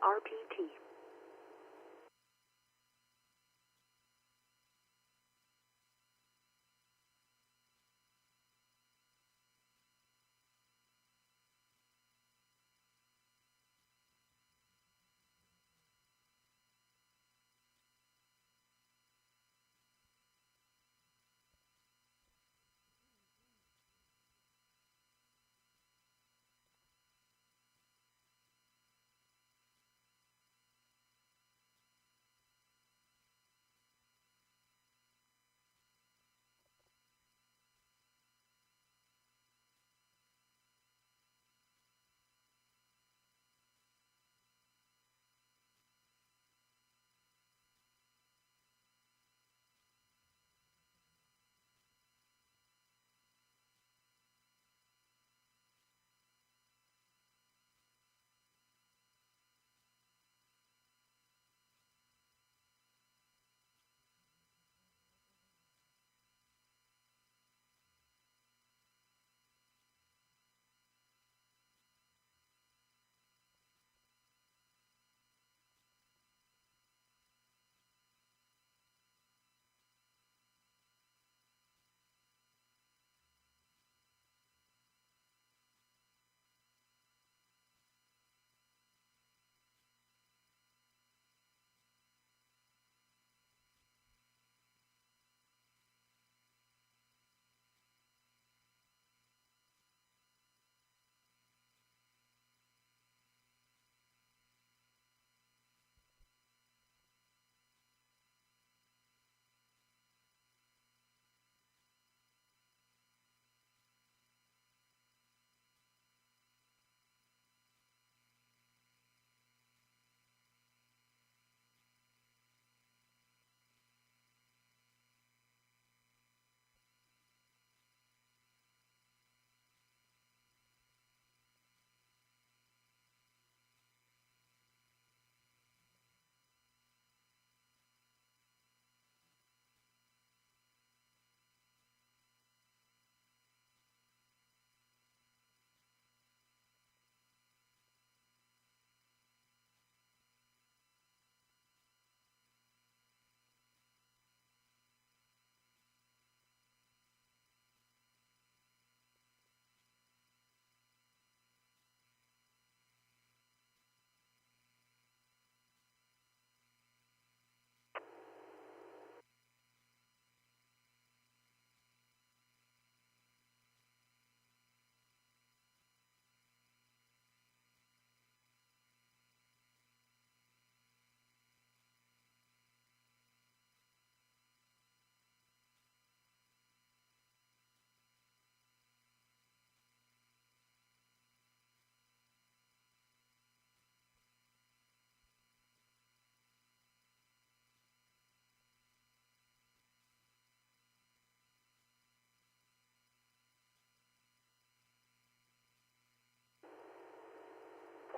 RPT.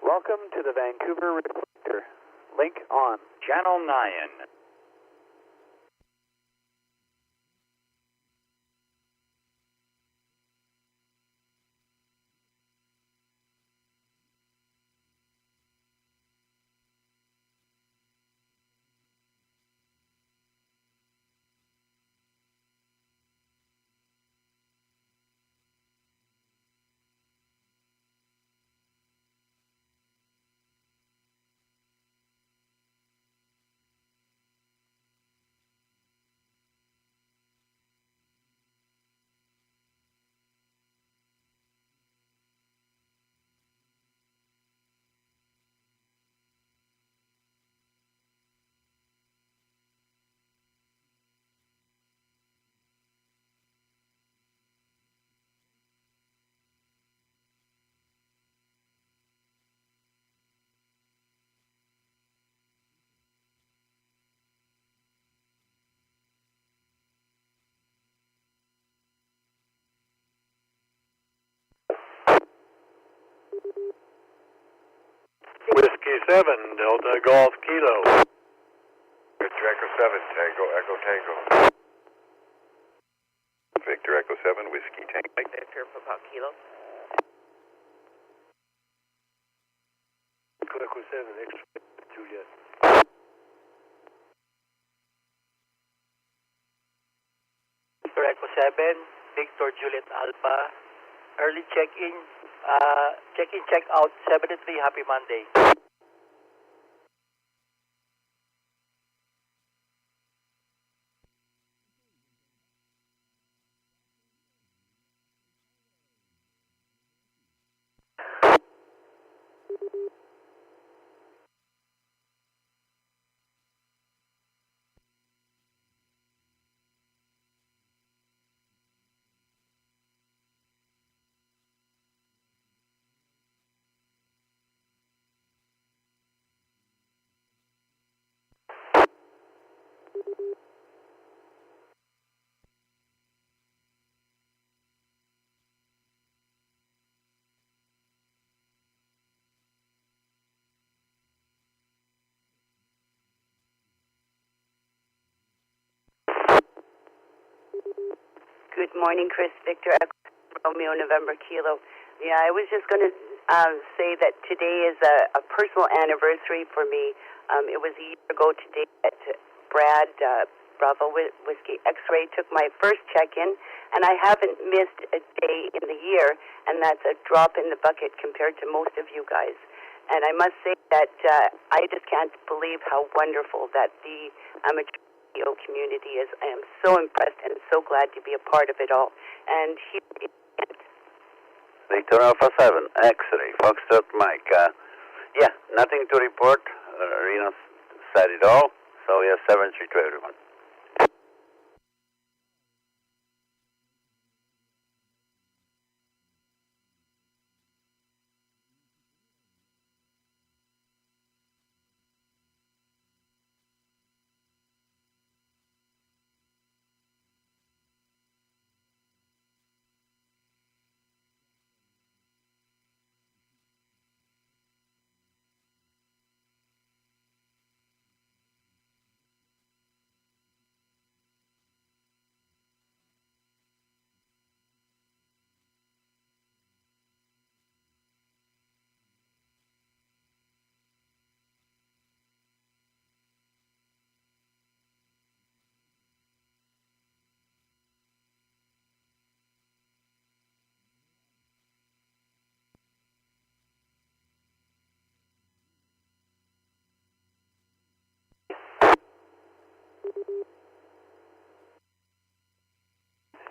Welcome to the Vancouver Reflector. Link on. Channel 9. Whiskey 7, Delta Golf Kilo. Victor Echo 7, Tango Echo Tango. Victor Echo 7, Whiskey Tango. Victor Papa Kilo. Echo 7, X-ray, Juliet. Victor Echo 7, Victor Juliet Alpha, early check-in, check-out 7 to 3, happy Monday. Good morning, Chris. Victor Echo Romeo November Kilo. Yeah, I was just going to say that today is a personal anniversary for me. It was a year ago today that Brad Bravo Whiskey X-Ray took my first check-in, and I haven't missed a day in the year, and that's a drop in the bucket compared to most of you guys. And I must say that I just can't believe how wonderful that the amateur community is. I am so impressed and so glad to be a part of it all. And here is Victor Alpha 7, X-ray, Foxtrot Mike. Yeah, nothing to report. Reno said it all. So yeah, 7-3 to everyone.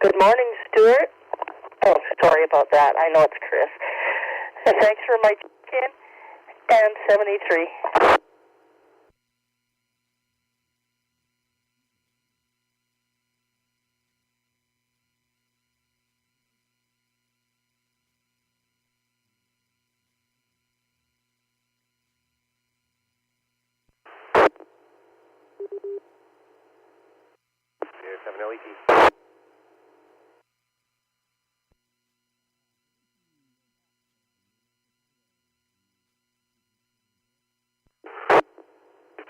Good morning, Stuart. Oh, sorry about that. I know it's Chris. Thanks for my check-in. And 73. Here, 7 LET.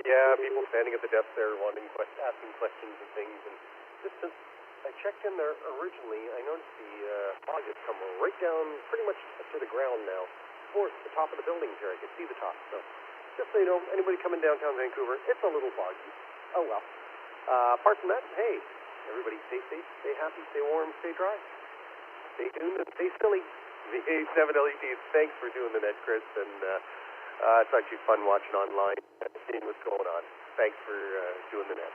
Yeah, people standing at the desk there asking questions and things. And just since I checked in there originally, I noticed the fog has come right down pretty much to the ground now. Towards the top of the buildings here, I can see the top. So just so you know, anybody coming downtown Vancouver, it's a little foggy. Oh well. Apart from that, hey, everybody stay safe, stay happy, stay warm, stay dry. Stay tuned and stay silly. The A7 LEDs, thanks for doing the net, Chris, and it's actually fun watching online, seeing what's going on. Thanks for doing the net.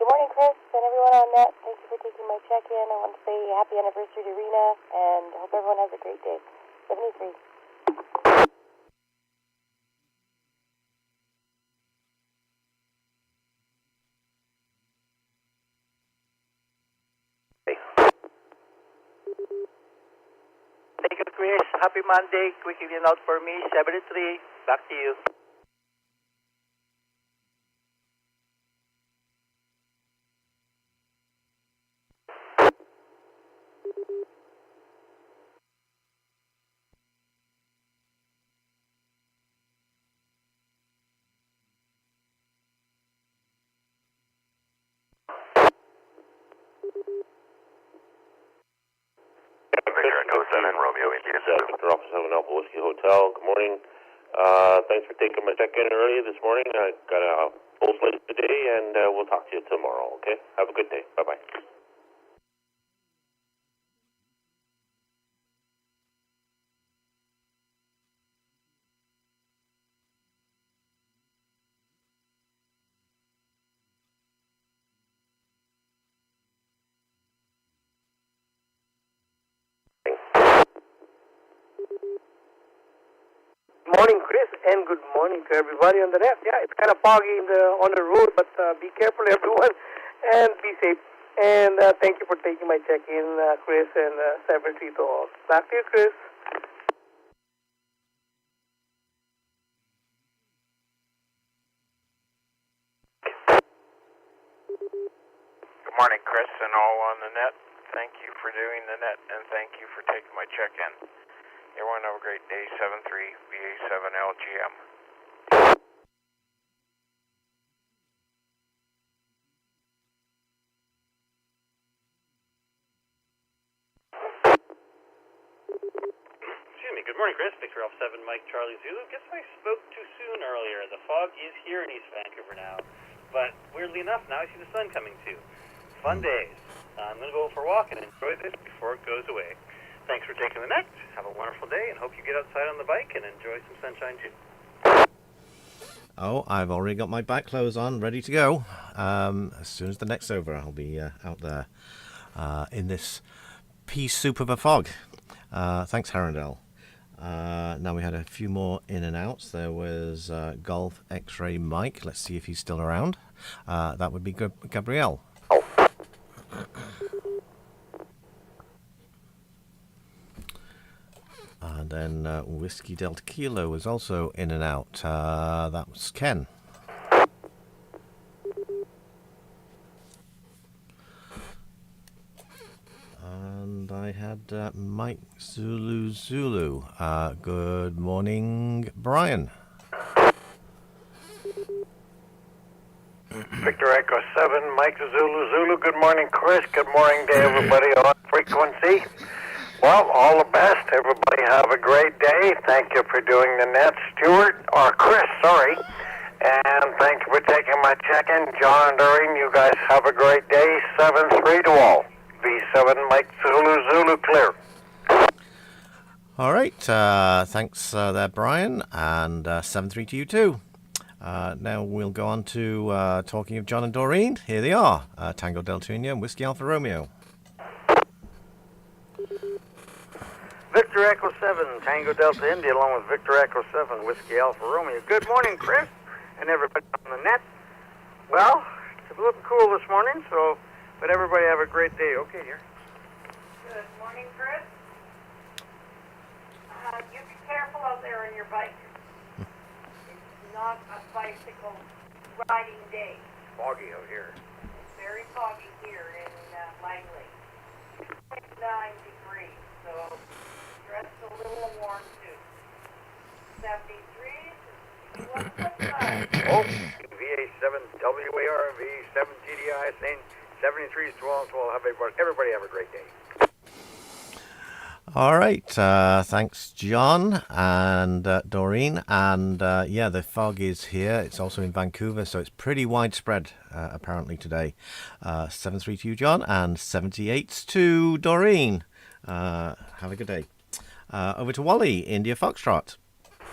Good morning, Chris, and everyone on net. Thank you for taking my check-in. I want to say happy anniversary to Rena, and hope everyone has a great day. 73. happy Monday. Quick in and out for me, 73. Back to you. Victor Echo 7 Romeo India 7. Victor Alpha 7 Alpha Whiskey Hotel. Good morning. Thanks for taking my check-in early this morning. I got a full slate today, and we'll talk to you tomorrow, okay? Have a good day. Bye-bye. Morning, Chris, and good morning to everybody on the net. Yeah, it's kind of foggy on the road, but be careful, everyone, and be safe. And thank you for taking my check-in, Chris, and 73 to all. Back to you, Chris. Good morning, Chris, and all on the net. Thank you for doing the net, and thank you for taking my check-in. Everyone have a great day. 73 VA7 LGM. Excuse me. Good morning, Chris. Victor Alpha 7 Mike Charlie Zulu. Guess I spoke too soon earlier. The fog is here in East Vancouver now, but weirdly enough, now I see the sun coming too. Fun days. I'm going to go for a walk and enjoy this before it goes away. Thanks for taking the net. Have a wonderful day, and hope you get outside on the bike and enjoy some sunshine too. Oh, I've already got my bike clothes on, ready to go. As soon as the net's over, I'll be out there in this pea soup of a fog. Thanks, Harrendell. Now we had a few more in and outs. There was Golf X-Ray Mike. Let's see if he's still around. That would be Gabrielle. And then Whiskey Delta Kilo was also in and out. That was Ken. And I had Mike Zulu. Good morning, Brian. Victor Echo 7, Mike Zulu. Good morning, Chris. Good morning to everybody on frequency. Well, all the best. Everybody have a great day. Thank you for doing the net, Chris, sorry. And thank you for taking my check-in. John and Doreen, you guys have a great day. 7-3 to all. V7 Mike Zulu clear. All right. Thanks there, Brian. And 7-3 to you too. Now we'll go on to talking of John and Doreen. Here they are. Tango Delta India and Whiskey Alpha Romeo. Victor Echo 7, Tango Delta India, along with Victor Echo 7, Whiskey Alpha Romeo. Good morning, Chris, and everybody on the net. Well, it's a little cool this morning, but everybody have a great day. Okay, here. Good morning, Chris. You be careful out there on your bike. It's not a bicycle riding day. It's foggy out here. It's very foggy here in Langley. 29 degrees, so dress a little warm too. 73. Oh, VA7 WAR, VA7 GDI, saying 73 12 12. Everybody have a great day. All right. Thanks, John and Doreen. And yeah, the fog is here. It's also in Vancouver, so it's pretty widespread apparently today. 7-3 to you, John, and 78 to Doreen. Have a good day. Over to Wally, India Foxtrot.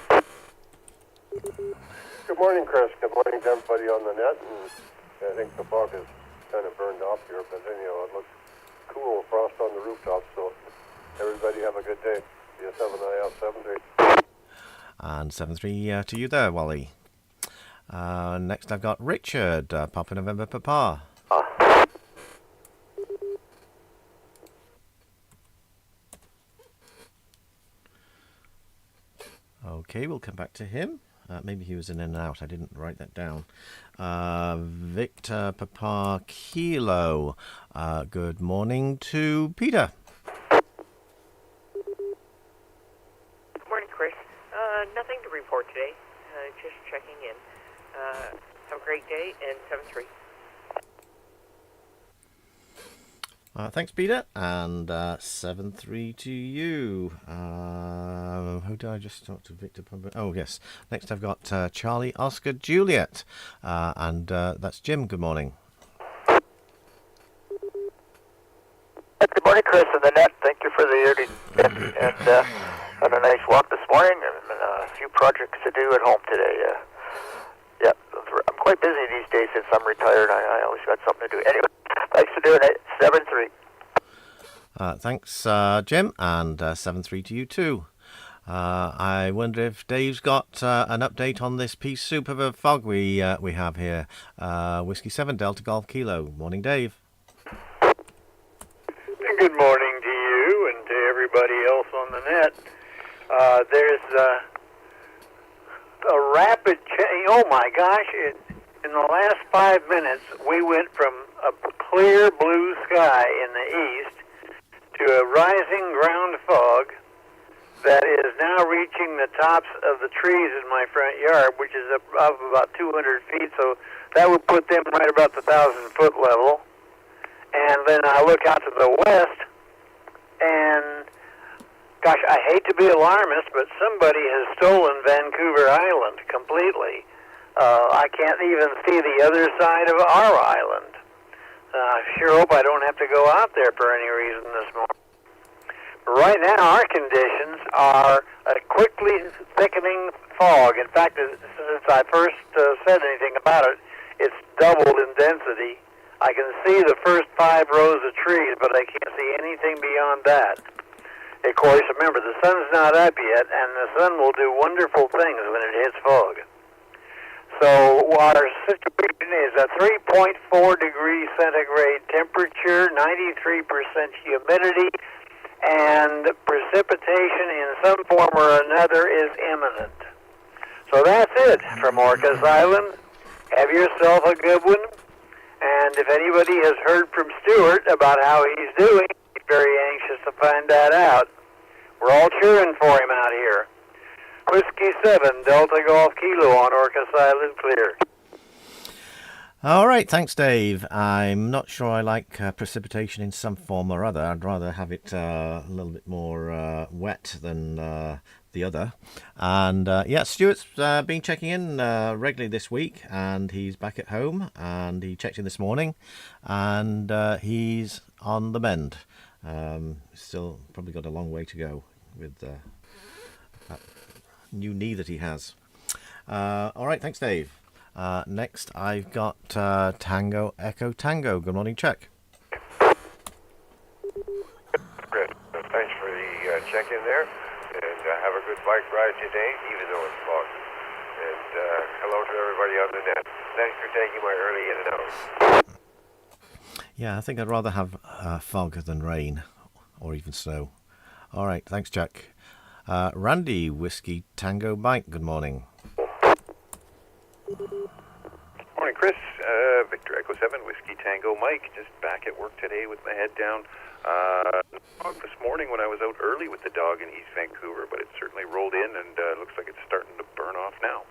Good morning, Chris. Good morning to everybody on the net. And I think the fog is kind of burned off here, but anyhow, it looks cool, frost on the rooftops, so everybody have a good day. VS7IL 7-3. And 7-3 to you there, Wally. Next I've got Richard, Papa November Papa. Okay, we'll come back to him. Maybe he was in and out. I didn't write that down. Victor Papa Kilo. Good morning to Peter. Good morning, Chris. Nothing to report today. Just checking in. Have a great day, and 7-3. Thanks, Peter. And 7-3 to you. Who did I just talk to? Victor. Oh, yes. Next, I've got Charlie Oscar Juliet. And that's Jim. Good morning. Good morning, Chris and the net. Thank you for the early and had a nice walk this morning and a few projects to do at home today. Yeah, I'm quite busy these days since I'm retired. I always got something to do. Anyway, thanks for doing it. 7-3. Thanks, Jim, and 7-3 to you too. I wonder if Dave's got an update on this pea soup of a fog we have here. Whiskey 7 Delta Golf Kilo. Morning, Dave. Good morning to you and to everybody else on the net. There's a rapid change. Oh my gosh, in the last 5 minutes, we went from a clear blue sky in the east to a rising ground fog that is now reaching the tops of the trees in my front yard, which is up about 200 feet, so that would put them right about the 1,000-foot level. And then I look out to the west, and gosh, I hate to be alarmist, but somebody has stolen Vancouver Island completely. I can't even see the other side of our island. I sure hope I don't have to go out there for any reason this morning. But right now, our conditions are a quickly thickening fog. In fact, since I first said anything about it, it's doubled in density. I can see the first 5 rows of trees, but I can't see anything beyond that. Of course, remember, the sun's not up yet, and the sun will do wonderful things when it hits fog. So our situation is a 3.4 degrees centigrade temperature, 93% humidity, and precipitation in some form or another is imminent. So that's it from Orcas Island. Have yourself a good one. And if anybody has heard from Stuart about how he's doing, he's very anxious to find that out. We're all cheering for him out here. Whiskey 7, Delta Golf Kilo on Orcas Island, clear. All right, thanks, Dave. I'm not sure I like precipitation in some form or other. I'd rather have it a little bit more wet than the other. And yeah, Stuart's been checking in regularly this week, and he's back at home, and he checked in this morning, and he's on the mend. Still probably got a long way to go with that new knee that he has. All right, thanks, Dave. Next, I've got Tango Echo Tango. Good morning, Chuck. Great. Thanks for the check-in there, and have a good bike ride today, even though it's foggy. And hello to everybody on the net. Thanks for taking my early in and out. Yeah, I think I'd rather have fog than rain, or even snow. All right, thanks, Chuck. Randy, Whiskey Tango Mike. Good morning. Morning, Chris. Victor Echo 7, Whiskey Tango Mike. Just back at work today with my head down. This morning when I was out early with the dog in East Vancouver, but it certainly rolled in and looks like it's starting to burn off now.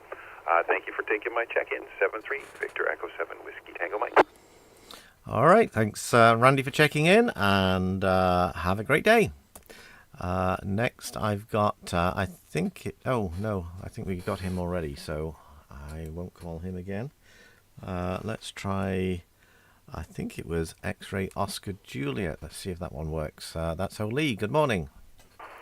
Thank you for taking my check-in. 7-3, Victor Echo 7, Whiskey Tango Mike. All right, thanks, Randy, for checking in, and have a great day. Next, I've got, I think we got him already, so I won't call him again. Let's try, I think it was X-Ray Oscar Juliet. Let's see if that one works. That's O'Lee. Good morning.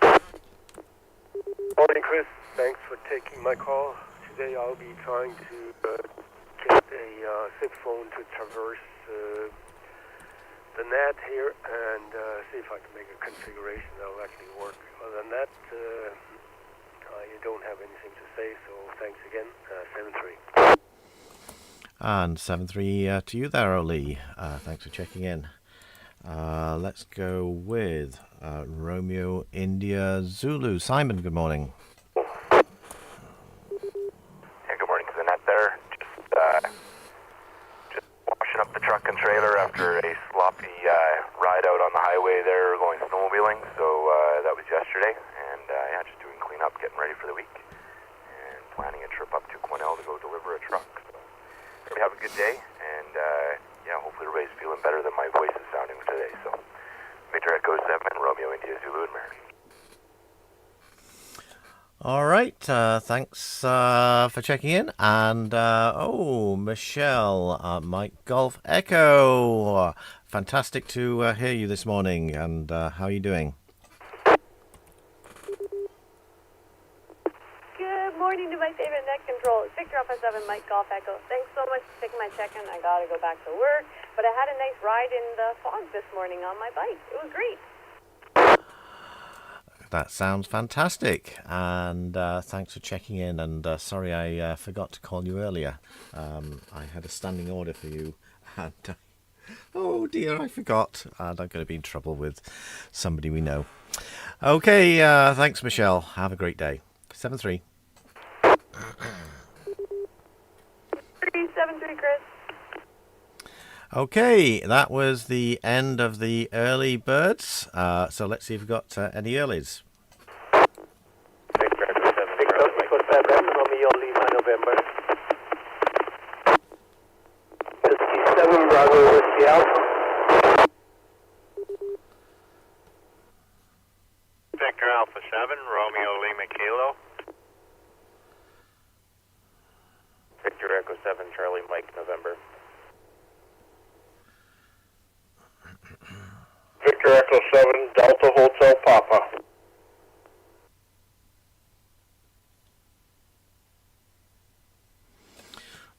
Morning, Chris. Thanks for taking my call. Today I'll be trying to get a SIP phone to traverse the net here and see if I can make a configuration that will actually work. Other than that, I don't have anything to say, so thanks again. 7-3. And 7-3 to you there, O'Lee. Thanks for checking in. Let's go with Romeo India Zulu. Simon, good morning. highway there going snowmobiling, so that was yesterday, and yeah, just doing cleanup, getting ready for the week, and planning a trip up to Quesnel to go deliver a truck. So, everybody have a good day, and yeah, hopefully everybody's feeling better than my voice is sounding today. So, Victor Echo 7, Romeo India Zulu, and Mary. All right, thanks for checking in. And, Michelle, Mike Golf Echo. Fantastic to hear you this morning. And how are you doing? Good morning to my favorite net control. It's Victor Alpha 7, Mike Golf Echo. Thanks so much for taking my check-in. I got to go back to work. But I had a nice ride in the fog this morning on my bike. It was great. That sounds fantastic, and thanks for checking in. And sorry, I forgot to call you earlier. I had a standing order for you, and oh dear, I forgot. And I'm going to be in trouble with somebody we know. Okay, thanks, Michelle. Have a great day. 7-3. 373, Chris. Okay, that was the end of the early birds. So let's see if we've got any earlies. Victor Echo 7, Romeo Lima November. Whiskey 7, Bravo Whiskey Alpha. Victor Alpha 7, Romeo Lima Kilo. Victor Echo 7, Charlie Mike November. Victor Echo 7, Delta Hotel Papa.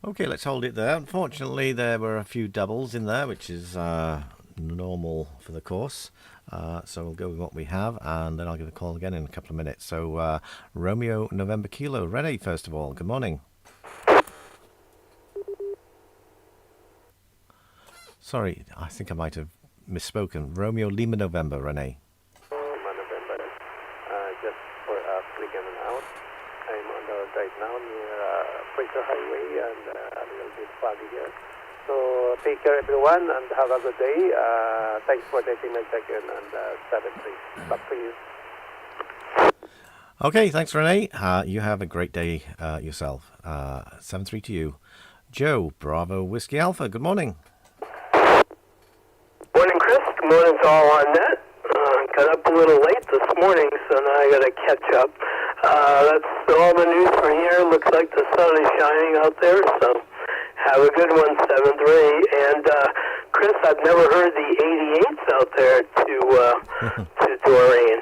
Okay, let's hold it there. Unfortunately, there were a few doubles in there, which is normal for the course. So we'll go with what we have, and then I'll give a call again in a couple of minutes. So Romeo November Kilo. Renee, first of all, good morning. Sorry, I think I might have misspoken. Romeo Lima November, Renee. Lima November. Just for a quick in and out. I'm on the right now near Fraser Highway and a little bit foggy here. So take care everyone and have a good day. Thanks for taking my check-in and 7-3. Back to you. Okay, thanks, Renee. You have a great day yourself. 7-3 to you. Joe, Bravo Whiskey Alpha, good morning. Morning, Chris. Good morning to all on net. Got up a little late this morning, so now I got to catch up. That's all the news for here. Looks like the sun is shining out there, so have a good one, 7-3. And Chris, I've never heard the 88s out there to Doreen.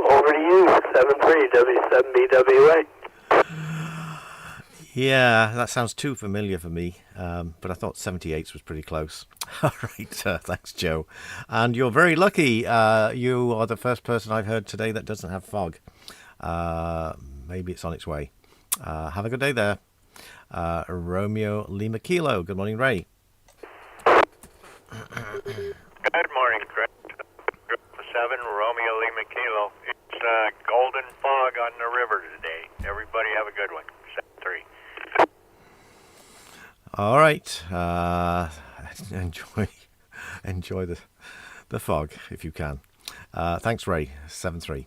Over to you, 7-3, W7BWA. Yeah, that sounds too familiar for me, but I thought 78s was pretty close. All right, thanks, Joe. And you're very lucky. You are the first person I've heard today that doesn't have fog. Maybe it's on its way. Have a good day there. Romeo Lima Kilo. Good morning, Ray. Good morning, Chris. 7, Romeo Lima Kilo. It's golden fog on the river today. Everybody have a good one. 7-3. All right. Enjoy the fog if you can. Thanks, Ray. 7-3.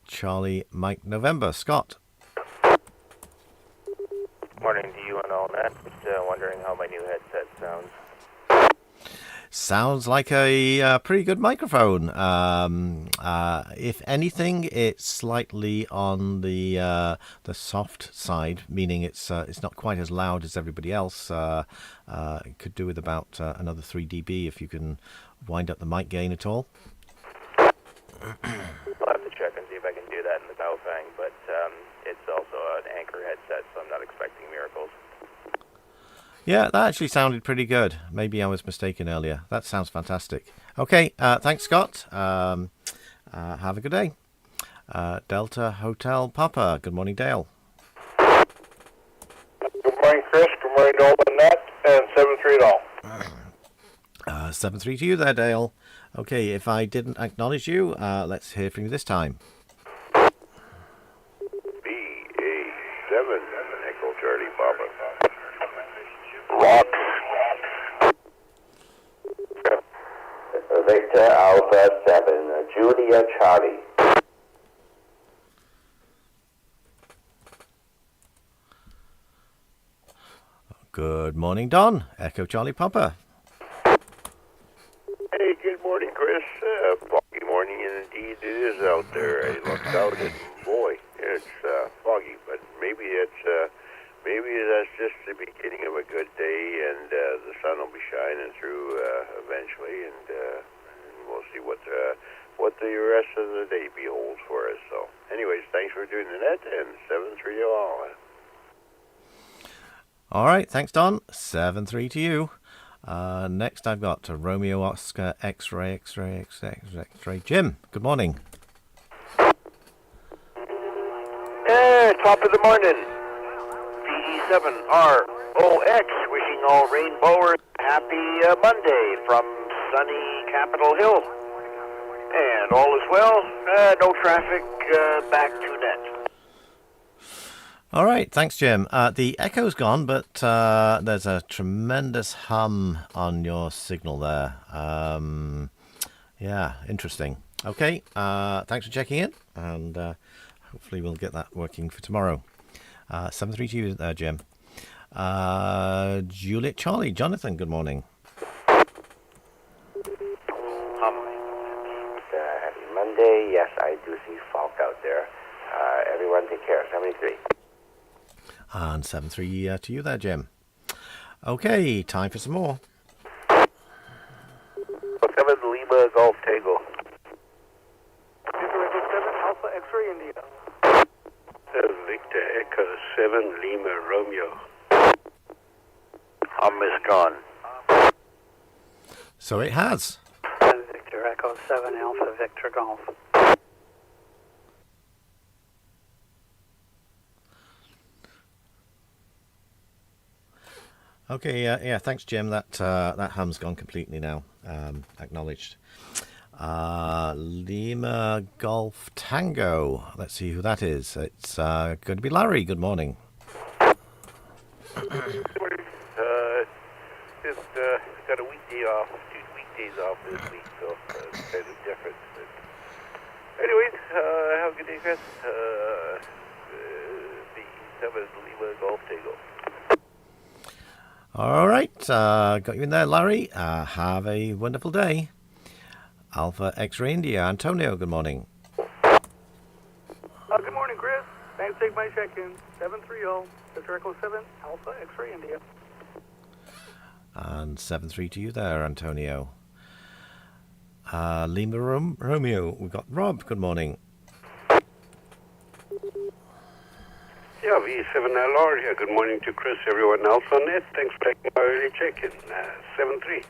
Charlie Mike November. Scott. Morning to you and all that. Just wondering how my new headset sounds. Sounds like a pretty good microphone. If anything, it's slightly on the soft side, meaning it's not quite as loud as everybody else. It could do with about another 3 dB if you can wind up the mic gain at all. I'll have to check and see if I can do that in the Baofeng, but it's also an Anchor headset, so I'm not expecting miracles. Yeah, that actually sounded pretty good. Maybe I was mistaken earlier. That sounds fantastic. Okay, thanks, Scott. Have a good day. Delta Hotel Papa. Good morning, Dale. Good morning, Chris. Good morning to all the net, and 7-3 to all. 7-3 to you there, Dale. Okay, if I didn't acknowledge you, let's hear from you this time. BA7, Echo Charlie Papa. Rocks. Victor Alpha 7, Julia Charlie. Good morning, Don. Echo Charlie Papa. Hey, good morning, Chris. Foggy morning indeed it is out there. I looked out and boy, it's foggy, but maybe that's just the beginning of a good day, and the sun will be shining through eventually, and we'll see what the rest of the day beholds for us. So, anyways, thanks for doing the net, and 7-3 all. All right, thanks, Don. 7-3 to you. Next, I've got Romeo Oscar X-ray. Jim, good morning. Top of the morning. VE7ROX, wishing all rainbowers happy Monday from sunny Capitol Hill. And all is well. No traffic. Back to net. All right, thanks, Jim. The echo's gone, but there's a tremendous hum on your signal there. Yeah, interesting. Okay, thanks for checking in, and hopefully we'll get that working for tomorrow. 7-3 to you there, Jim. Juliet Charlie, Jonathan, good morning. Happy Monday. Yes, I do see fog out there. Everyone take care. 73. And 7-3 to you there, Jim. Okay, time for some more. 7 Lima Golf Tango. Victor Echo 7 Alpha X-ray India. Victor Echo 7 Lima Romeo. I'm misgone. So it has. Victor Echo 7 Alpha Victor Golf. Okay, yeah, thanks, Jim. That hum's gone completely now. Acknowledged. Lima Golf Tango. Let's see who that is. It's going to be Larry. Good morning. Just got a weekday off, 2 weekdays off this week, so it's kind of different. But anyways, have a good day, Chris. The 7 Lima Golf Tango. All right, got you in there, Larry. Have a wonderful day. Alpha X-ray India. Antonio, good morning. Good morning, Chris. Thanks for taking my check-in. 730, Victor Echo 7 Alpha X-ray India. And 7-3 to you there, Antonio. Lima Romeo. We've got Rob. Good morning. Yeah, V7LR here. Good morning to Chris, everyone else on net. Thanks for taking my early check-in. 7-3.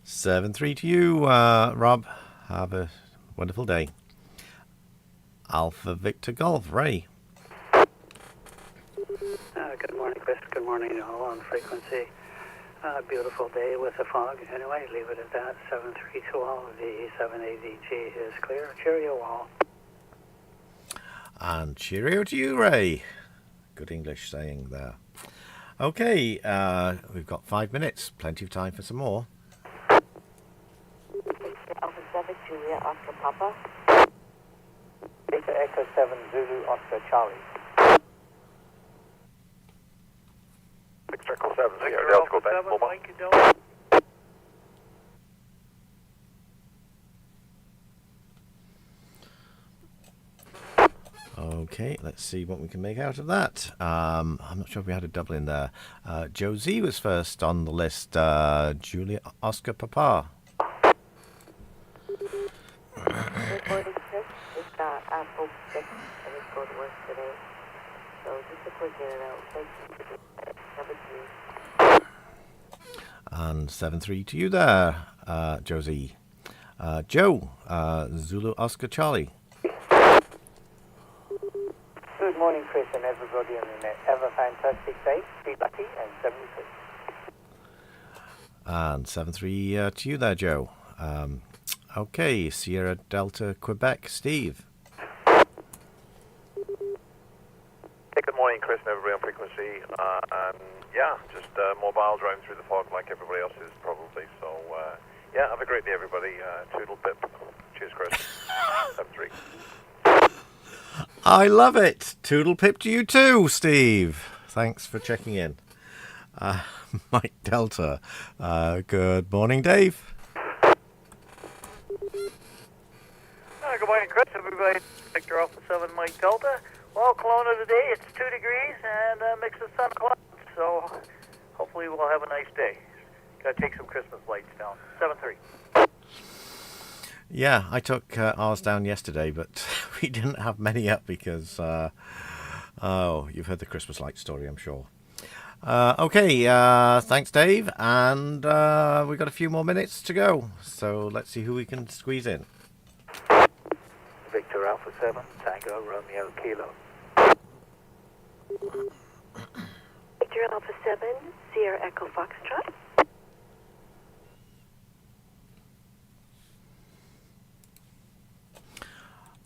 7-3 to you, Rob. Have a wonderful day. Alpha Victor Golf. Ray. Good morning, Chris. Good morning, all on frequency. Beautiful day with the fog. Anyway, leave it at that. 7-3 to all. VE7ADG is clear. Cheerio all. And cheerio to you, Ray. Good English saying there. Okay, we've got 5 minutes. Plenty of time for some more. Alpha 7 Julia Oscar Papa. Victor Echo 7 Zulu Oscar Charlie. Victor Echo 7 Victor Alpha 7 Mike Delta. Okay, let's see what we can make out of that. I'm not sure if we had a double in there. Josie was first on the list. Julia Oscar Papa. Good morning, Chris. It's Apple 6. I just go to work today. So just a quick in and out. Thank you for doing that. 7-3. And 7-3 to you there, Josie. Joe, Zulu Oscar Charlie. Good morning, Chris, and everybody on the net. Have a fantastic day. Be lucky, and 73. And 7-3 to you there, Joe. Okay, Sierra Delta, Quebec, Steve. Hey, good morning, Chris, and everybody on frequency. Yeah, just mobile driving through the fog like everybody else is probably. So Yeah, have a great day, everybody. Toodle pip. Cheers, Chris. 7-3. I love it. Toodle pip to you too, Steve. Thanks for checking in. Mike Delta. Good morning, Dave. Good morning, Chris. Everybody, Victor Alpha 7, Mike Delta. Well, Kelowna today, it's 2 degrees and a mix of sun and clouds, so hopefully we'll have a nice day. Got to take some Christmas lights down. 7-3. Yeah, I took ours down yesterday, but we didn't have many up because, you've heard the Christmas light story, I'm sure. Okay, thanks, Dave. And we've got a few more minutes to go, so let's see who we can squeeze in. Victor Alpha 7, Tango Romeo Kilo. Victor Alpha 7, Sierra Echo Foxtrot.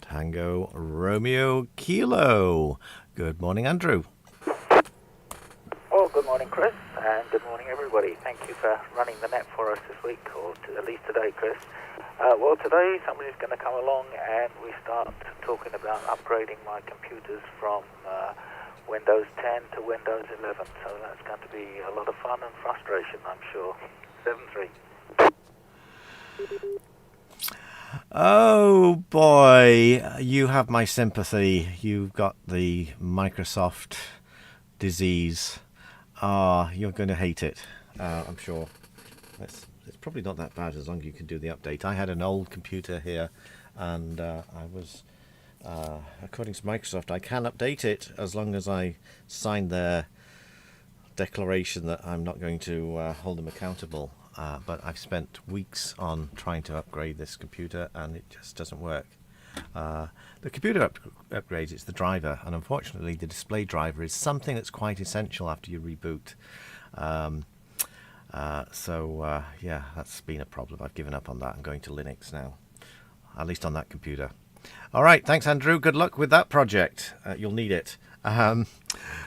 Tango Romeo Kilo. Good morning, Andrew. Oh, good morning, Chris, and good morning, everybody. Thank you for running the net for us this week, or at least today, Chris. Well, today somebody's going to come along and we start talking about upgrading my computers from Windows 10 to Windows 11. So that's going to be a lot of fun and frustration, I'm sure. 7-3. Oh boy, you have my sympathy. You've got the Microsoft disease. You're going to hate it, I'm sure. It's probably not that bad as long as you can do the update. I had an old computer here, and I was, according to Microsoft, I can update it as long as I sign their declaration that I'm not going to hold them accountable. But I've spent weeks on trying to upgrade this computer, and it just doesn't work. The computer upgrades, it's the driver, and unfortunately the display driver is something that's quite essential after you reboot. Yeah, that's been a problem. I've given up on that. I'm going to Linux now, at least on that computer. All right, thanks, Andrew. Good luck with that project. You'll need it.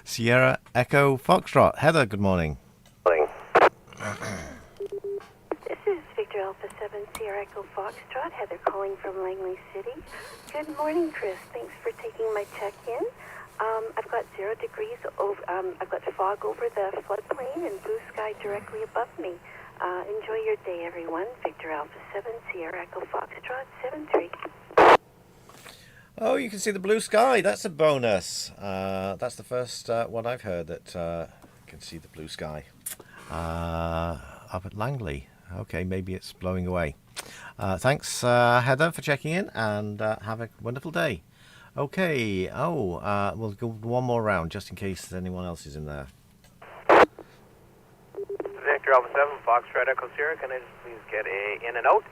Sierra Echo Foxtrot. Heather, good morning. This is Victor Alpha 7, Sierra Echo Foxtrot. Heather calling from Langley City. Good morning, Chris. Thanks for taking my check-in. I've got 0 degrees over. I've got fog over the floodplain and blue sky directly above me. Enjoy your day, everyone. Victor Alpha 7, Sierra Echo Foxtrot, 7-3. Oh, you can see the blue sky. That's a bonus. That's the first one I've heard that can see the blue sky. Up at Langley. Okay, maybe it's blowing away. Thanks, Heather, for checking in, and have a wonderful day. Okay, we'll go one more round just in case anyone else is in there. Victor Alpha 7, Foxtrot Echo Sierra, can I just please get a in and out?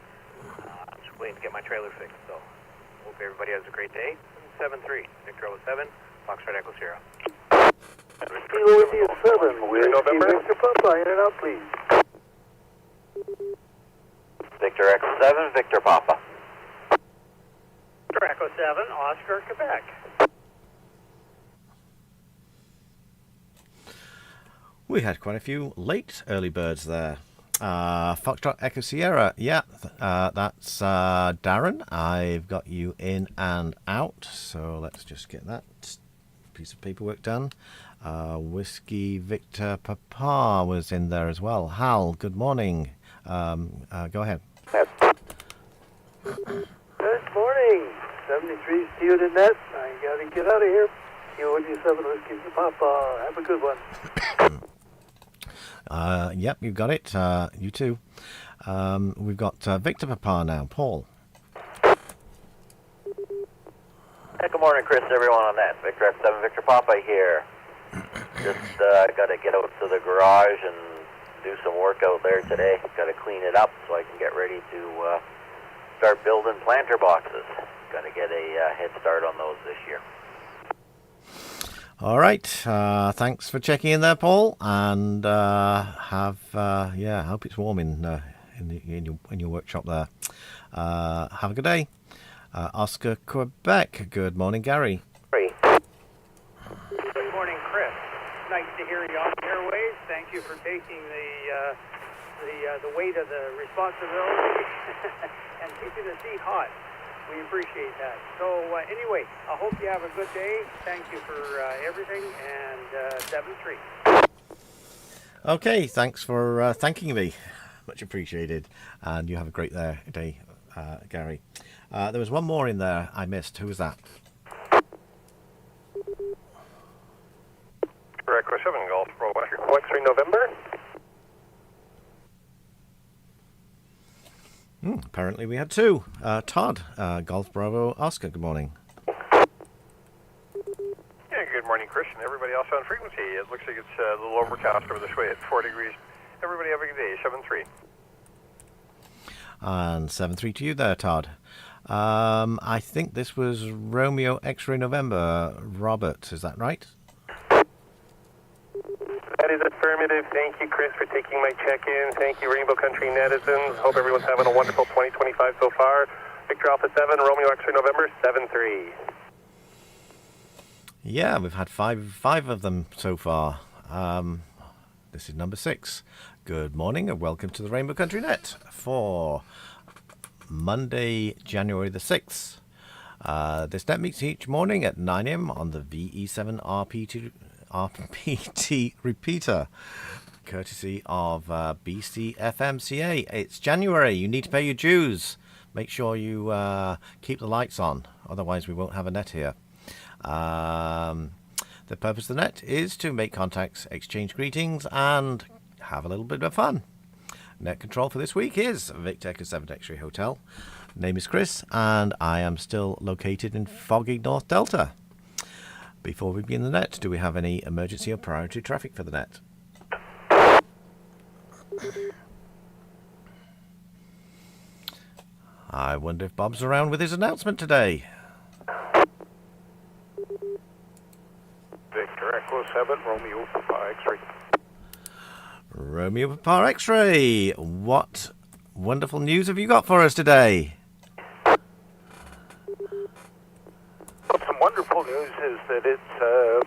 I'm just waiting to get my trailer fixed, so hope everybody has a great day. 7-3, Victor Alpha 7, Foxtrot Echo Sierra. Kilo 7, with Victor Papa, in and out, please. Victor Echo 7, Victor Papa. Victor Echo 7, Oscar, Quebec. We had quite a few late early birds there. Foxtrot Echo Sierra. Yeah, that's Darren. I've got you in and out. So let's just get that piece of paperwork done. Whiskey Victor Papa was in there as well. Hal, good morning. Go ahead. Good morning. 73 student net. I gotta get out of here. Q127 Whiskey Papa. Have a good one. Yep, you've got it. You too. We've got Victor Papa now. Paul. Hey, good morning, Chris, everyone on that. Victor Echo 7, Victor Papa here. Just got to get out to the garage and do some work out there today. Got to clean it up so I can get ready to start building planter boxes. Got to get a head start on those this year. All right. Thanks for checking in there, Paul. And I hope it's warm in your workshop there. Have a good day. Oscar, Quebec. Good morning, Gary. Good morning, Chris. Nice to hear you on the airways. Thank you for taking the the weight of the responsibility and keeping the seat hot. We appreciate that. So anyway, I hope you have a good day. Thank you for everything, and 7-3. Okay, thanks for thanking me. Much appreciated. And you have a great day, Gary. There was one more in there I missed. Who was that? Echo 7 Golf Bravo X-ray November. Apparently we had two. Todd, Golf Bravo Oscar, good morning. Yeah, good morning, Chris, and everybody else on frequency. It looks like it's a little overcast over this way at 4 degrees. Everybody have a good day. 7-3. And 7-3 to you there, Todd. I think this was Romeo X-ray November. Robert, is that right? That is affirmative. Thank you, Chris, for taking my check-in. Thank you, Rainbow Country netizens. Hope everyone's having a wonderful 2025 so far. Victor Alpha 7, Romeo X-ray November, 7-3. Yeah, we've had five of them so far. This is number 6. Good morning and welcome to the Rainbow Country Net for Monday, January the 6th. This net meets each morning at 9 a.m. on the VE7 RPT repeater, courtesy of BCFMCA. It's January. You need to pay your dues. Make sure you keep the lights on, otherwise we won't have a net here. The purpose of the net is to make contacts, exchange greetings, and have a little bit of fun. Net control for this week is Victor Echo 7 X-Ray Hotel. Name is Chris, and I am still located in foggy North Delta. Before we begin the net, do we have any emergency or priority traffic for the net? I wonder if Bob's around with his announcement today. Victor Echo 7, Romeo Papa X-ray. Romeo Papa X-ray, what wonderful news have you got for us today? Well, some wonderful news is that it's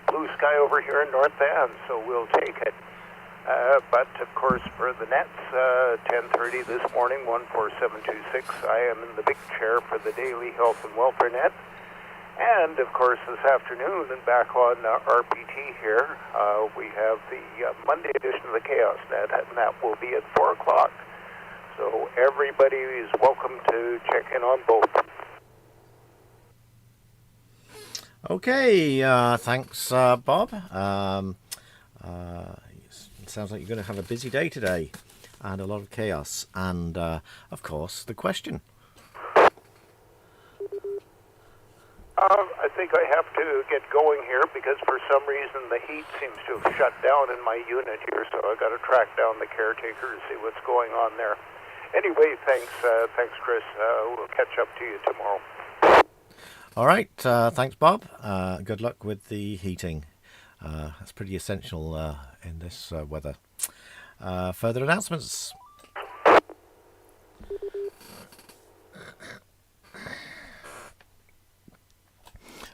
blue sky over here in North Van, so we'll take it. But, of course, for the nets, 10:30 this morning, 14726, I am in the big chair for the daily health and welfare net. And, of course, this afternoon, and back on RPT here, we have the Monday edition of the Chaos Net, and that will be at 4 o'clock. So everybody is welcome to check in on both. Okay, thanks, Bob. It sounds like you're going to have a busy day today, and a lot of chaos, and, of course, the question. I think I have to get going here because for some reason the heat seems to have shut down in my unit here, so I've got to track down the caretaker to see what's going on there. Anyway, thanks, Chris. We'll catch up to you tomorrow. All right, thanks, Bob. Good luck with the heating. That's pretty essential in this weather. Further announcements.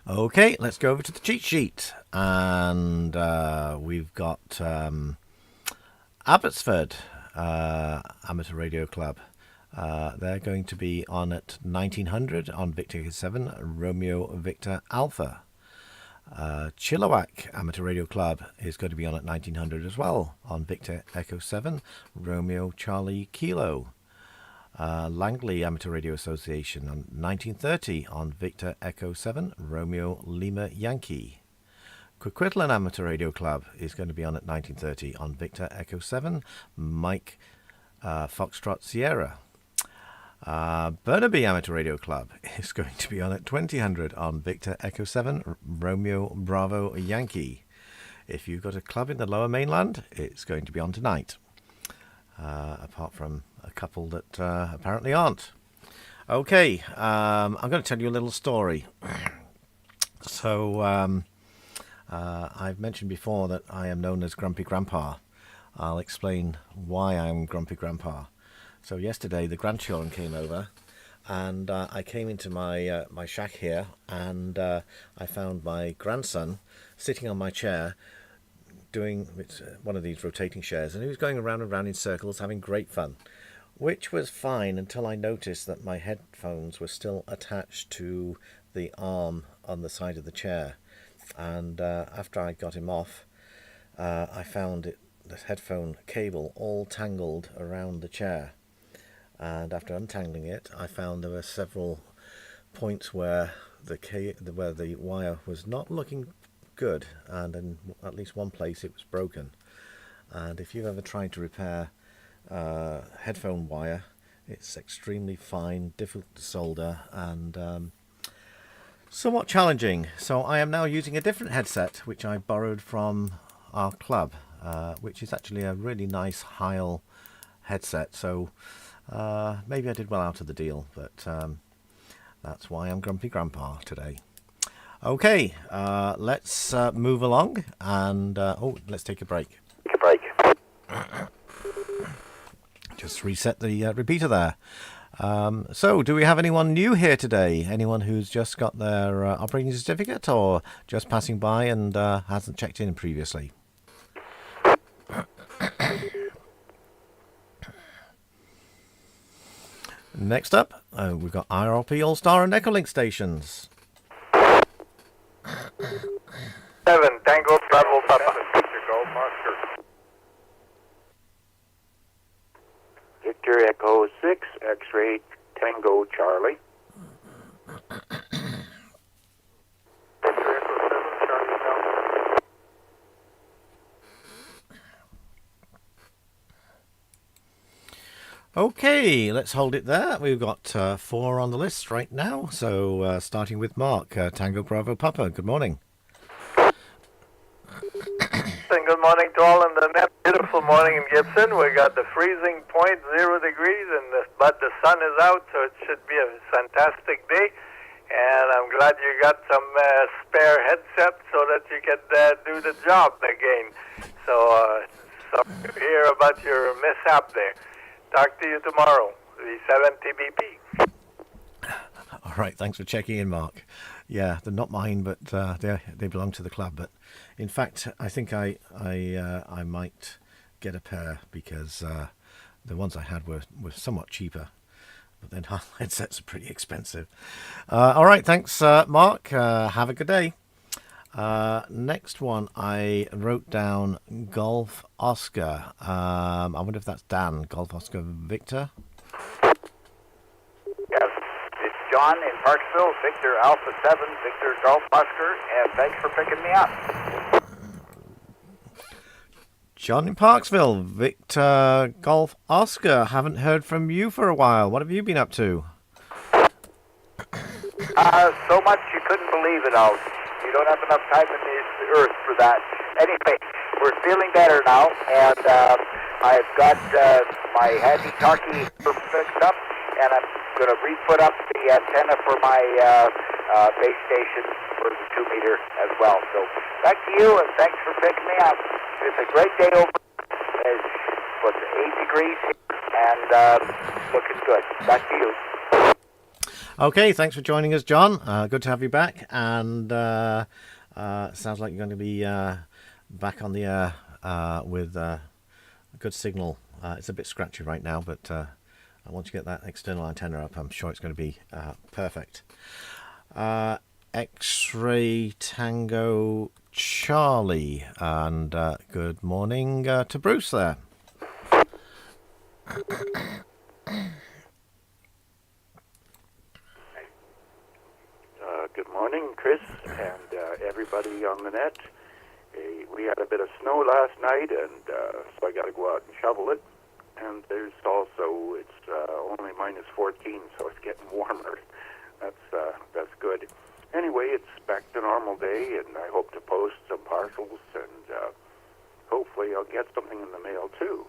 Okay, let's go over to the cheat sheet. And we've got Abbotsford Amateur Radio Club. They're going to be on at 1900 on Victor Echo 7, Romeo Victor Alpha. Chilliwack Amateur Radio Club is going to be on at 1900 as well on Victor Echo 7, Romeo Charlie Kilo. Langley Amateur Radio Association on 1930 on Victor Echo 7, Romeo Lima Yankee. Coquitlam Amateur Radio Club is going to be on at 1930 on Victor Echo 7, Mike Foxtrot Sierra. Burnaby Amateur Radio Club is going to be on at 2000 on Victor Echo 7, Romeo Bravo Yankee. If you've got a club in the lower mainland, it's going to be on tonight. Apart from a couple that apparently aren't. Okay, I'm going to tell you a little story. So, I've mentioned before that I am known as Grumpy Grandpa. I'll explain why I'm Grumpy Grandpa. So yesterday the grandchildren came over, and I came into my my shack here, and I found my grandson sitting on my chair, doing one of these rotating shares, and he was going around and around in circles, having great fun, which was fine until I noticed that my headphones were still attached to the arm on the side of the chair. And after I got him off, I found the headphone cable all tangled around the chair. And after untangling it, I found there were several points where the wire was not looking good, and in at least one place it was broken. And if you've ever tried to repair headphone wire, it's extremely fine, difficult to solder, and somewhat challenging. So I am now using a different headset which I borrowed from our club, which is actually a really nice Heil headset. So maybe I did well out of the deal, but that's why I'm Grumpy Grandpa today. Okay, let's move along, and let's take a break. Take a break. Just reset the repeater there. So, do we have anyone new here today? Anyone who's just got their operating certificate, or just passing by and hasn't checked in previously? Next up, we've got IRP All-Star and Echolink stations. 7, Tango, Bravo, Papa. Victor Golf, Oscar. Victor Echo 6, X-Ray Tango Charlie. Victor Echo 7, Charlie Delta. Okay, let's hold it there. We've got 4 on the list right now. So starting with Mark, Tango Bravo Papa. Good morning. Good morning to all in the net. Beautiful morning in Gibson. We got the freezing point, 0 degrees, but the sun is out, so it should be a fantastic day. And I'm glad you got some spare headsets so that you can do the job again. So sorry to hear about your mishap there. Talk to you tomorrow, V7 TBP. All right, thanks for checking in, Mark. Yeah, they're not mine, but they belong to the club. But in fact, I think I might get a pair, because the ones I had were somewhat cheaper. But then headsets are pretty expensive. All right, thanks, Mark. Have a good day. Next one, I wrote down Golf Oscar. I wonder if that's Dan. Golf Oscar Victor. Yes, it's John in Parksville, Victor Alpha 7, Victor Golf Oscar, and thanks for picking me up. John in Parksville, Victor Golf Oscar. Haven't heard from you for a while. What have you been up to? So much you couldn't believe it out. You don't have enough time in the earth for that. Anyway, we're feeling better now, and I've got my handy talkie fixed up, and I'm going to re-put up the antenna for my base station for the 2-meter as well. So back to you, and thanks for picking me up. It's a great day over. It's 8 degrees here, and looking good. Back to you. Okay, thanks for joining us, John. Good to have you back. And sounds like you're going to be back on the air with a good signal. It's a bit scratchy right now, but once you get that external antenna up, I'm sure it's going to be perfect. X-Ray Tango Charlie, and good morning to Bruce there. Good morning, Chris, and everybody on the net. We had a bit of snow last night, and so I got to go out and shovel it. And there's also, it's only minus 14, so it's getting warmer. That's good. Anyway, it's back to normal day, and I hope to post some parcels, and hopefully I'll get something in the mail too.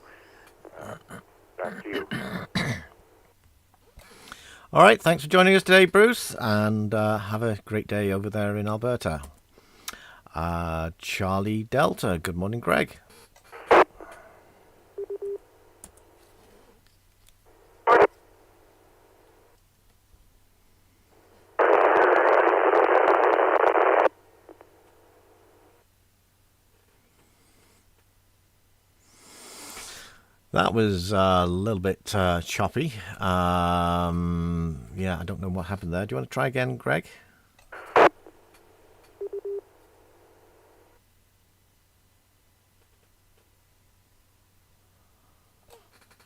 Back to you. All right, thanks for joining us today, Bruce, and have a great day over there in Alberta. Charlie Delta, good morning, Greg. That was a little bit choppy. Yeah, I don't know what happened there. Do you want to try again, Greg?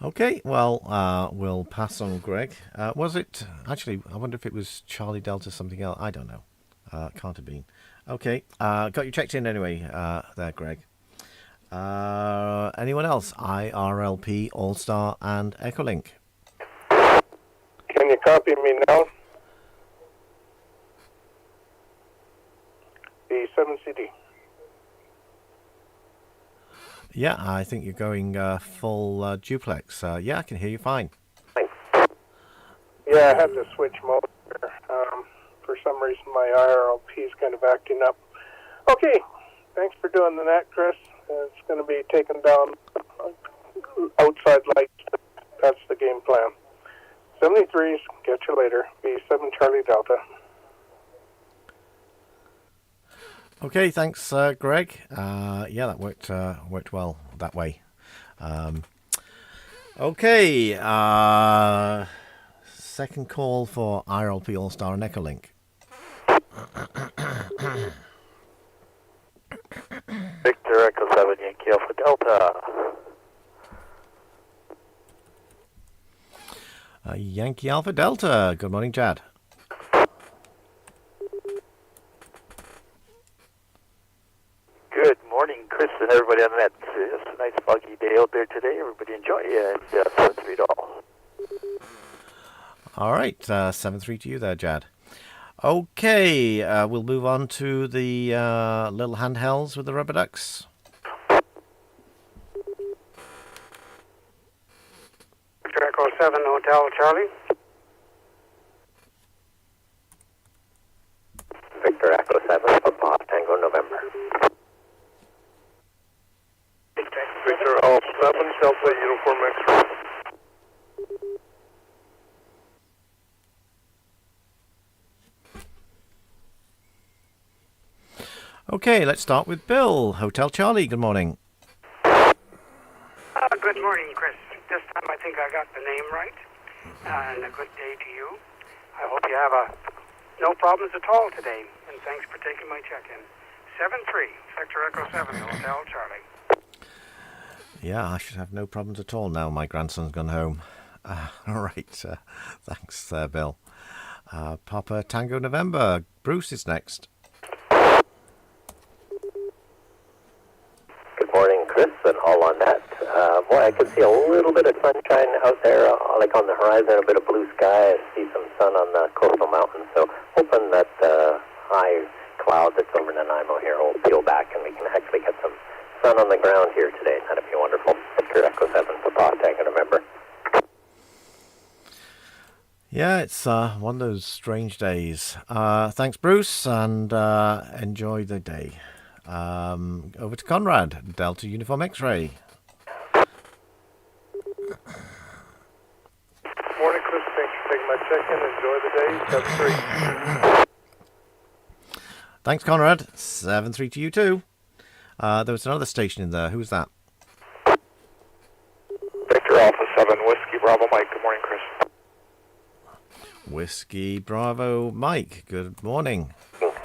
Okay, well, we'll pass on Greg. Was it, actually, I wonder if it was Charlie Delta something else. I don't know. Can't have been. Okay, got you checked in anyway there, Greg. Anyone else? IRLP, All-Star, and Echolink. Can you copy me now? The 7CD. Yeah, I think you're going full duplex. Yeah, I can hear you fine. Yeah, I had to switch mode here. For some reason, my IRLP is kind of acting up. Okay, thanks for doing the net, Chris. It's going to be taking down outside lights. That's the game plan. 73s, catch you later. B7 Charlie Delta. Okay, thanks, Greg. Yeah, that worked well that way. Okay, second call for IRLP All-Star and Echolink. Victor Echo 7 Yankee Alpha Delta. Yankee Alpha Delta. Good morning, Chad. Good morning, Chris and everybody on the net. It's a nice foggy day out there today. Everybody enjoy it. And 7-3 to all. All right, 7-3 to you there, Jad. Okay, we'll move on to the little handhelds with the rubber ducks. Victor Echo 7 Hotel Charlie. Victor Echo 7 Papa Tango November. Victor All 7 Delta Uniform X-ray. Okay, let's start with Bill. Hotel Charlie, good morning. Good morning, Chris. This time I think I got the name right. And a good day to you. I hope you have no problems at all today. And thanks for taking my check-in. 7-3, Victor Echo 7, Hotel Charlie. Yeah, I should have no problems at all now. My grandson's gone home. All right, thanks, Bill. Papa Tango November. Bruce is next. Good morning, Chris, and all on that. Boy, I can see a little bit of sunshine out there, like on the horizon, a bit of blue sky. I see some sun on the coastal mountains, so hoping that the high cloud that's over Nanaimo here will peel back and we can actually get some sun on the ground here today. That'd be wonderful. Victor Echo 7, Papa Tango November. Yeah, it's one of those strange days. Thanks, Bruce, and enjoy the day. Over to Conrad, Delta Uniform X-ray. Morning, Chris. Thanks for taking my check-in. Enjoy the day. 7-3. Thanks, Conrad. 7-3 to you too. There was another station in there. Who was that? Victor Alpha 7 Whiskey Bravo Mike. Good morning, Chris. Whiskey Bravo Mike. Good morning. Morning.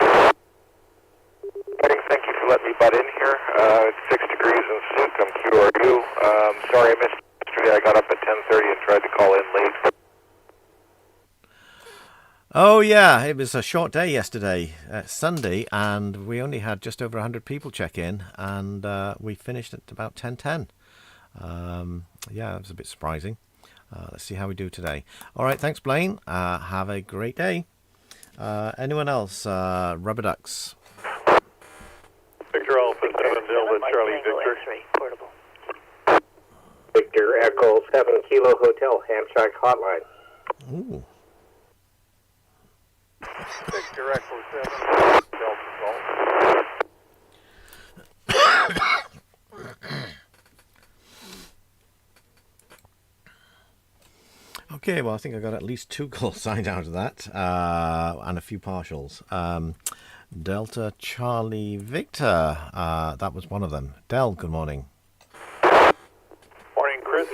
Thank you for letting me butt in here. It's 6 degrees and sick. I'm QRU. Sorry I missed yesterday. I got up at 10:30 and tried to call in late. Oh, yeah, it was a short day yesterday, Sunday, and we only had just over 100 people check in, and we finished at about 10:10. Yeah, it was a bit surprising. Let's see how we do today. All right, thanks, Blaine. Have a great day. Anyone else? Rubber Ducks. Victor Alpha 7 Delta Charlie Victor. Victor Echo 7 Kilo Hotel Hampshire Hotline. Ooh. Victor Echo 7 Delta Okay, well, I think I got at least 2 call signs out of that, and a few partials. Delta Charlie Victor, that was one of them. Del, good morning. Morning, Chris.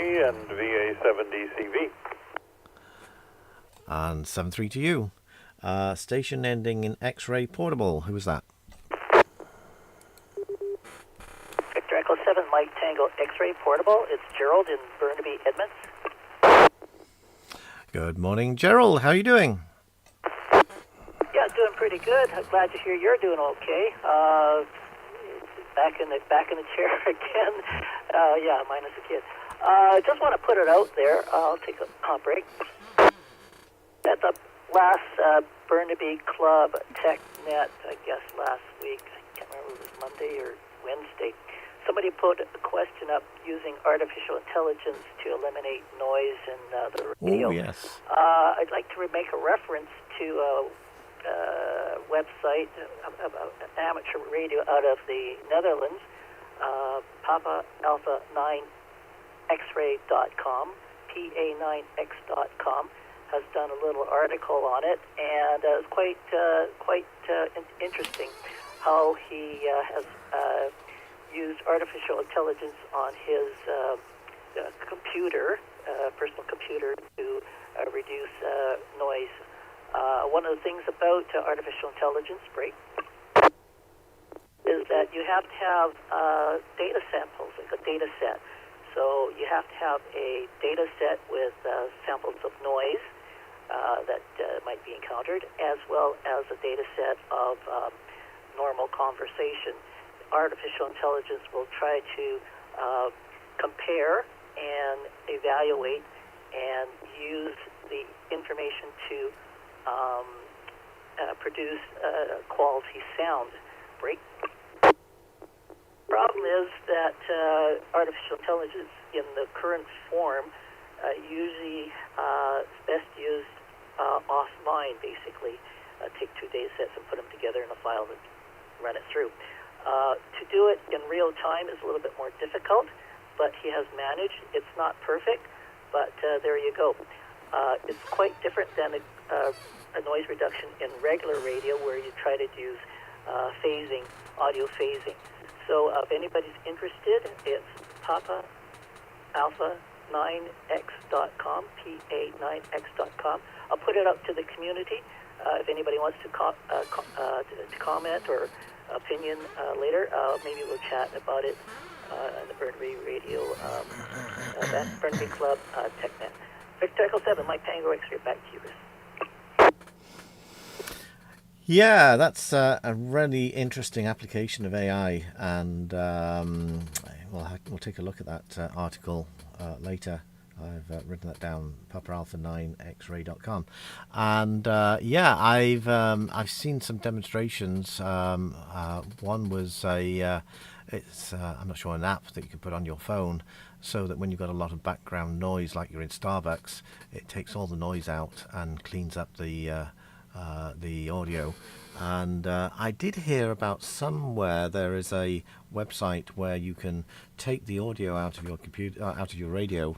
X-ray and VA7DCV. And 7-3 to you. Station ending in X-ray portable. Who was that? Victor Echo 7, Mike Tango X-ray portable. It's Gerald in Burnaby, Edmonds. Good morning, Gerald. How are you doing? Yeah, doing pretty good. I'm glad to hear you're doing okay. Back in the chair again. Yeah, minus a kid. Just want to put it out there. I'll take a break. At the last Burnaby Club TechNet, I guess last week, I can't remember if it was Monday or Wednesday, somebody put a question up using artificial intelligence to eliminate noise in the radio. Oh, yes. I'd like to make a reference to a website, amateur radio out of the Netherlands, Papa Alpha 9 X-ray.com, PA9X.com, has done a little article on it, and it's quite interesting how he has used artificial intelligence on his computer, personal computer, to reduce noise. One of the things about artificial intelligence, break, is that you have to have data samples, like a data set. So you have to have a data set with samples of noise that might be encountered, as well as a data set of normal conversation. Artificial intelligence will try to compare and evaluate and use the information to produce quality sound. Break. Problem is that artificial intelligence in the current form usually is best used offline, basically. Take two data sets and put them together in a file and run it through. To do it in real time is a little bit more difficult, but he has managed. It's not perfect, but there you go. It's quite different than a noise reduction in regular radio, where you try to use phasing, audio phasing. So if anybody's interested, it's Papa Alpha 9X.com, PA9X.com. I'll put it up to the community. If anybody wants to comment or opinion later, maybe we'll chat about it on the Burnaby Radio, Burnaby Club TechNet. Victor Echo 7, Mike Tango X-ray, back to you, Chris. Yeah, that's a really interesting application of AI, and we'll take a look at that article later. I've written that down, papaalpha9xray.com, and I've seen some demonstrations. One was I'm not sure, an app that you can put on your phone, so that when you've got a lot of background noise, like you're in Starbucks, it takes all the noise out and cleans up the audio. And I did hear about somewhere there is a website where you can take the audio out of your computer, out of your radio,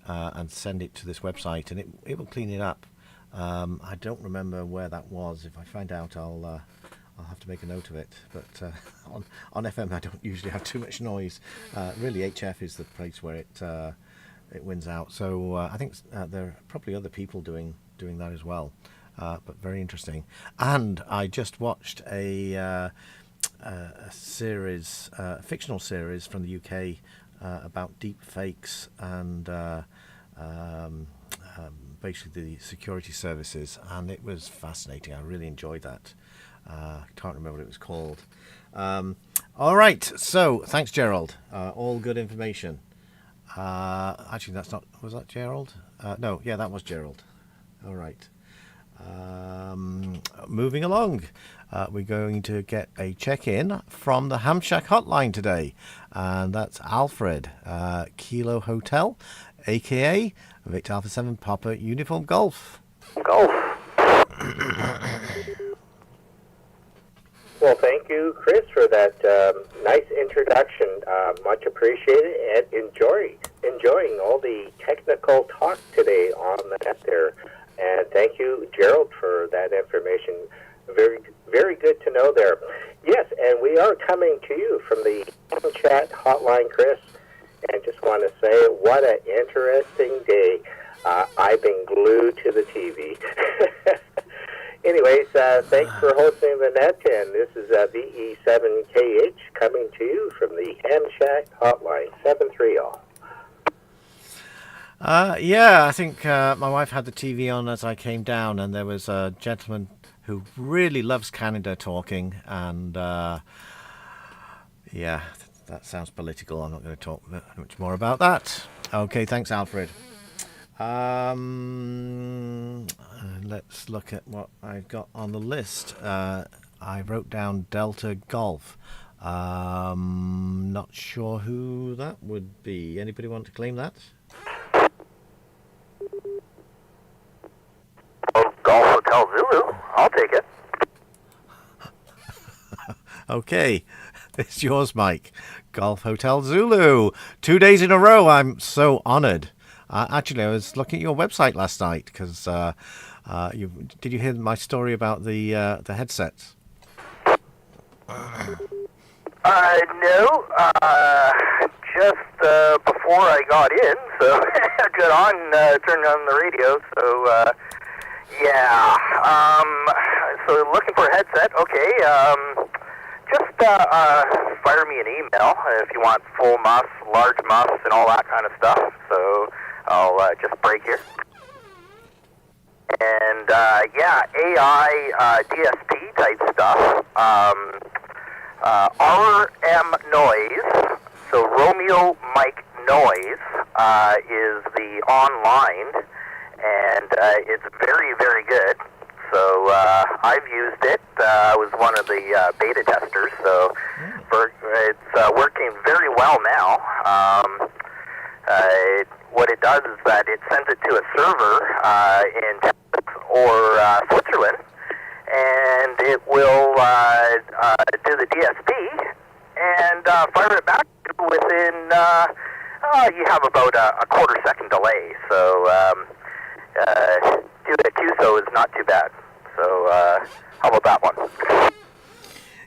and send it to this website, and it will clean it up. I don't remember where that was. If I find out, I'll have to make a note of it. But on FM, I don't usually have too much noise. Really, HF is the place where it wins out. So I think there are probably other people doing that as well. But very interesting. And I just watched a series, a fictional series from the UK about deep fakes and basically the security services, and it was fascinating. I really enjoyed that. Can't remember what it was called. All right, so thanks, Gerald. All good information. Actually, that's not. Was that Gerald? No, yeah, that was Gerald. All right. Moving along, we're going to get a check-in from the Ham Shack hotline today, and that's Alfred, Kilo Hotel, aka Victor Alpha 7 Papa Uniform Golf. Golf. Well, thank you, Chris, for that nice introduction. Much appreciated, and enjoying all the technical talk today on the net there. And thank you, Gerald, for that information. Very, very good to know there. Yes, and we are coming to you from the chat hotline, Chris. And just want to say what an interesting day. I've been glued to the TV. Anyways, thanks for hosting the net, and this is VE7KH coming to you from the Ham Shack hotline, 730. Yeah, I think my wife had the TV on as I came down, and there was a gentleman who really loves Canada talking, and yeah, that sounds political. I'm not going to talk much more about that. Okay, thanks, Alfred. Let's look at what I've got on the list. I wrote down Delta Golf. Not sure who that would be. Anybody want to claim that? Oh, Golf Hotel Zulu. I'll take it. Okay, it's yours, Mike. Golf Hotel Zulu. 2 days in a row. I'm so honoured. Actually, I was looking at your website last night because did you hear my story about the headsets? No. Just before I got in, so turned on the radio. So yeah. So looking for a headset. Okay. Just fire me an email if you want full muffs, large muffs, and all that kind of stuff. So I'll just break here. And yeah, AI DSP type stuff. RM Noise, so Romeo Mike Noise, is the online, and it's very, very good. So I've used it. I was one of the beta testers, so it's working very well now. What it does is that it sends it to a server in Texas or Switzerland, and it will do the DSP and fire it back within, you have about a quarter-second delay. So doing a QSO is not too bad. So how about that one?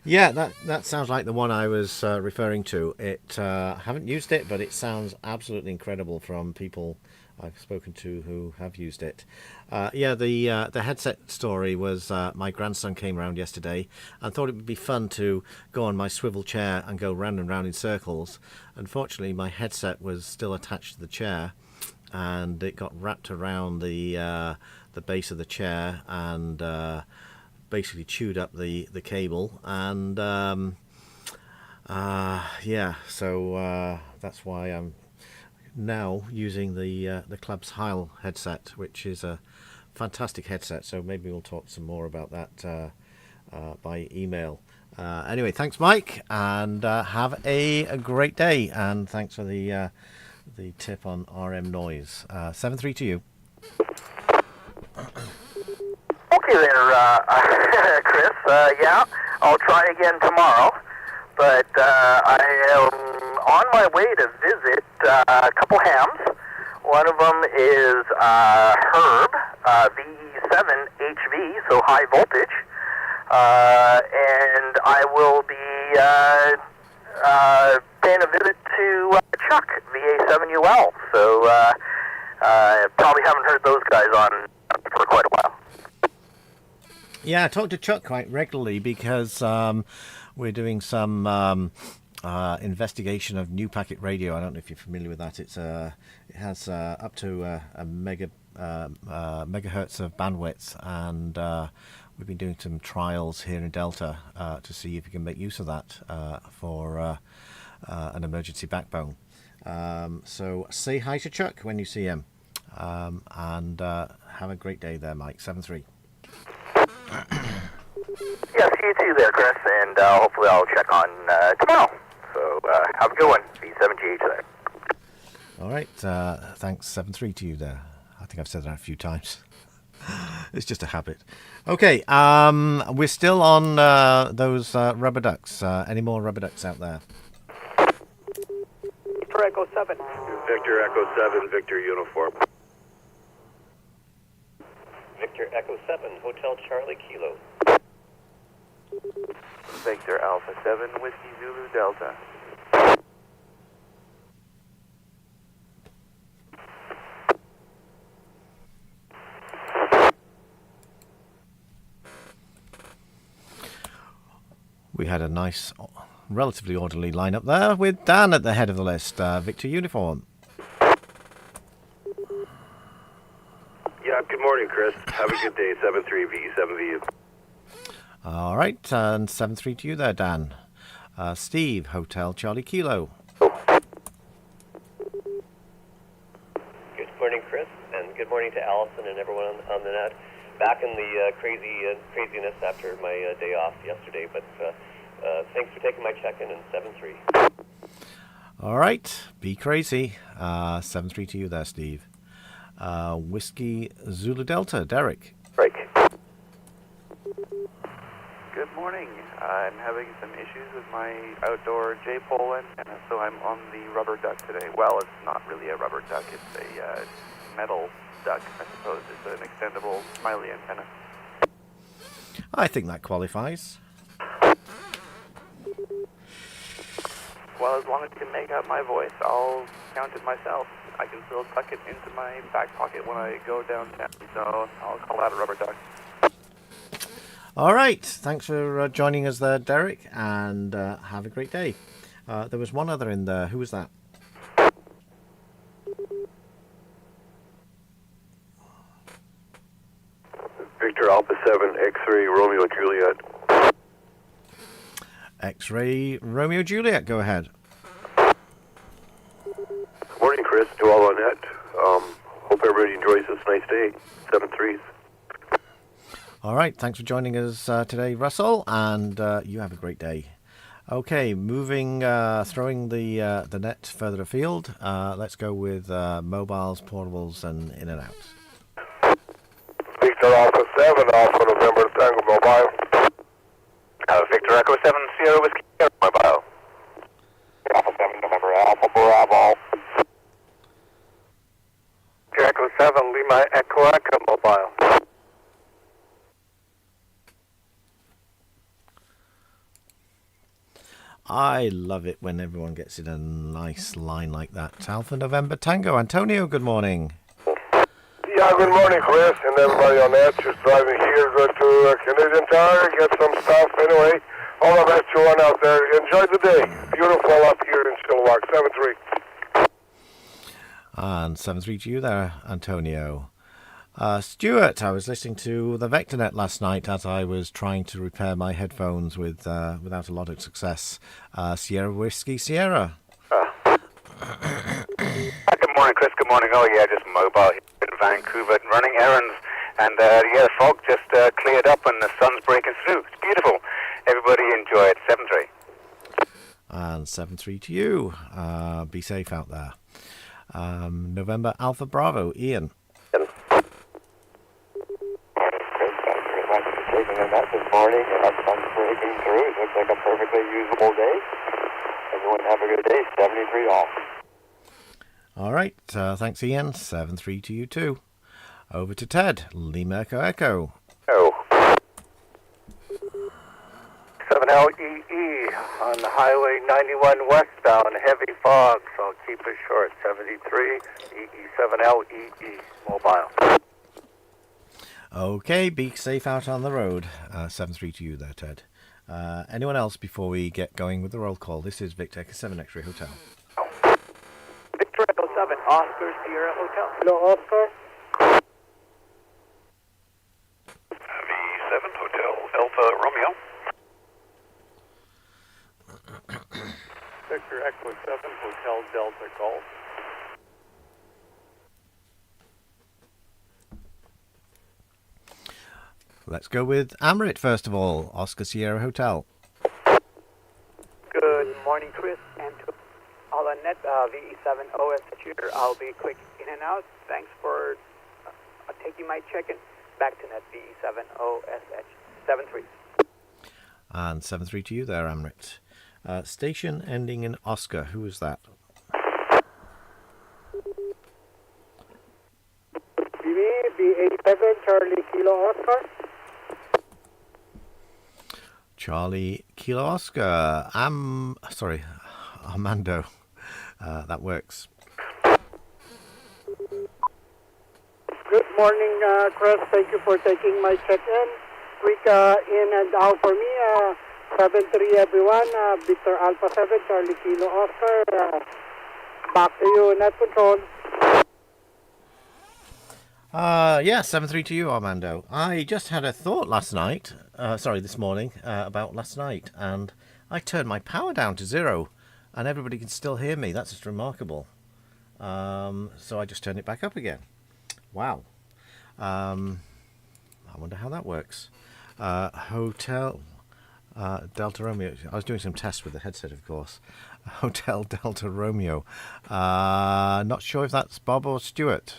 Yeah, that sounds like the one I was referring to. Haven't used it, but it sounds absolutely incredible from people I've spoken to who have used it. Yeah, the headset story was my grandson came around yesterday and thought it would be fun to go on my swivel chair and go round and round in circles. Unfortunately, my headset was still attached to the chair, and it got wrapped around the base of the chair and basically chewed up the cable, and yeah, so that's why I'm now using the Club's Heil headset, which is a fantastic headset. So maybe we'll talk some more about that by email. Anyway, thanks, Mike, and have a great day, and thanks for the tip on RM Noise. 7-3 to you. Okay there, Chris. Yeah, I'll try again tomorrow. But I am on my way to visit a couple hams. One of them is Herb, VE7HV, so high voltage. And I will be paying a visit to Chuck, VA7UL. So probably haven't heard those guys on for quite a while. Yeah, I talk to Chuck quite regularly because we're doing some investigation of New Packet Radio. I don't know if you're familiar with that. It has up to a megahertz of bandwidth, and we've been doing some trials here in Delta to see if we can make use of that for an emergency backbone. So say hi to Chuck when you see him, and have a great day there, Mike. 7-3. Yeah, see you too there, Chris, and hopefully I'll check on tomorrow. So have a good one. V7GH there. All right, thanks. 7-3 to you there. I think I've said that a few times. It's just a habit. Okay, we're still on those rubber ducks. Any more rubber ducks out there? Victor Echo 7. Victor Echo 7, Victor Uniform. Victor Echo 7, Hotel Charlie Kilo. Victor Alpha 7, Whiskey Zulu Delta. we had a nice, relatively orderly lineup there with Dan at the head of the list. Victor Uniform. Yeah, good morning, Chris. Have a good day. 73VE7VU. All right, and 7-3 to you there, Dan. Steve, Hotel Charlie Kilo. Good morning, Chris, and good morning to Allison and everyone on the net. Back in the craziness after my day off yesterday, but thanks for taking my check-in in 7-3. All right, be crazy. 7-3 to you there, Steve. Whiskey Zulu Delta, Derek. Break. Good morning. I'm having some issues with my outdoor J-pole, and so I'm on the rubber duck today. Well, it's not really a rubber duck. It's a metal duck, I suppose. It's an extendable smiley antenna. I think that qualifies. Well, as long as you can make out my voice, I'll count it myself. I can still tuck it into my back pocket when I go downtown, so I'll call that a rubber duck. All right, thanks for joining us there, Derek, and have a great day. There was one other in there. Who was that? Victor Alpha 7, X-Ray, Romeo Juliet. X-Ray Romeo Juliet, go ahead. Good morning, Chris, to all on that. Hope everybody enjoys this nice day. 7-3s. All right, thanks for joining us today, Russell, and you have a great day. Okay, moving, throwing the net further afield. Let's go with mobiles, portables, and in and out. Victor Alpha 7, Alpha November Tango Mobile. Victor Echo 7, Sierra Whiskey Mobile. Alpha 7, November Alpha Bravo. Victor Echo 7, Lima Echo Echo Mobile. I love it when everyone gets in a nice line like that. Alpha November Tango. Antonio, good morning. Yeah, good morning, Chris, and everybody on that. Just driving here, go to Canadian Tire, get some stuff. Anyway, all the best to one out there. Enjoy the day. Beautiful up here in Chilliwack. 7-3. And 7-3 to you there, Antonio. Stuart, I was listening to the VectorNet last night as I was trying to repair my headphones without a lot of success. Sierra Whiskey Sierra. Good morning, Chris. Good morning. Oh, yeah, just mobile here in Vancouver, running errands. And, yeah, the fog just cleared up and the sun's breaking through. It's beautiful. Everybody enjoy it. 7-3. And 7-3 to you. Be safe out there. November Alpha Bravo, Ian. Taking a nap this morning and our sun's breaking through. It looks like a perfectly usable day. Everyone have a good day. 73 all. All right. Thanks, Ian. 7-3 to you too. Over to Ted. Lima Echo Echo. Oh. 7LEE on the Highway 91 westbound. Heavy fog, so I'll keep it short. 73 EE7LEE mobile. Okay, be safe out on the road. 7-3 to you there, Ted. Anyone else before we get going with the roll call? This is Victor Echo 7 X-Ray Hotel. Victor Echo 7, Oscar Sierra Hotel. Hello, Oscar. V7 Hotel Alpha Romeo. Victor Echo 7 Hotel Delta Golf. Let's go with Amrit first of all. Oscar Sierra Hotel. Good morning, Chris, and to all on net, VE7 OSH here. I'll be quick in and out. Thanks for taking my check-in. Back to net, VE7 OSH. 7-3. And 7-3 to you there, Amrit. Station ending in Oscar. Who is that? B87 Charlie Kilo Oscar. Charlie Kilo Oscar. Armando. That works. Good morning, Chris. Thank you for taking my check-in. Quick in and out for me. 7-3 everyone, Victor Alpha 7, Charlie Kilo Oscar, back to you, Net Control. Yeah, 7-3 to you, Armando. I just had a thought this morning, about last night, and I turned my power down to 0, and everybody can still hear me. That's just remarkable. So I just turned it back up again. Wow. I wonder how that works. Hotel Delta Romeo. I was doing some tests with the headset, of course. Hotel Delta Romeo. Not sure if that's Bob or Stuart.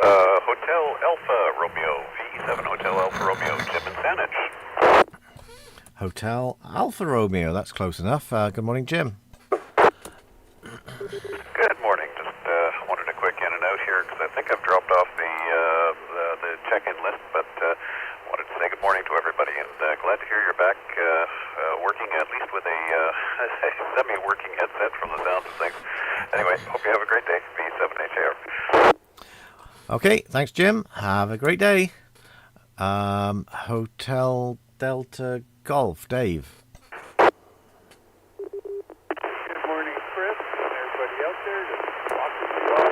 Hotel Alpha Romeo, V7 Hotel Alpha Romeo, Jim and Saanich. Hotel Alpha Romeo, that's close enough. Good morning, Jim. Good morning. Just wanted a quick in and out here because I think I've dropped off the check-in list, but wanted to say good morning to everybody and glad to hear you're back working at least with a semi-working headset from the sounds of things. Anyway, hope you have a great day. V7HAR. Okay, thanks, Jim. Have a great day. Hotel Delta Golf, Dave. Good morning, Chris, and everybody out there. Just watching you all.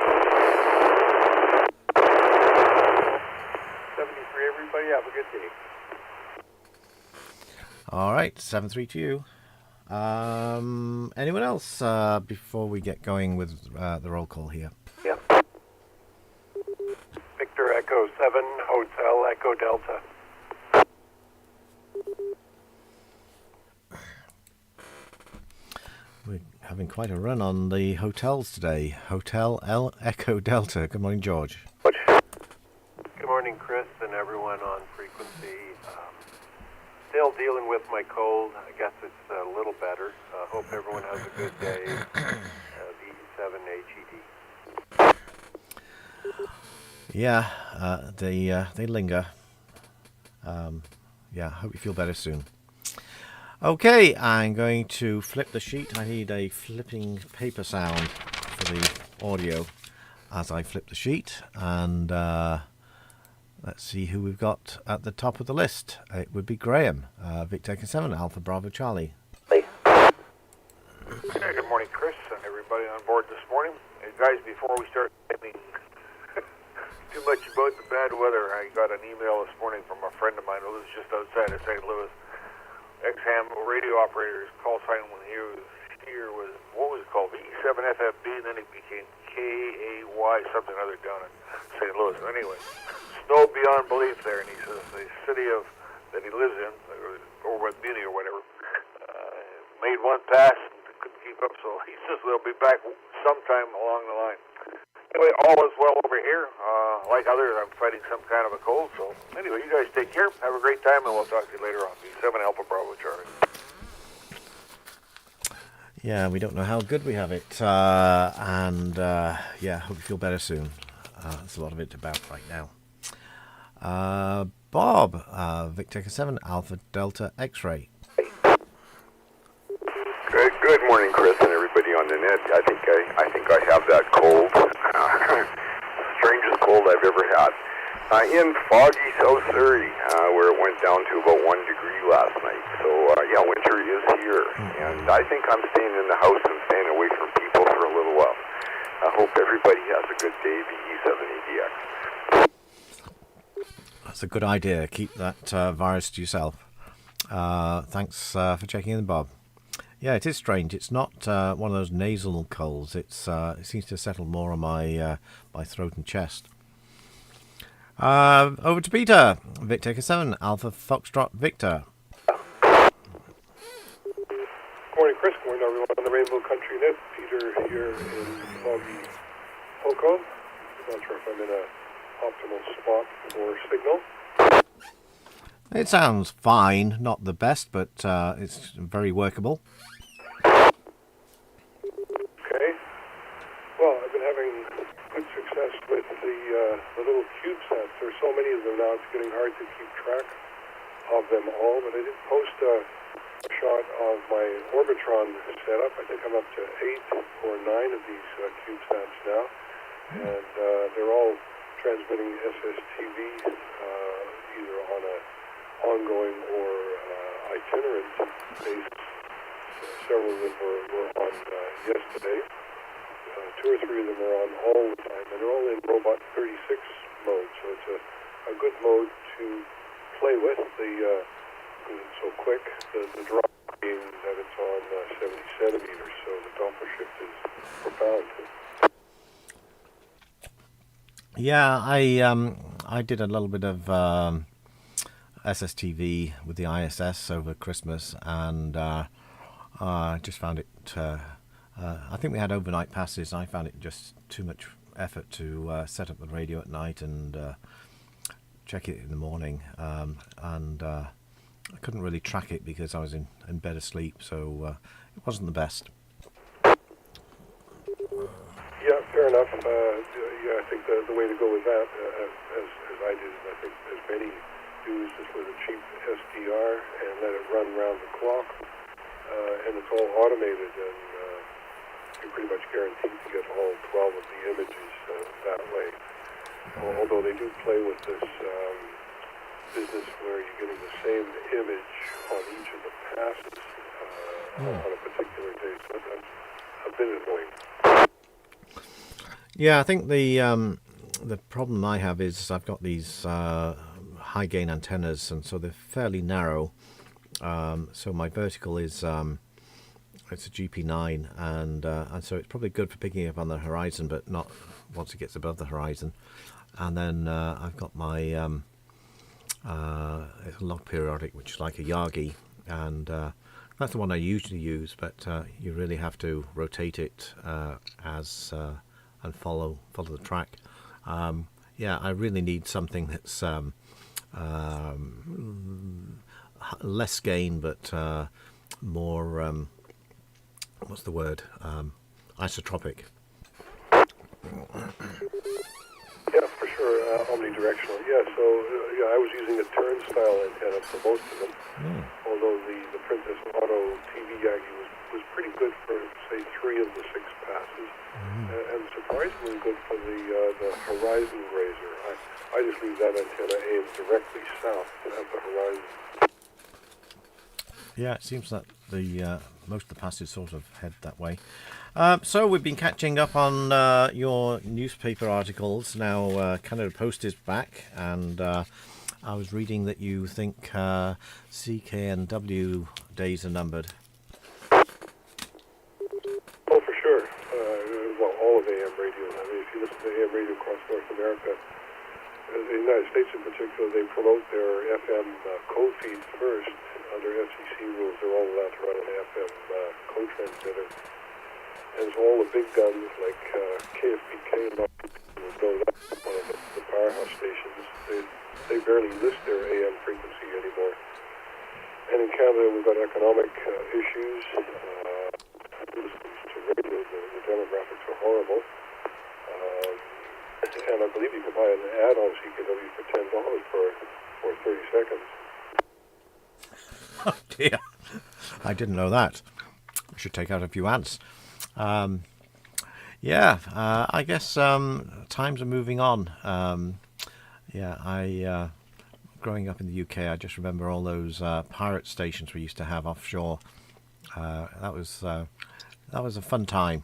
73, everybody. Have a good day. All right, 7-3 to you. Anyone else before we get going with the roll call here? Yeah. Victor Echo 7, Hotel Echo Delta. We're having quite a run on the hotels today. Hotel Echo Delta. Good morning, George. Good morning, Chris, and everyone on frequency. Still dealing with my cold. I guess it's a little better. Hope everyone has a good day. V7HED. Yeah, they linger. Yeah, hope you feel better soon. Okay, I'm going to flip the sheet. I need a flipping paper sound for the audio as I flip the sheet. And let's see who we've got at the top of the list. It would be Graham, Victor 7, Alpha Bravo Charlie. Hey, good morning, Chris, and everybody on board this morning. Hey, guys, before we start getting too much about the bad weather, I got an email this morning from a friend of mine who lives just outside of St. Louis. Ex-ham radio operator's call sign when he was here was, what was it called, V7FFB, and then it became KAY something other down in St. Louis. Anyway, snow beyond belief there, and he says the city that he lives in, or with Muni or whatever, made one pass and couldn't keep up, so he says they'll be back sometime along the line. Anyway, all is well over here. Like others, I'm fighting some kind of a cold, so anyway, you guys take care, have a great time, and we'll talk to you later on. V7 Alpha Bravo Charlie. Yeah, we don't know how good we have it, yeah, hope you feel better soon. There's a lot of it about right now. Bob, Victor 7, Alpha Delta X-Ray. Good morning, Chris, and everybody on the net. I think I have that cold, strangest cold I've ever had. In foggy South Surrey, where it went down to about 1 degree last night. So yeah, winter is here, and I think I'm staying in the house and staying away from people for a little while. I hope everybody has a good day. VE7ADX. That's a good idea. Keep that virus to yourself. Thanks for checking in, Bob. Yeah, it is strange. It's not one of those nasal colds. It seems to settle more on my throat and chest. Over to Peter. Victor 7, Alpha Foxtrot Victor. Morning, Chris. Morning, everyone on the Rainbow Country Net. Peter here in foggy Hoko. Not sure if I'm in an optimal spot for signal. It sounds fine. Not the best, but it's very workable. Okay. Well, I've been having good success with the little CubeSats. There's so many of them now, it's getting hard to keep track of them all. But I did post a shot of my Orbitron setup. I think I'm up to 8 or 9 of these CubeSats now. And they're all transmitting SSTV either on a ongoing or itinerant basis. Several of them were on yesterday. 2 or 3 of them are on all the time, and they're all in Robot 36 mode, so it's a good mode to play with. Because it's so quick, the drop being that it's on 70 centimeters, so the Doppler shift is profound. Yeah, I did a little bit of SSTV with the ISS over Christmas, and I just found it. I think we had overnight passes. And I found it just too much effort to set up the radio at night and check it in the morning, and I couldn't really track it because I was in bed asleep, so it wasn't the best. Yeah, fair enough. Yeah, I think the way to go with that, as I did, I think as many do, is just with a cheap SDR and let it run round the clock, and it's all automated, and you're pretty much guaranteed to get all 12 of the images that way. Although they do play with this business where you're getting the same image on each of the passes on a particular day, so that's a bit annoying. Yeah, I think the problem I have is I've got these high gain antennas, and so they're fairly narrow. So my vertical is it's a GP9, and so it's probably good for picking up on the horizon, but not once it gets above the horizon. And then I've got my it's a log periodic, which is like a Yagi, and that's the one I usually use. But you really have to rotate it and follow the track. Yeah, I really need something that's less gain, but more what's the word? Isotropic. Yeah, for sure, omnidirectional. Yeah, so I was using a turnstile antenna for most of them, although the Princess Auto TV Yagi was pretty good for, say, 3 of the 6 passes, and surprisingly good for the Horizon Razor. I just leave that antenna aimed directly south at the horizon. Yeah, it seems that the most of the passes sort of head that way. So we've been catching up on your newspaper articles. Now Canada Post is back, and I was reading that you think CKNW days are numbered. Oh, for sure. Well, all of AM radio. I mean, if you listen to AM radio across North America, the United States in particular, they promote their FM code feeds first. Under FCC rules, they're all allowed to run an FM code transmitter. And so all the big guns like KFPK and all one of the powerhouse stations, they barely list their AM frequency anymore. And in Canada, we've got economic issues. To radio, the demographics are horrible. And I believe you can buy an ad on CKW for $10 for 30 seconds. Oh dear, I didn't know that. I should take out a few ads. Yeah, I guess times are moving on. Yeah, growing up in the UK, I just remember all those pirate stations we used to have offshore. That was a fun time,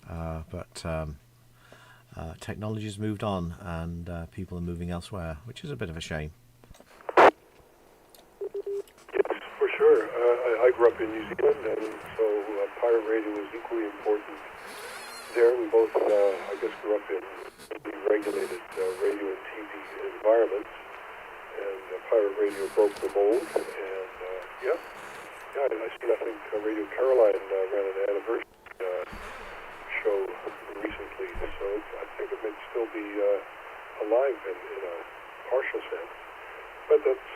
but technology's moved on, and people are moving elsewhere, which is a bit of a shame. I grew up in New Zealand, and so pirate radio was equally important there. We both, I guess, grew up in regulated radio and TV environments, and pirate radio broke the mold. And yeah, I see. I think Radio Caroline ran an anniversary show recently, so I think it may still be alive in a partial sense. But that's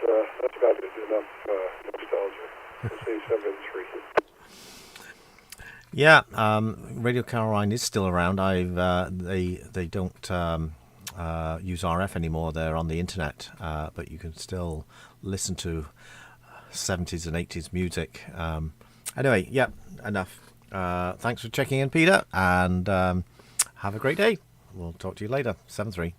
about it. Enough nostalgia. Let's say 7-3. Yeah, Radio Caroline is still around. They don't use RF anymore. They're on the internet, but you can still listen to 70s and 80s music. Anyway, yeah, enough. Thanks for checking in, Peter, and have a great day. We'll talk to you later. 7-3.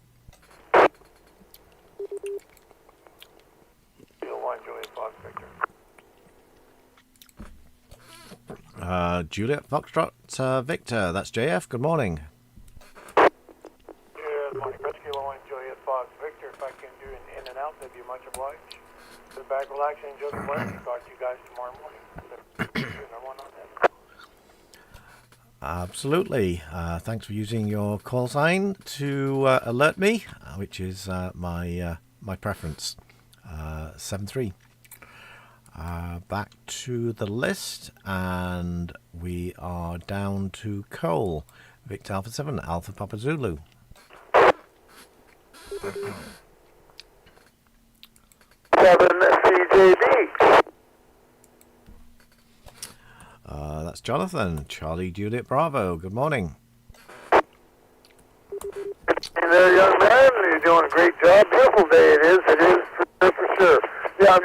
Juliet Foxtrot Victor. That's JF. Good morning. Good morning, Chris. Kilo 1, Juliet Fox Victor. If I can do an in and out, that'd be much obliged. Sit back, relax, and enjoy the play. Talk to you guys tomorrow morning. Absolutely. Thanks for using your call sign to alert me, which is my preference. 7-3. Back to the list, and we are down to Cole. Victor Alpha 7, Alpha Papa Zulu. 7 CJB. That's Jonathan. Charlie Juliet Bravo. Good morning. Hey there, young man. You're doing a great job. Beautiful day it is. It is for sure. Yeah, I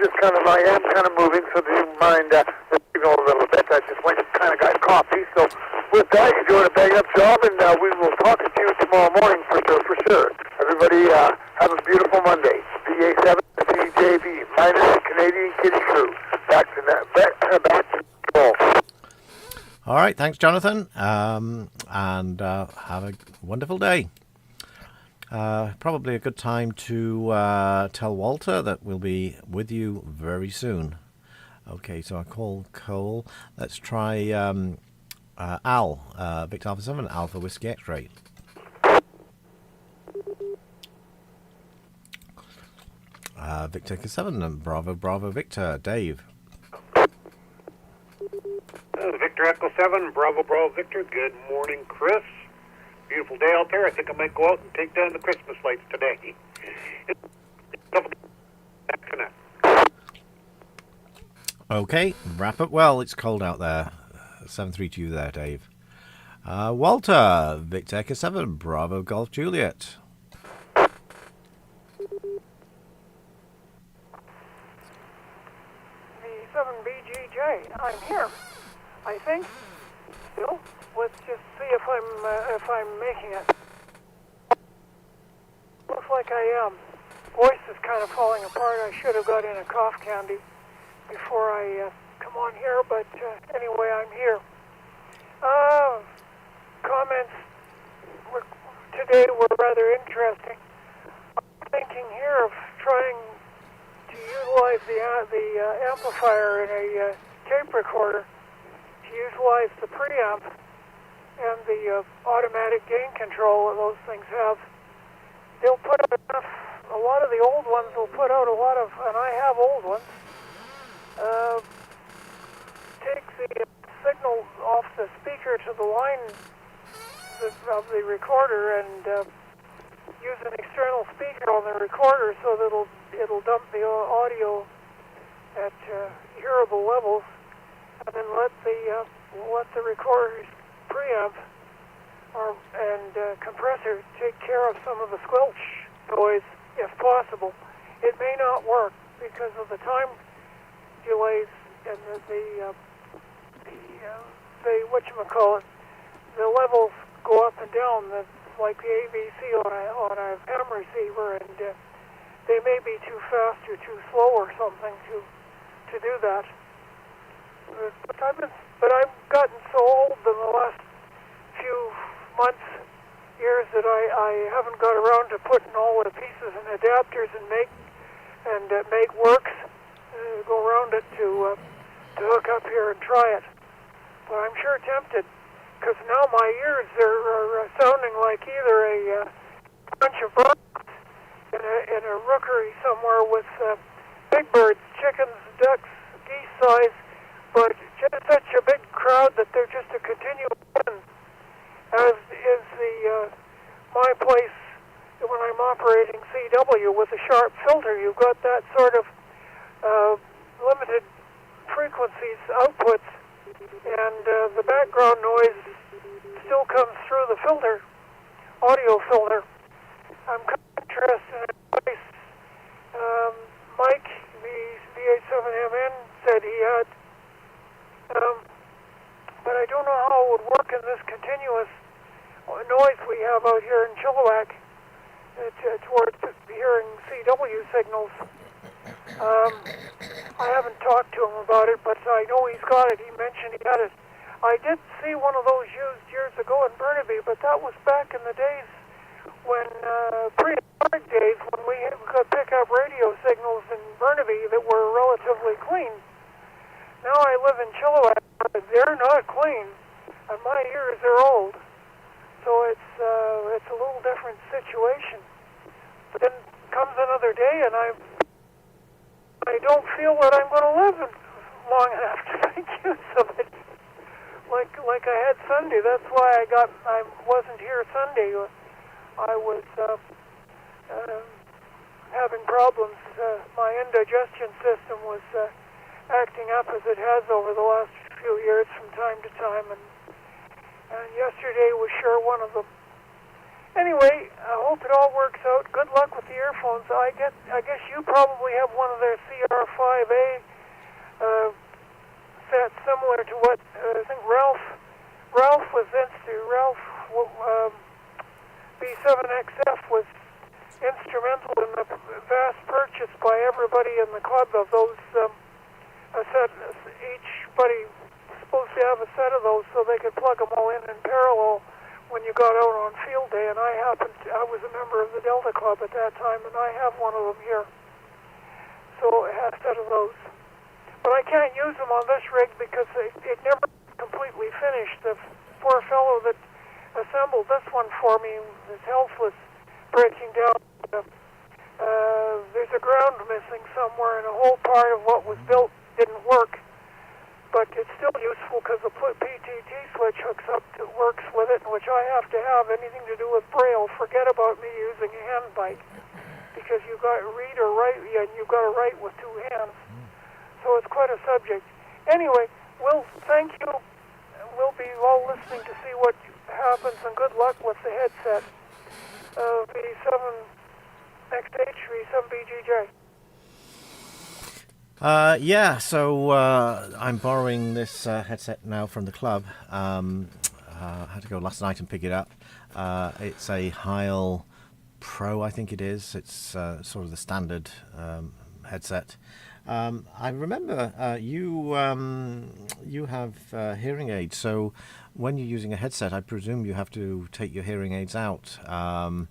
am kind of moving, so do you mind moving a little bit? I just went and kind of got coffee. So with that, you're doing a bang up job, and we will talk to you tomorrow morning for sure. Everybody have a beautiful Monday. BA7 CJB, minus Canadian Kitty Crew. Back to Cole. All right, thanks, Jonathan, and have a wonderful day. Probably a good time to tell Walter that we'll be with you very soon. Okay, so I call Cole. Let's try Al, Victor Alpha 7, Alpha Whiskey X-Ray. Victor Echo 7, and Bravo Victor, Dave. Victor Echo 7, Bravo Victor. Good morning, Chris. Beautiful day out there. I think I might go out and take down the Christmas lights today. Okay, wrap up well. It's cold out there. 7-3 to you there, Dave. Walter, Victor Echo 7, Bravo Golf Juliet. The 7BGJ, I'm here. I think. Still, let's just see if I'm making it. Looks like I am. Voice is kind of falling apart. I should have got in a cough candy before I come on here, but anyway, I'm here. Comments today were rather interesting. I'm thinking here of trying to utilize the amplifier in a tape recorder, to utilize the preamp and the automatic gain control that those things have. They'll put out enough, a lot of the old ones will put out a lot of, and I have old ones, take the signal off the speaker to the line of the recorder and use an external speaker on the recorder so that it'll dump the audio at hearable levels, and then let the recorder's preamp and compressor take care of some of the squelch noise if possible. It may not work because of the time delays and the the levels go up and down. That's like the ABC on a ham receiver, and they may be too fast or too slow or something to do that. But I've gotten so old in the last few months, years, that I haven't got around to putting all the pieces and adapters and make works, go around it to hook up here and try it. But I'm sure tempted, because now my ears are sounding like either a bunch of birds in a rookery somewhere with big birds, chickens, ducks, geese size, but just such a big crowd that they're just a continual run. As is my place when I'm operating CW with a sharp filter. You've got that sort of limited frequencies outputs, and the background noise still comes through the filter, audio filter. I'm kind of interested in advice. Mike, the VH7MN, said he had, but I don't know how it would work in this continuous noise we have out here in Chilliwack towards hearing CW signals. I haven't talked to him about it, but I know he's got it. He mentioned he had it. I did see one of those used years ago in Burnaby, but that was back in the days when, pre-hard days, when we could pick up radio signals in Burnaby that were relatively clean. Now I live in Chilliwack, but they're not clean, and my ears are old. So it's a little different situation. But then comes another day, and I don't feel that I'm going to live long enough to make use of it. Like I had Sunday. That's why I wasn't here Sunday. I was having problems. My indigestion system was acting up as it has over the last few years from time to time, and yesterday was sure one of them. Anyway, I hope it all works out. Good luck with the earphones. I guess you probably have one of their CR5A sets similar to what I think Ralph was into. Ralph B7XF was instrumental in the vast purchase by everybody in the club of those. Each buddy was supposed to have a set of those so they could plug them all in parallel when you got out on field day, and I was a member of the Delta Club at that time, and I have one of them here. So I had a set of those. But I can't use them on this rig because it never completely finished. The poor fellow that assembled this one for me, his health was breaking down. There's a ground missing somewhere, and a whole part of what was built didn't work. But it's still useful because the PTT switch works with it, which I have to have. Anything to do with Braille, forget about me using a hand bike, because you've got to read or write, and you've got to write with two hands. So it's quite a subject. Anyway, thank you. We'll be all listening to see what happens, and good luck with the headset. V7XH37BGJ. Yeah, so I'm borrowing this headset now from the club. I had to go last night and pick it up. It's a Heil Pro, I think it is. It's sort of the standard headset. I remember you have hearing aids, so when you're using a headset, I presume you have to take your hearing aids out. And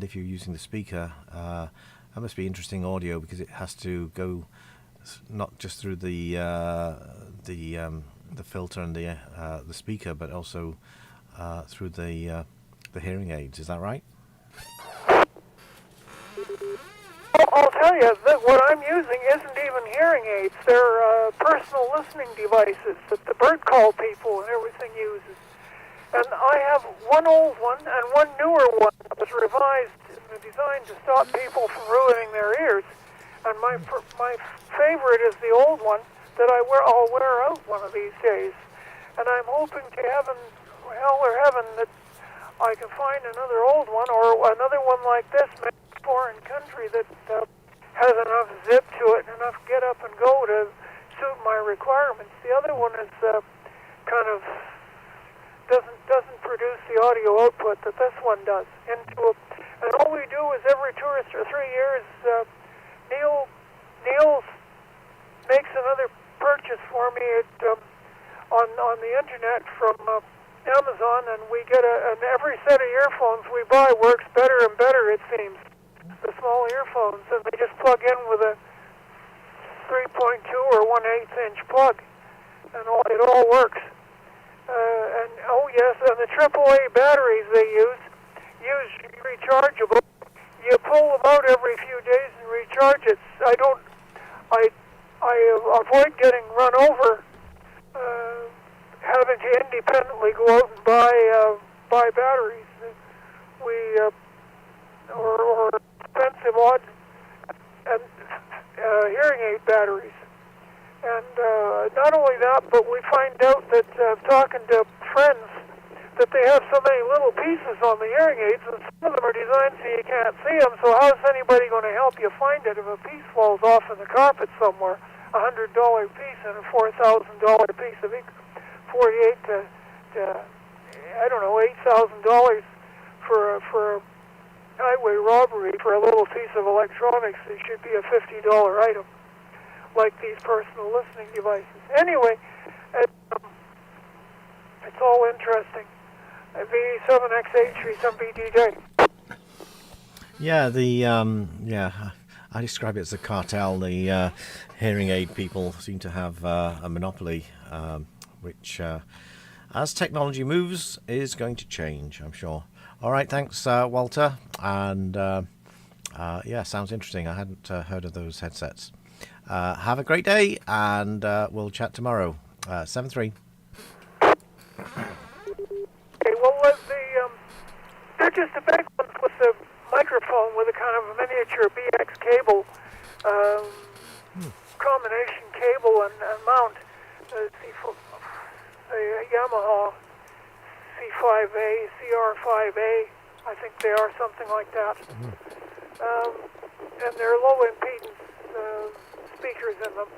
if you're using the speaker, that must be interesting audio, because it has to go not just through the filter and the speaker, but also through the hearing aids. Is that right? I'll tell you that what I'm using isn't even hearing aids. They're personal listening devices that the bird call people and everything uses. And I have one old one and one newer one that was revised and designed to stop people from ruining their ears. And my favorite is the old one that I'll wear out one of these days. And I'm hoping to heaven, hell or heaven, that I can find another old one or another one like this made in a foreign country that has enough zip to it and enough get up and go to suit my requirements. The other one is kind of doesn't produce the audio output that this one does. And all we do is every 2 or 3 years, Neil makes another purchase for me on the internet from Amazon, and we get and every set of earphones we buy works better and better, it seems. The small earphones, and they just plug in with a 3.2 or 1/8 inch plug, and it all works. And oh yes, and the AAA batteries they use rechargeable. You pull them out every few days and recharge it. I avoid getting run over, having to independently go out and buy batteries. Or expensive odd and hearing aid batteries. And not only that, but we find out that talking to friends that they have so many little pieces on the hearing aids, and some of them are designed so you can't see them. So how's anybody going to help you find it if a piece falls off in the carpet somewhere? $100 piece and a $4,000 piece of it, 48 to I don't know, $8,000 for a highway robbery for a little piece of electronics. It should be a $50 item, like these personal listening devices. Anyway, it's all interesting. V7XH, V7BGJ. Yeah, I describe it as a cartel. The hearing aid people seem to have a monopoly, which, as technology moves, is going to change, I'm sure. All right, thanks, Walter. And yeah, sounds interesting. I hadn't heard of those headsets. Have a great day, and we'll chat tomorrow. 7-3. Okay, well, they're just the big ones with the microphone with a kind of a miniature BX cable, combination cable and mount. The Yamaha C5A, CR5A, I think they are something like that. And they're low impedance speakers in them.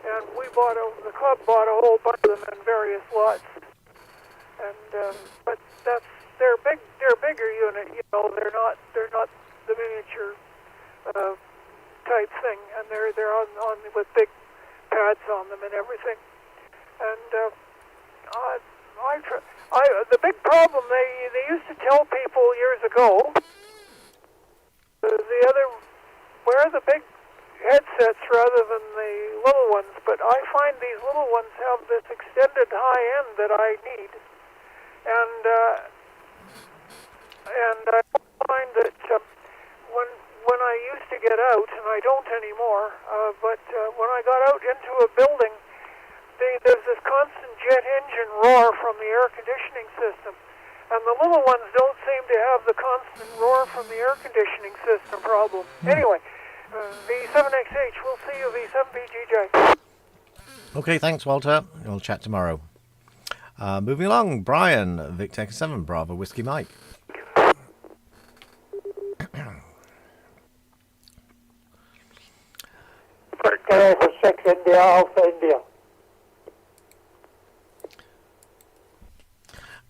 And the club bought a whole bunch of them in various lots. And but they're bigger unit, you know. They're not the miniature type thing, and they're on with big pads on them and everything. And the big problem they used to tell people years ago, wear the big headsets rather than the little ones. But I find these little ones have this extended high end that I need. And I find that when I used to get out, and I don't anymore, but when I got out into a building, there's this constant jet engine roar from the air conditioning system. And the little ones don't seem to have the constant roar from the air conditioning system problem. Anyway, V7XH, we'll see you, V7BGJ. Okay, thanks, Walter. We'll chat tomorrow. Moving along, Brian, Victor 7, Bravo, Whiskey Mike. Victor 6, India, Alpha India.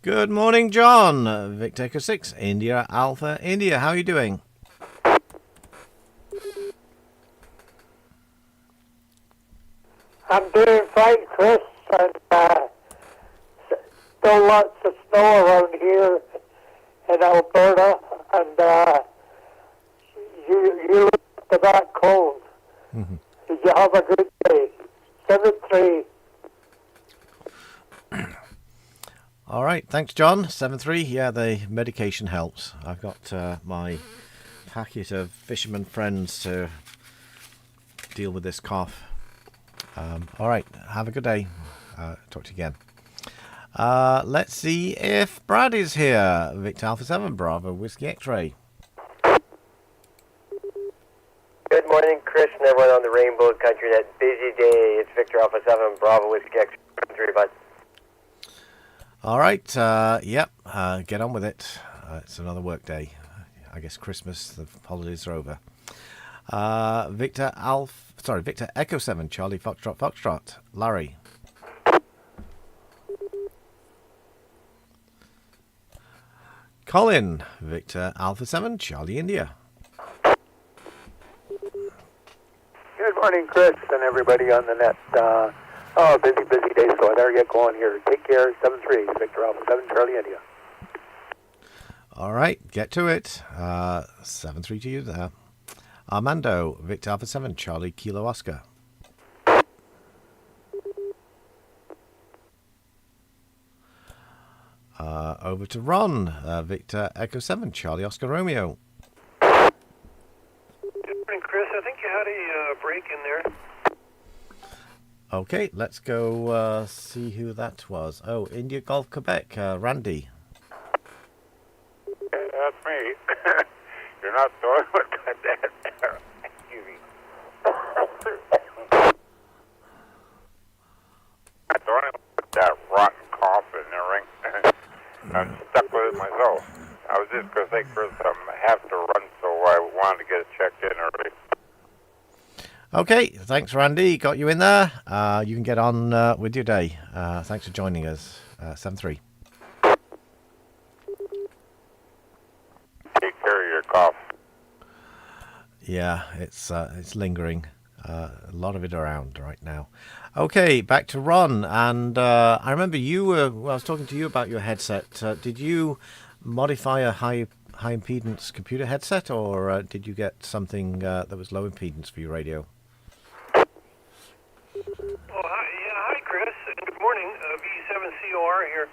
Good morning, John. Victor 6, India, Alpha India. How are you doing? I'm doing fine, Chris, and still lots of snow around here in Alberta, and you look at that cold. Mm-hmm. You have a good day. 7-3. All right, thanks, John. 7-3. Yeah, the medication helps. I've got my packet of fisherman friends to deal with this cough. All right, have a good day. Talk to you again. Let's see if Brad is here. Victor Alpha 7, Bravo, Whiskey X-Ray. Good morning, Chris, and everyone on the Rainbow Country Net. Busy day. It's Victor Alpha 7, Bravo, Whiskey X-Ray, bud. All right, yep, get on with it. It's another work day. I guess Christmas, the holidays are over. Victor Echo 7, Charlie Foxtrot, Larry. Colin, Victor Alpha 7, Charlie India. Good morning, Chris, and everybody on the net. Busy day, so I better get going here. Take care, 7-3, Victor Alpha 7, Charlie India. All right, get to it. 7-3 to you there. Armando, Victor Alpha 7, Charlie Kilo Oscar. Over to Ron, Victor Echo 7, Charlie Oscar Romeo. Good morning, Chris. I think you had a break in there. Okay, let's go see who that was. Oh, India Golf Quebec, Randy. That's me. You're not throwing with that. Excuse me. I'm throwing with that rotten cough and everything. I'm stuck with it myself. I was just going to say, Chris, I have to run, so I wanted to get it checked in early. Okay, thanks, Randy. Got you in there. You can get on with your day. Thanks for joining us. 7-3. Take care of your cough. Yeah, it's lingering. A lot of it around right now. Okay, back to Ron. And I remember you were, well, I was talking to you about your headset. Did you modify a high impedance computer headset, or did you get something that was low impedance for your radio? Oh, hi, Chris. Good morning. V7COR here.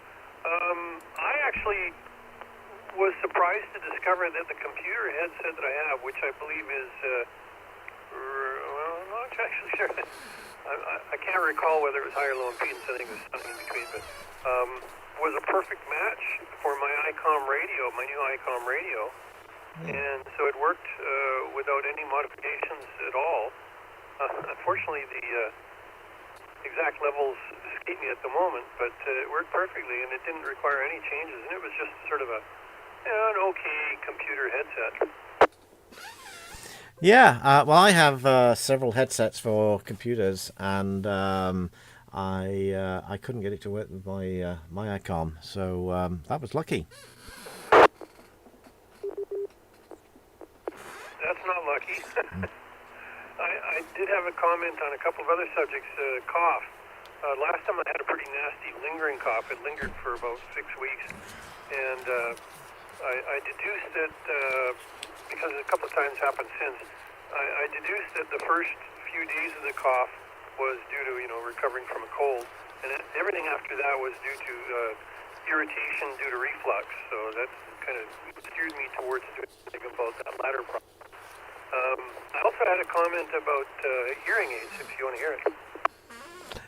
I actually was surprised to discover that the computer headset that I have, which I believe is, well, I'm not actually sure. I can't recall whether it was high or low impedance. I think it was something in between, but was a perfect match for my ICOM radio, my new ICOM radio. And so it worked without any modifications at all. Unfortunately, the exact levels escape me at the moment, but it worked perfectly, and it didn't require any changes, and it was just sort of an okay computer headset. Yeah, well, I have several headsets for computers, and I couldn't get it to work with my my ICOM, so that was lucky. That's not lucky. I did have a comment on a couple of other subjects. Cough. Last time I had a pretty nasty lingering cough. It lingered for about 6 weeks, and I deduced that because a couple of times happened since. I deduced that the first few days of the cough was due to recovering from a cold, and everything after that was due to irritation due to reflux. So that kind of steered me towards thinking about that latter problem. I also had a comment about hearing aids, if you want to hear it.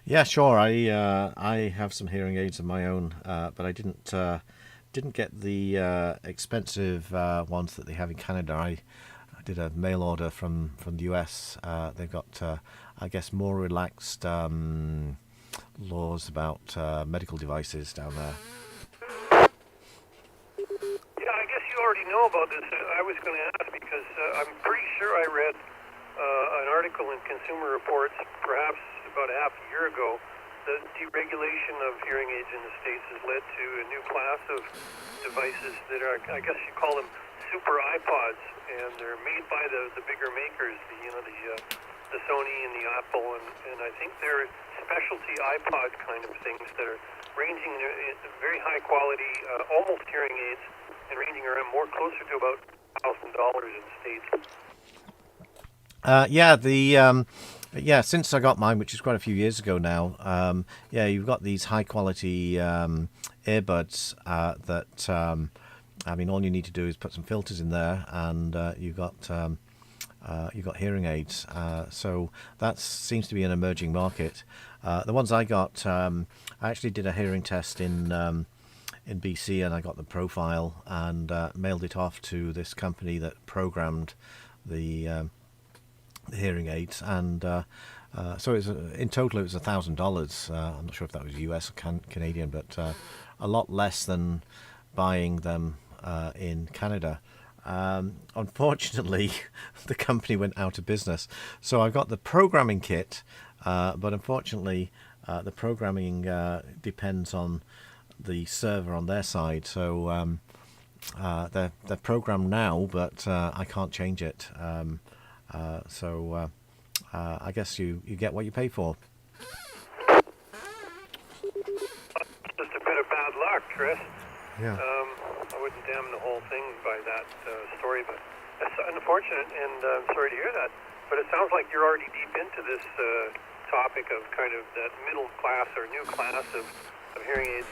Yeah, sure. I have some hearing aids of my own, but I didn't get the expensive ones that they have in Canada. I did a mail order from the US. They've got, I guess, more relaxed laws about medical devices down there. Yeah, I guess you already know about this. I was going to ask because I'm pretty sure I read an article in Consumer Reports, perhaps about a half a year ago, that deregulation of hearing aids in the States has led to a new class of devices that are, I guess you call them super iPods, and they're made by the bigger makers, the Sony and the Apple, and I think they're specialty iPod kind of things that are ranging in very high quality, almost hearing aids, and ranging around more closer to about $1,000 in the States. Since I got mine, which is quite a few years ago now, you've got these high quality earbuds that, all you need to do is put some filters in there, and you've got hearing aids. So that seems to be an emerging market. The ones I got, I actually did a hearing test in BC, and I got the profile and mailed it off to this company that programmed the hearing aids, and so it was, in total it was $1,000. I'm not sure if that was US or Canadian, but a lot less than buying them in Canada. Unfortunately, the company went out of business, so I got the programming kit, but unfortunately the programming depends on the server on their side, so they're programmed now, but I can't change it. So I guess you get what you pay for. Just a bit of bad luck, Chris. Yeah. I wouldn't damn the whole thing by that story, but that's unfortunate, and I'm sorry to hear that. But it sounds like you're already deep into this topic of kind of that middle class or new class of hearing aids.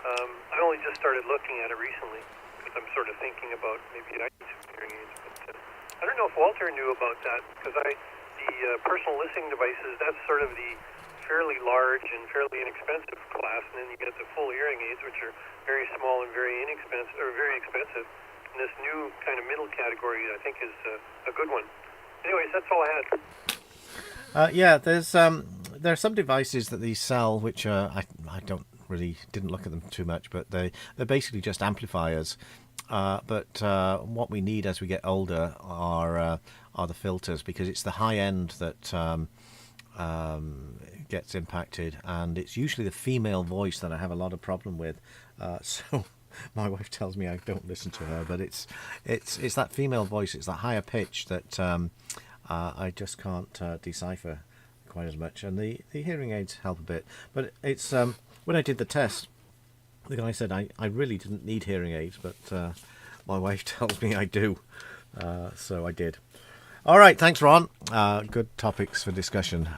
I only just started looking at it recently because I'm sort of thinking about maybe I need some hearing aids, but I don't know if Walter knew about that, because the personal listening devices, that's sort of the fairly large and fairly inexpensive class, and then you get the full hearing aids, which are very small and very inexpensive, or very expensive. And this new kind of middle category, I think, is a good one. Anyways, that's all I had. There are some devices that they sell which I didn't look at them too much, but they're basically just amplifiers. But what we need as we get older are the filters, because it's the high end that gets impacted, and it's usually the female voice that I have a lot of problem with. So my wife tells me I don't listen to her, but it's that female voice, it's that higher pitch that I just can't decipher quite as much, and the hearing aids help a bit. But it's when I did the test, the guy said I really didn't need hearing aids, but my wife tells me I do, so I did. All right, thanks, Ron. Good topics for discussion.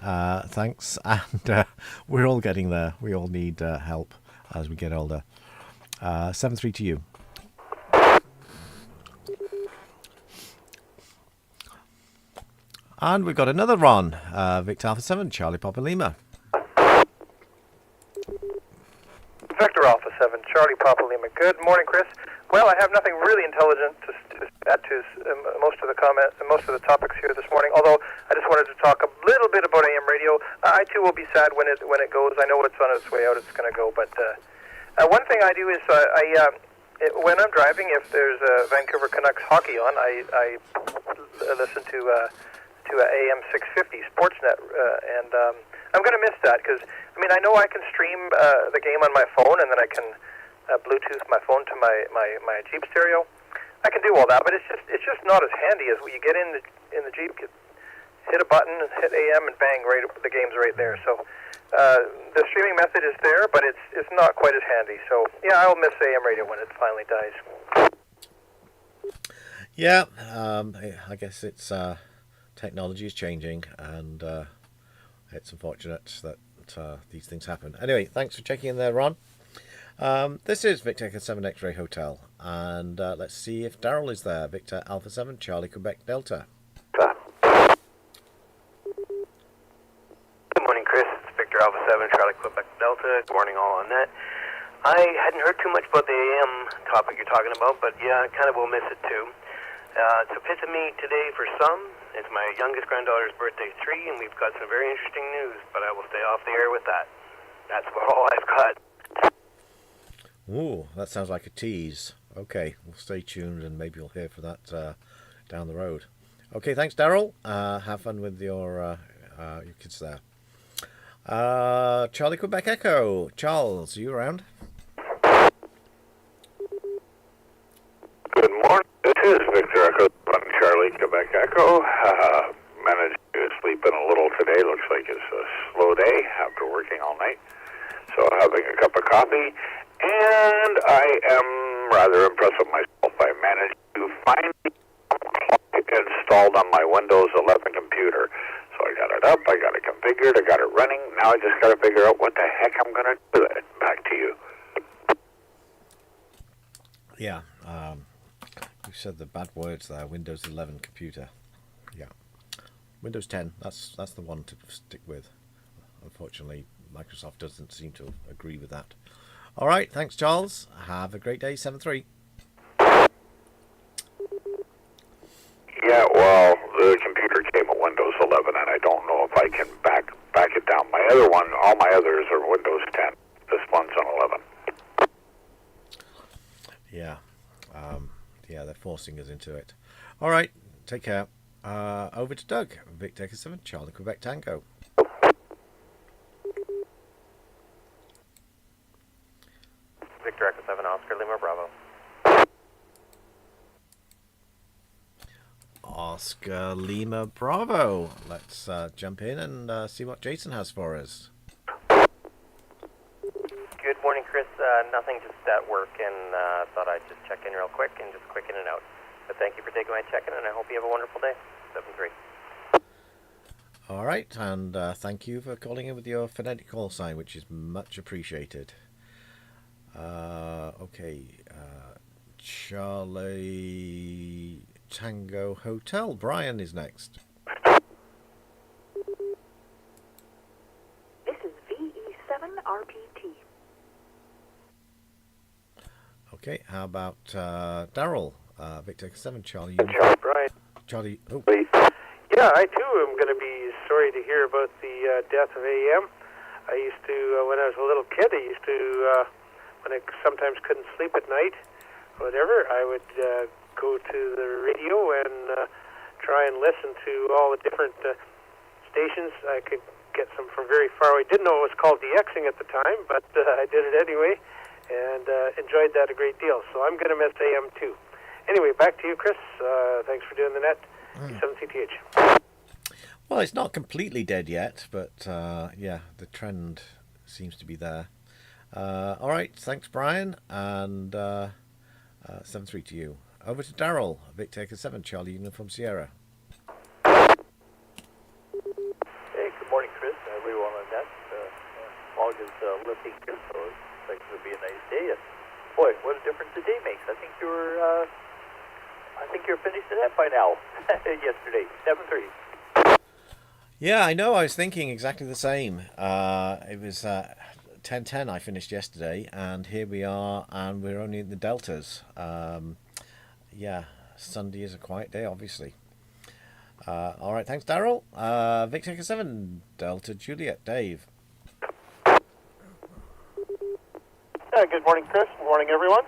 Thanks, and we're all getting there. We all need help as we get older. 7-3 to you. And we've got another Ron, Victor Alpha 7, Charlie Papa Lima. Victor Alpha 7, Charlie Papa Lima. Good morning, Chris. Well, I have nothing really intelligent to add to most of the comments and most of the topics here this morning. Although I just wanted to talk a little bit about AM radio. I too will be sad when it goes. I know it's on its way out. It's going to go. But one thing I do is when I'm driving, if there's Vancouver Canucks hockey on, I listen to AM 650 Sportsnet, and I'm going to miss that because I know I can stream the game on my phone, and then I can Bluetooth my phone to my Jeep stereo. I can do all that, but it's just not as handy as when you get in the Jeep, hit a button, hit AM, and bang, right, the game's right there. So the streaming method is there, but it's not quite as handy. So yeah, I'll miss AM radio when it finally dies. Yeah, I guess it's technology is changing, and it's unfortunate that these things happen. Anyway, thanks for checking in there, Ron. This is Victor Echo 7 X-Ray Hotel, and let's see if Daryl is there. Victor Alpha 7 Charlie Quebec Delta. Good morning, Chris. It's Victor Alpha 7 Charlie Quebec Delta. Good morning, all on net. I hadn't heard too much about the AM topic you're talking about, but yeah, I kind of will miss it too. It's Epiphany today for some. It's my youngest granddaughter's birthday, 3, and we've got some very interesting news, but I will stay off the air with that. That's all I've got. Ooh, that sounds like a tease. Okay, we'll stay tuned, and maybe you'll hear for that down the road. Okay, thanks, Daryl. Have fun with your kids there. Charlie Quebec Echo. Charles, are you around? Good morning. This is Victor Echo on Charlie Quebec Echo. Managed to sleep in a little today. Looks like it's a slow day after working all night. So having a cup of coffee. And I am rather impressed with myself. I managed to finally installed on my Windows 11 computer. So I got it up, I got it configured, I got it running. Now I just got to figure out what the heck I'm going to do with it. Back to you. Yeah, you said the bad words there. Windows 11 computer. Yeah, Windows 10. That's the one to stick with. Unfortunately, Microsoft doesn't seem to agree with that. All right, thanks, Charles. Have a great day. 7-3. Yeah, well, the computer came with Windows 11, and I don't know if I can back it down. My other one, all my others are Windows 10. This one's on 11. Yeah, they're forcing us into it. All right, take care. Over to Doug. Victor Echo 7, Charlie Quebec Tango. Victor Echo 7, Oscar Lima Bravo. Oscar Lima Bravo. Let's jump in and see what Jason has for us. Good morning, Chris. Nothing, just at work, and thought I'd just check in real quick and just quick in and out. But thank you for taking my check-in, and I hope you have a wonderful day. 7-3. All right, and thank you for calling in with your phonetic call sign, which is much appreciated. Okay, Charlie Tango Hotel. Brian is next. This is VE7RPT. Okay, how about Daryl? Victor 7, Charlie. Charlie Brian. Charlie. Oh. Yeah, I too am going to be sorry to hear about the death of AM. I used to, when I was a little kid, I used to, when I sometimes couldn't sleep at night, whatever, I would go to the radio and try and listen to all the different stations. I could get some from very far away. Didn't know it was called DXing at the time, but I did it anyway, and enjoyed that a great deal. So I'm going to miss AM too. Anyway, back to you, Chris. Thanks for doing the net. 7CTH. Well, it's not completely dead yet, but yeah, the trend seems to be there. All right, thanks, Brian, and 7-3 to you. Over to Daryl, Victor Echo 7, Charlie Uniform Sierra. Hey, good morning, Chris, and everyone on that. Fog is lifting here, so it's expected to be a nice day. And boy, what a difference the day makes. I think you're finished in that by now. Yesterday, 7-3. Yeah, I know. I was thinking exactly the same. It was 10:10 I finished yesterday, and here we are, and we're only in the deltas. Yeah, Sunday is a quiet day, obviously. All right, thanks, Daryl. Victor Echo 7, Delta Juliet, Dave. Good morning, Chris. Good morning, everyone.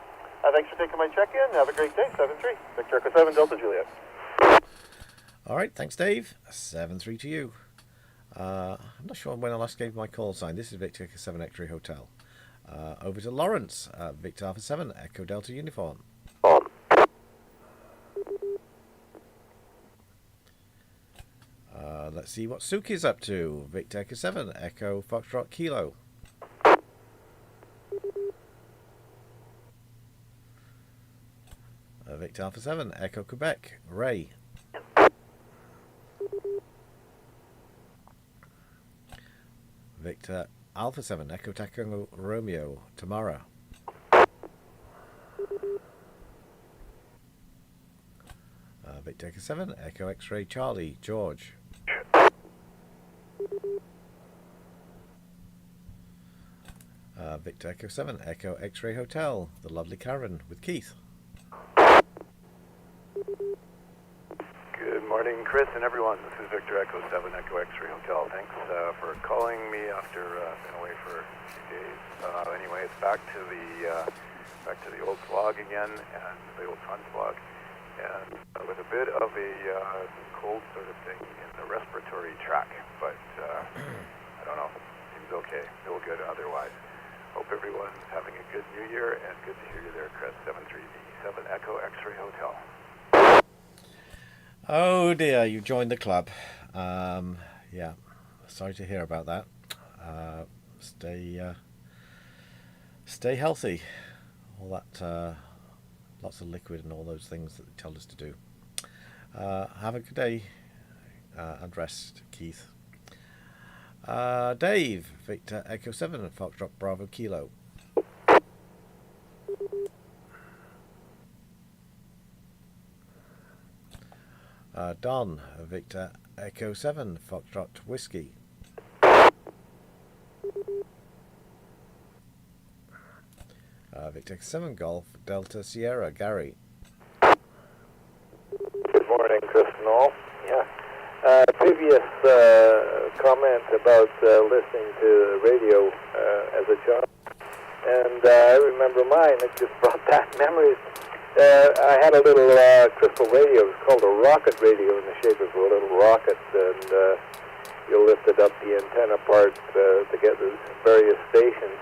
Thanks for taking my check-in. Have a great day. 7-3. Victor Echo 7, Delta Juliet. All right, thanks, Dave. 7-3 to you. I'm not sure when I last gave my call sign. This is Victor Echo 7 X-Ray Hotel. Over to Lawrence, Victor Alpha 7 Echo Delta Uniform. Let's see what Suki's up to. Victor Echo 7 Echo Foxtrot Kilo. Victor Alpha 7 Echo Quebec, Ray. Victor Alpha 7 Echo Tango Romeo, Tamara. Victor Echo 7 Echo X-Ray Charlie, George. Victor Echo 7 Echo X-Ray Hotel, the lovely Karen with Keith. Good morning, Chris and everyone. This is Victor Echo 7 Echo X-Ray Hotel. Thanks for calling me after being away for a few days. Anyway, it's back to the old slog again, and the old sun slog, and with a bit of a cold sort of thing in the respiratory tract. But I don't know. Seems okay. Feel good otherwise. Hope everyone's having a good New Year, and good to hear you there, Chris. 737 Echo X-Ray Hotel. Oh dear, you joined the club. Yeah, sorry to hear about that. Stay healthy. All that, lots of liquid and all those things that they tell us to do. Have a good day and rest, Keith. Dave, Victor Echo 7 Foxtrot Bravo Kilo. Don, Victor Echo 7 Foxtrot Whiskey. Victor Echo 7 Golf Delta Sierra, Gary. Good morning, Chris and all. Yeah. Previous comment about listening to radio as a child, and I remember mine. It just brought back memories. I had a little crystal radio. It was called a rocket radio, in the shape of a little rocket, and you lifted up the antenna part to get the various stations.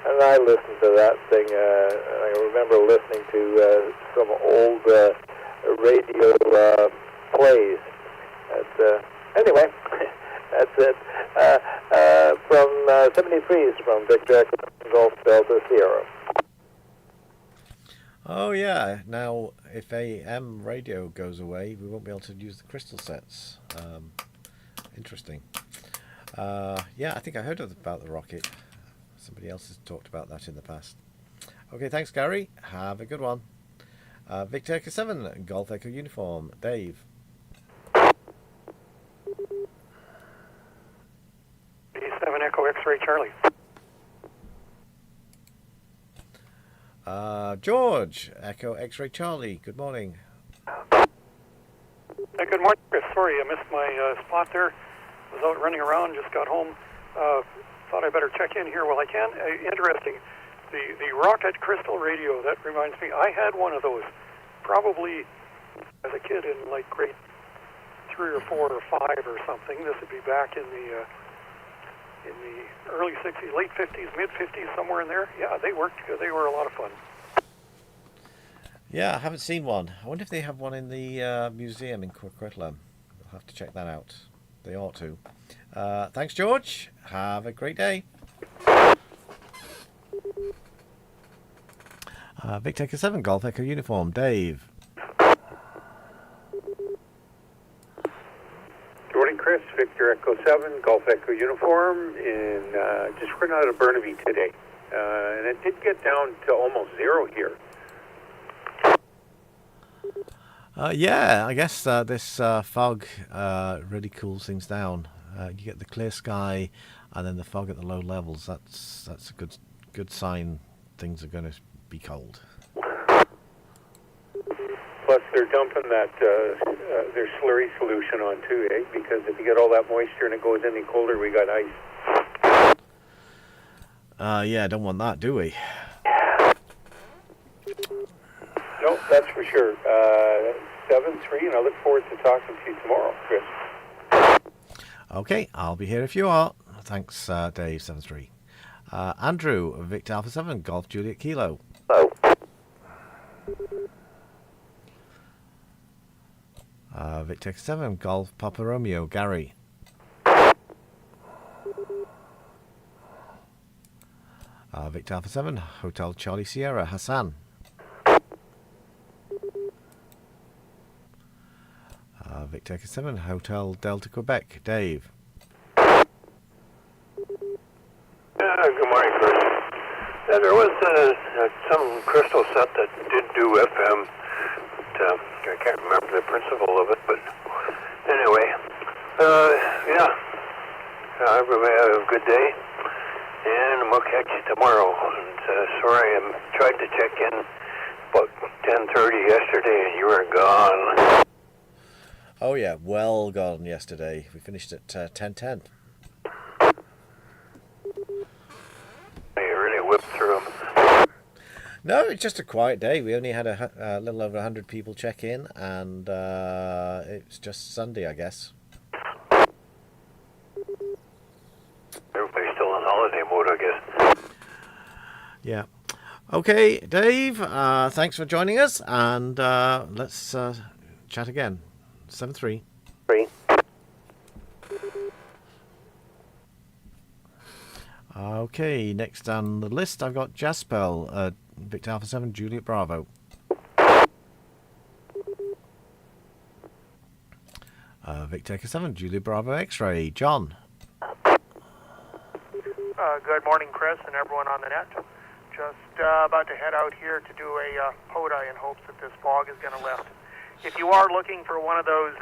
And I listened to that thing. I remember listening to some old radio plays. Anyway, that's it. From 73 from Victor Echo Golf Delta Sierra. Oh yeah, now if AM radio goes away, we won't be able to use the crystal sets. Interesting. Yeah, I think I heard about the rocket. Somebody else has talked about that in the past. Okay, thanks, Gary. Have a good one. Victor Echo 7, Golf Echo Uniform, Dave. 7 Echo X-Ray Charlie. George, Echo X-Ray Charlie, good morning. Good morning, Chris. Sorry, I missed my spot there. Was out running around, just got home. Thought I better check in here while I can. Interesting. The Rocket Crystal Radio, that reminds me, I had one of those probably as a kid in like grade 3 or 4 or 5 or something. This would be back in the early 60s, late 50s, mid 50s, somewhere in there. Yeah, they worked. They were a lot of fun. Yeah, I haven't seen one. I wonder if they have one in the museum in Coquitlam. We'll have to check that out. They ought to. Thanks, George. Have a great day. Victor Echo 7, Golf Echo Uniform. Dave. Good morning, Chris. Victor Echo 7, Golf Echo Uniform. Just ran out of Burnaby today. And it did get down to almost zero here. Yeah, I guess this fog really cools things down. You get the clear sky and then the fog at the low levels. That's a good sign things are going to be cold. Plus, they're dumping that their slurry solution on too, eh? Because if you get all that moisture and it goes any colder, we got ice. Yeah, don't want that, do we? No, that's for sure. 7-3, and I look forward to talking to you tomorrow, Chris. Okay, I'll be here if you are. Thanks, Dave, 7-3. Andrew, Victor Alpha 7, Golf Juliet Kilo. Hello. Victor 7, Golf Papa Romeo, Gary. Victor Alpha 7, Hotel Charlie Sierra, Hassan. Victor 7, Hotel Delta Quebec, Dave. Good morning, Chris. There was some crystal set that did do FM. But, I can't remember the principle of it, but anyway, yeah. Everybody have a good day, and we'll catch you tomorrow. And, sorry, I tried to check in about 10:30 yesterday, and you were gone. Oh yeah, well gone yesterday. We finished at 10:10. You really whipped through them. No, it's just a quiet day. We only had a little over 100 people check in, and it's just Sunday, I guess. Everybody's still in holiday mode, I guess. Yeah. Okay, Dave, thanks for joining us, and let's chat again. 7-3. Okay, next on the list I've got Jaspel, Victor Alpha 7, Juliet Bravo. Victor Echo 7, Juliet Bravo X-Ray, John. Good morning, Chris, and everyone on the net. Just about to head out here to do a PODA in hopes that this fog is going to lift. If you are looking for one of those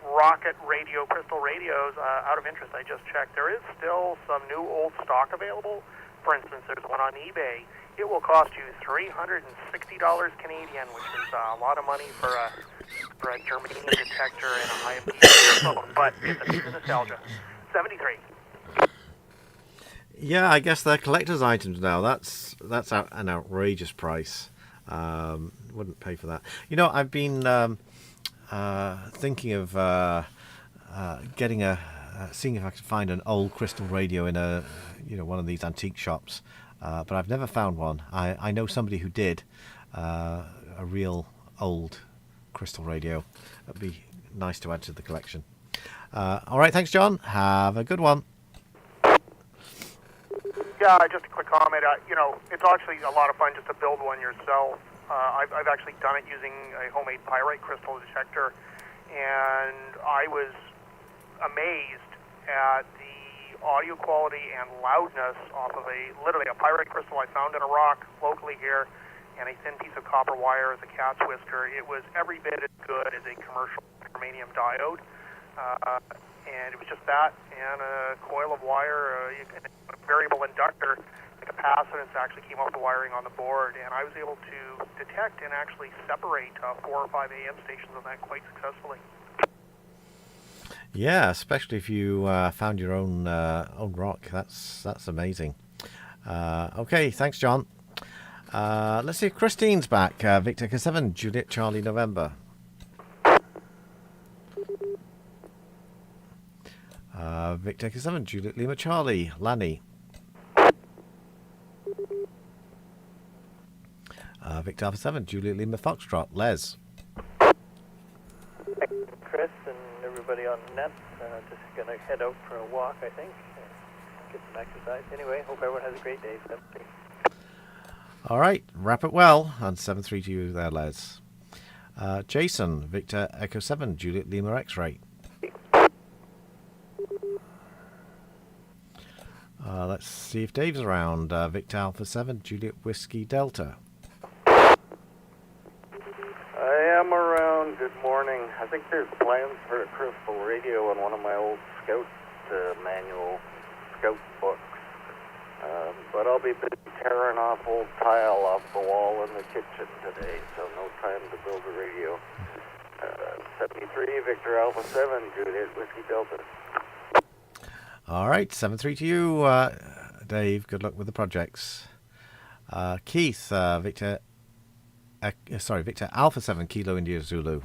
rocket radio, crystal radios, out of interest, I just checked, there is still some new old stock available. For instance, there's one on eBay. It will cost you $360 Canadian, which is a lot of money for a germanium detector and a high phone, but it's a piece of nostalgia. 73. Yeah, I guess they're collector's items now. That's an outrageous price. Wouldn't pay for that. You know, I've been thinking of seeing if I could find an old crystal radio in one of these antique shops, but I've never found one. I know somebody who did, a real old crystal radio. That'd be nice to add to the collection. All right, thanks, John. Have a good one. Yeah, just a quick comment. It's actually a lot of fun just to build one yourself. I've actually done it using a homemade pyrite crystal detector, and I was amazed at the audio quality and loudness off of literally a pyrite crystal I found in a rock locally here, and a thin piece of copper wire as a cat's whisker. It was every bit as good as a commercial germanium diode. And it was just that and a coil of wire, a variable inductor. The capacitance actually came off the wiring on the board, and I was able to detect and actually separate 4 or 5 AM stations on that quite successfully. Yeah, especially if you found your own rock. That's amazing. Okay, thanks, John. Let's see if Christine's back. Victor Echo 7, Juliet Charlie November. Victor Echo 7, Juliet Lima Charlie, Lanny. Victor Alpha 7, Juliet Lima Foxtrot, Les. Chris and everybody. everybody on the net. Just going to head out for a walk, I think. Get some exercise. Anyway, hope everyone has a great day. 7-3. All right, wrap it well. And 7-3 to you there, Les. Jason, Victor Echo 7, Juliet Lima X-Ray. Let's see if Dave's around. Victor Alpha 7, Juliet Whiskey Delta. I am around. Good morning. I think there's plans for a crystal radio in one of my old Scout manual Scout books. But I'll be busy tearing off old tile off the wall in the kitchen today, so no time to build a radio. 73, Victor Alpha 7, Juliet Whiskey Delta. All right, 7-3 to you, Dave. Good luck with the projects. Keith, Victor Alpha 7, Kilo India Zulu.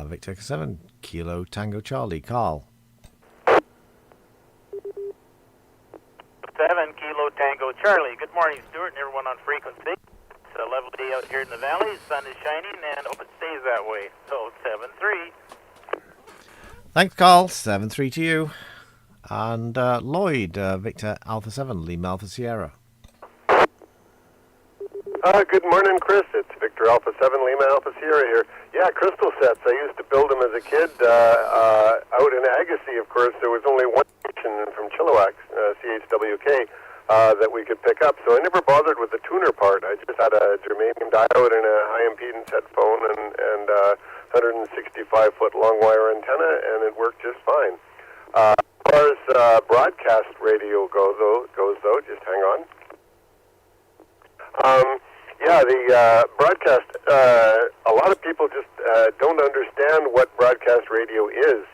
Victor 7, Kilo Tango Charlie. Carl. 7 Kilo Tango Charlie. Good morning, Stuart, and everyone on frequency. It's a lovely day out here in the valley. Sun is shining, and hope it stays that way. So 7-3. Thanks, Carl. 7-3 to you. And Lloyd, Victor Alpha 7, Lima Alpha Sierra. Good morning, Chris. It's Victor Alpha 7, Lima Alpha Sierra here. Yeah, crystal sets. I used to build them as a kid. Out in Agassiz, of course, there was only one station from Chilliwack, CHWK, that we could pick up. So I never bothered with the tuner part. I just had a germanium diode and a high impedance headphone and 165-foot long wire antenna, and it worked just fine. As far as broadcast radio goes though, just hang on. The broadcast, a lot of people just don't understand what broadcast radio is.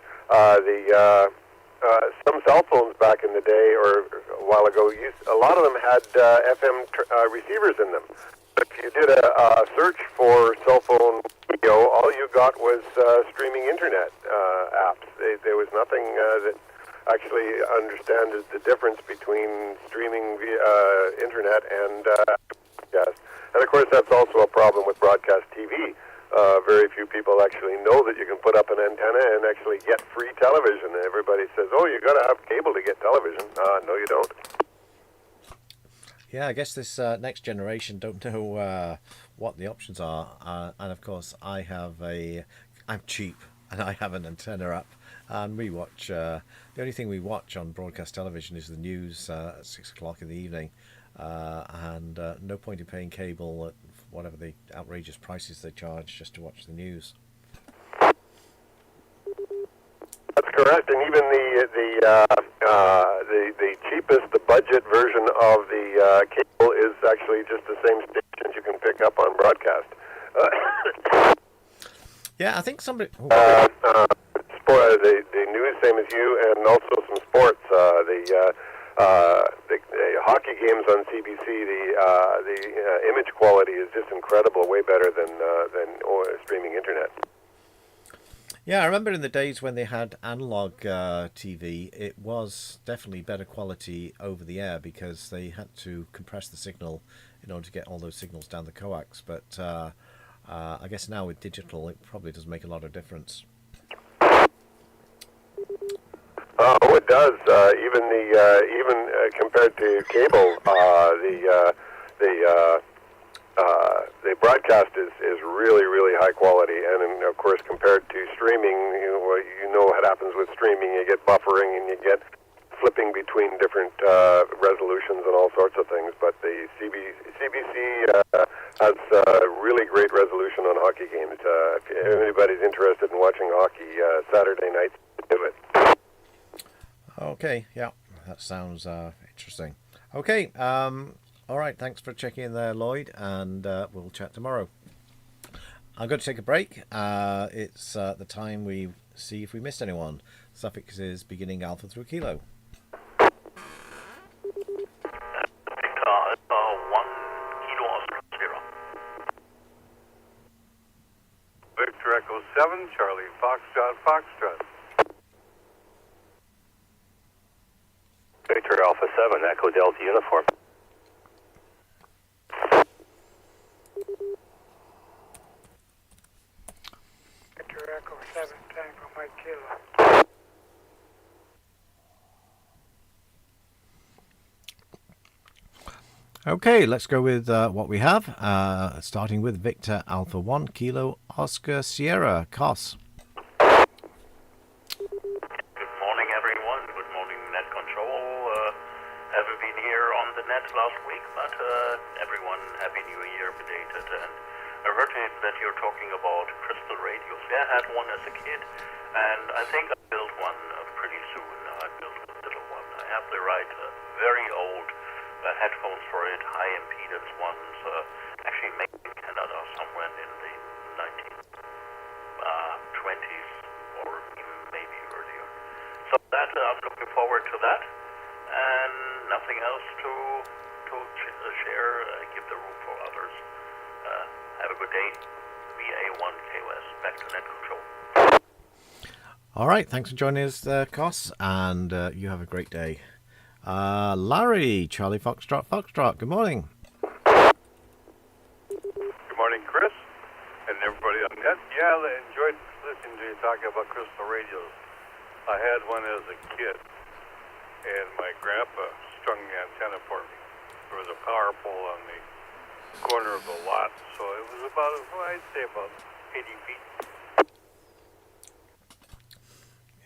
Some cell phones back in the day or a while ago, a lot of them had FM receivers in them. If you did a search for cell phone radio, all you got was streaming internet apps. There was nothing that actually understands the difference between streaming via internet and broadcast. And of course, that's also a problem with broadcast TV. Very few people actually know that you can put up an antenna and actually get free television. Everybody says, "Oh, you got to have cable to get television." No, you don't. Yeah, I guess this next generation don't know what the options are. And of course, I'm cheap and I have an antenna up. And we watch, the only thing we watch on broadcast television is the news at 6 o'clock in the evening. And no point in paying cable at whatever the outrageous prices they charge just to watch the news. That's correct, and even the cheapest, the budget version of the cable is actually just the same stations you can pick up on broadcast. Yeah, I think somebody. The news, same as you, and also some sports. The hockey games on CBC, the image quality is just incredible, way better than streaming internet. Yeah, I remember in the days when they had analog TV, it was definitely better quality over the air because they had to compress the signal in order to get all those signals down the coax. But I guess now with digital, it probably doesn't make a lot of difference. Oh, it does. Even compared to cable, the broadcast is really, really high quality, and of course compared to streaming, you know what happens with streaming. You get buffering and you get flipping between different resolutions and all sorts of things. But the CBC has really great resolution on hockey games. If anybody's interested in watching hockey Saturday nights, do it. Okay, yeah, that sounds interesting. Okay, all right, thanks for checking in there, Lloyd, and we'll chat tomorrow. I'm going to take a break. It's the time we see if we missed anyone. Suffixes beginning Alpha through Kilo. Victor Echo 7, Charlie Foxtrot. Victor Alpha 7, Echo Delta Uniform. Okay, let's go with what we have, starting with Victor Alpha 1 Kilo Oscar Sierra Cos. Good morning, everyone. Good morning, Net Control. Haven't been here on the net last week, but everyone, Happy New Year belated. And I heard that you're talking about crystal radios. Yeah, I had one as a kid, and I think I built one pretty soon. I built a little one. I have the right, very old headphones for it, high impedance ones, actually made in Canada somewhere in the 1920s or even maybe earlier. So that I'm looking forward to that, and nothing else to share. Give the room for others. Have a good day. VA1KOS. Back to Net Control. All right, thanks for joining us, Cos, and you have a great day. Larry, Charlie Foxtrot. Good morning. Good morning, Chris, and everybody on net. Yeah, I enjoyed listening to you talking about crystal radios. I had one as a kid, and my grandpa strung the antenna for me. There was a power pole on the corner of the lot, so it was about, I'd say about 80 feet.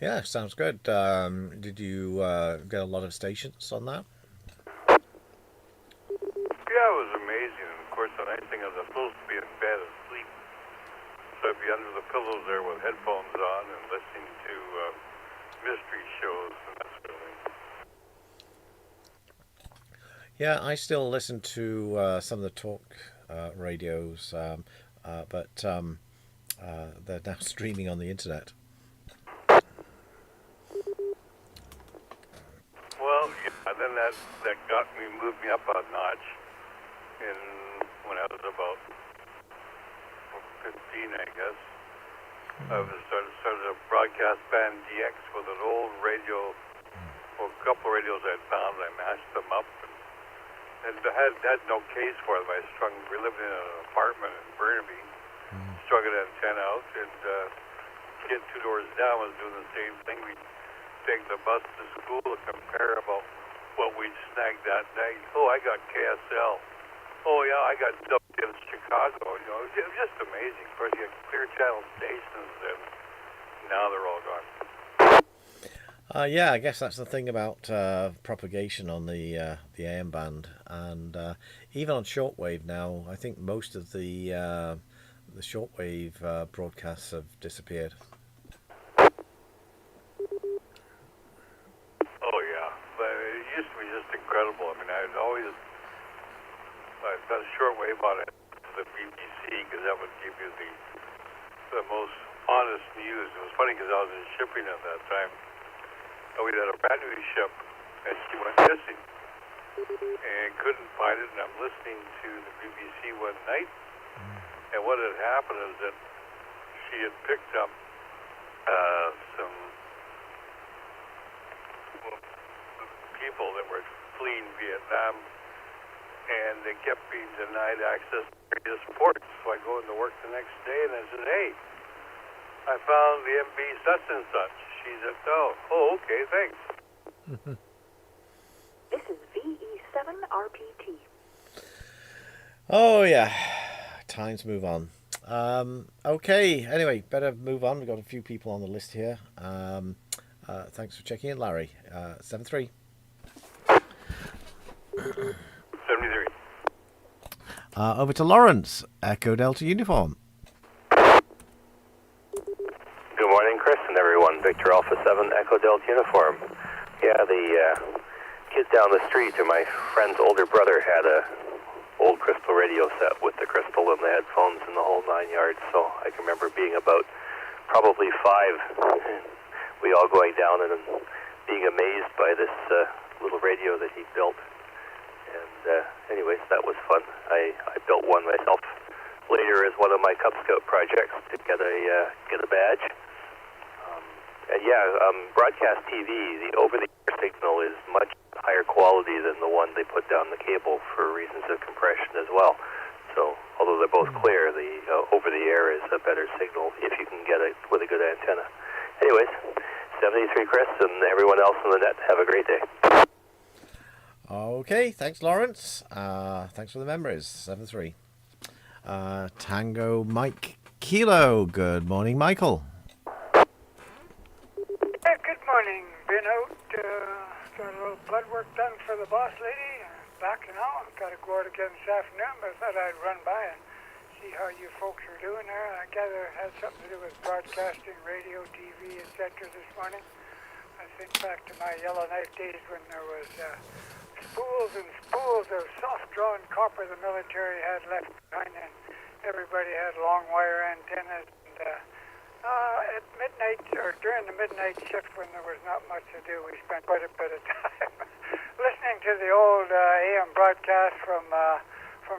Yeah, sounds good. Did you get a lot of stations on that? Yeah, it was amazing. And of course, the nice thing is I'm supposed to be in bed asleep. So I'd be under the pillows there with headphones on and listening to mystery shows and that sort of thing. Yeah, I still listen to some of the talk radios, but they're now streaming on the internet. Well, yeah, then that moved me up a notch. When I was about 15, I guess, I was started a broadcast band DX with an old radio, well, a couple of radios I'd found. I mashed them up and had no case for them. We lived in an apartment in Burnaby, strung an antenna out, and kid 2 doors down was doing the same thing. We'd take the bus to school to compare about what we'd snagged that night. Oh, I got KSL. Oh, yeah, I got WN Chicago. You know, it was just amazing. Of course, you had clear channel stations, and now they're all gone. Yeah, I guess that's the thing about propagation on the AM band, and even on shortwave now. I think most of the shortwave broadcasts have disappeared. Oh, yeah. But it used to be just incredible. I mean, I've done shortwave on it to the BBC because that would give you the most honest news. It was funny because I was in shipping at that time. We had a brand new ship, and she went missing and couldn't find it. And I'm listening to the BBC one night, and what had happened is that she had picked up some people that were fleeing Vietnam, and they kept being denied access to various ports. So I go into work the next day, and I said, hey, I found the MB such and such. She said, oh, okay, thanks. This is VE7RPT. Oh, yeah. Times move on. Okay, anyway, better move on. We've got a few people on the list here. Thanks for checking in, Larry. 73. 73. Over to Lawrence, Echo Delta Uniform. Good morning, Chris and everyone. Victor Alpha 7, Echo Delta Uniform. Yeah, the kids down the street, and my friend's older brother had a old crystal radio set with the crystal and the headphones and the whole 9 yards. So I can remember being about probably 5. We all going down and being amazed by this little radio that he built. And anyways, that was fun. I built one myself later as one of my Cub Scout projects to get a badge. And yeah, broadcast TV, the over-the-air signal is much higher quality than the one they put down the cable for reasons of compression as well. So although they're both clear, the over-the-air is a better signal if you can get it with a good antenna. Anyways, 73 Chris and everyone else on the net, have a great day. Okay, thanks, Lawrence. Thanks for the memories. 7-3. Tango Mike Kilo. Good morning, Michael. Hey, good morning. Been out, got a little blood work done for the boss lady. Back now. Got to go out again this afternoon, but I thought I'd run by and see how you folks are doing there. I gather it had something to do with broadcasting, radio, TV, etc. this morning. I think back to my Yellowknife days when there was spools and spools of soft-drawn copper the military had left behind, and everybody had long wire antennas. And at midnight, or during the midnight shift when there was not much to do, we spent quite a bit of time listening to the old AM broadcast from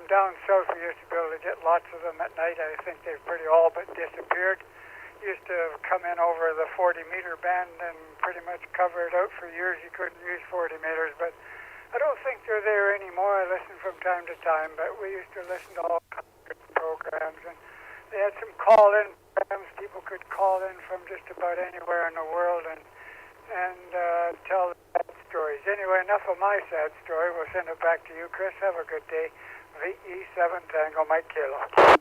down south. We used to be able to get lots of them at night. I think they've pretty all but disappeared. Used to come in over the 40-meter band and pretty much cover it out for years. You couldn't use 40 meters, but I don't think they're there anymore. I listen from time to time, but we used to listen to all kinds of programs, and they had some call-in programs. People could call in from just about anywhere in the world and tell sad stories. Anyway, enough of my sad story. We'll send it back to you, Chris. Have a good day. VE7 Tango Mike Kilo.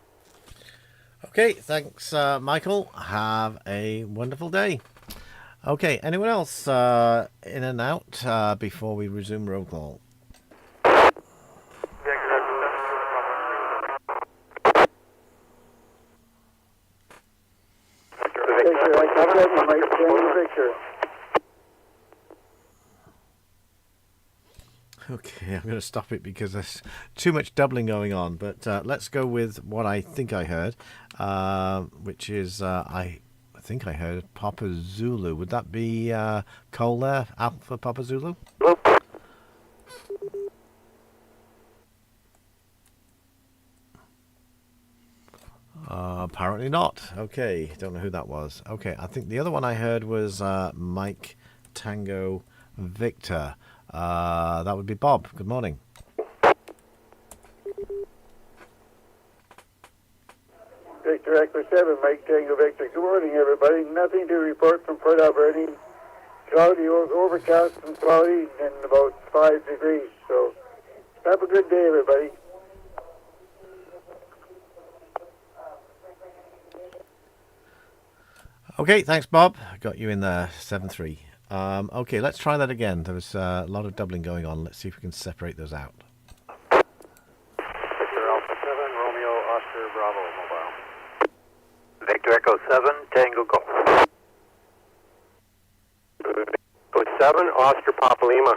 Okay, thanks, Michael. Have a wonderful day. Okay, anyone else in and out before we resume roll call? Okay, I'm going to stop it because there's too much doubling going on. But let's go with what I think I heard, which is I think I heard Papa Zulu. Would that be Cole there, Alpha Papa Zulu? Apparently not. Okay, don't know who that was. Okay, I think the other one I heard was Mike Tango Victor. That would be Bob. Good morning. Victor Echo 7, Mike Tango Victor. Good morning, everybody. Nothing to report from Port Alberni. Cloudy, overcast and cloudy, and about 5 degrees. So have a good day, everybody. Okay, thanks, Bob. Got you in there, 7-3. Okay, let's try that again. There was a lot of doubling going on. Let's see if we can separate those out. Victor Alpha 7, Romeo, Oscar, Bravo, mobile. Victor Echo 7, Tango Golf. Echo 7, Oscar Papa Lima.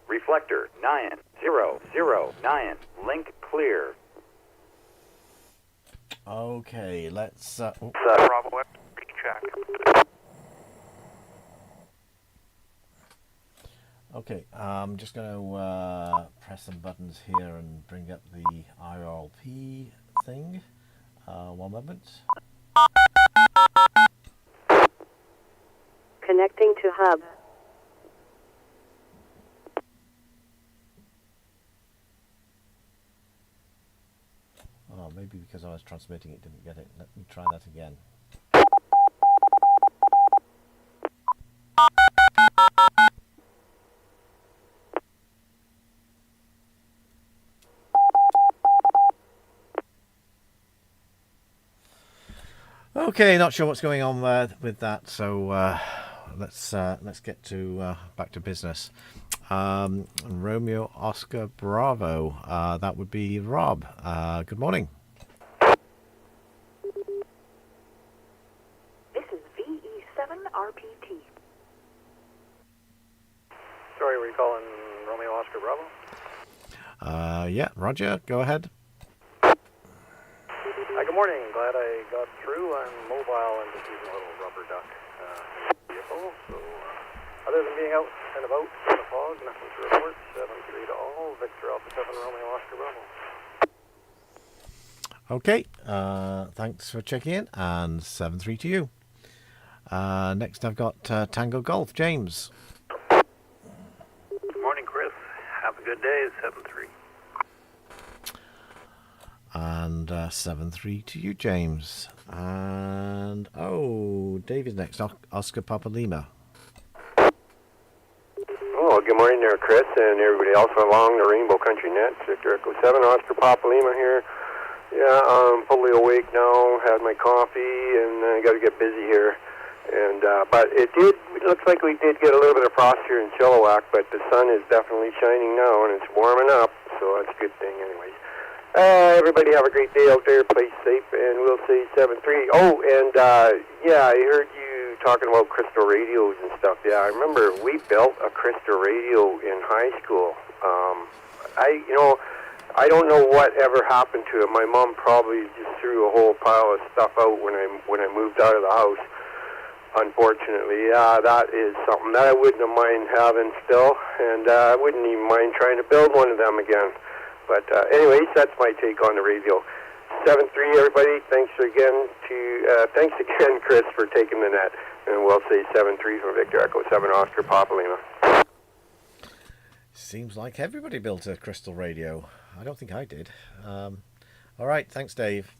Reflector 9009. Link clear. Okay, let's... Bravo, check. Okay, I'm just going to press some buttons here and bring up the IRLP thing. One moment. Connecting to hub. Oh, maybe because I was transmitting it didn't get it. Let me try that again. Okay, not sure what's going on with that. So let's get to back to business. Romeo Oscar Bravo. That would be Rob. Good morning. This is VE7 RPT. Sorry, were you calling Romeo Oscar Bravo? Yeah, Roger, go ahead. Hi, good morning. Glad I got through. I'm mobile and just using a little rubber duck vehicle. So, other than being out and about in the fog, nothing to report. 7-3 to all. Victor Alpha 7, Romeo Oscar Bravo. Okay, thanks for checking in, and 7-3 to you. Next I've got Tango Golf. James. Good morning, Chris. Have a good day. 7-3. And 7-3 to you, James. And, David's next. Oscar Papa Lima. good morning there, Chris, and everybody else along the Rainbow Country Net. Victor Echo 7, Oscar Papa Lima here. Yeah, I'm fully awake now, had my coffee, and I got to get busy here. And but it looks like we did get a little bit of frost here in Chilliwack, but the sun is definitely shining now, and it's warming up, so that's a good thing anyways. Everybody have a great day out there, play safe, and we'll say 7-3. Oh, and yeah, I heard you talking about crystal radios and stuff. Yeah, I remember we built a crystal radio in high school. I don't know what ever happened to it. My mom probably just threw a whole pile of stuff out when I moved out of the house. Unfortunately, yeah, that is something that I wouldn't have mind having still, and I wouldn't even mind trying to build one of them again. But anyways, that's my take on the radio. 7-3, everybody. Thanks again, Chris, for taking the net. And we'll say 7-3 for Victor Echo 7, Oscar Papa Lima. Seems like everybody built a crystal radio. I don't think I did. All right, thanks, Dave.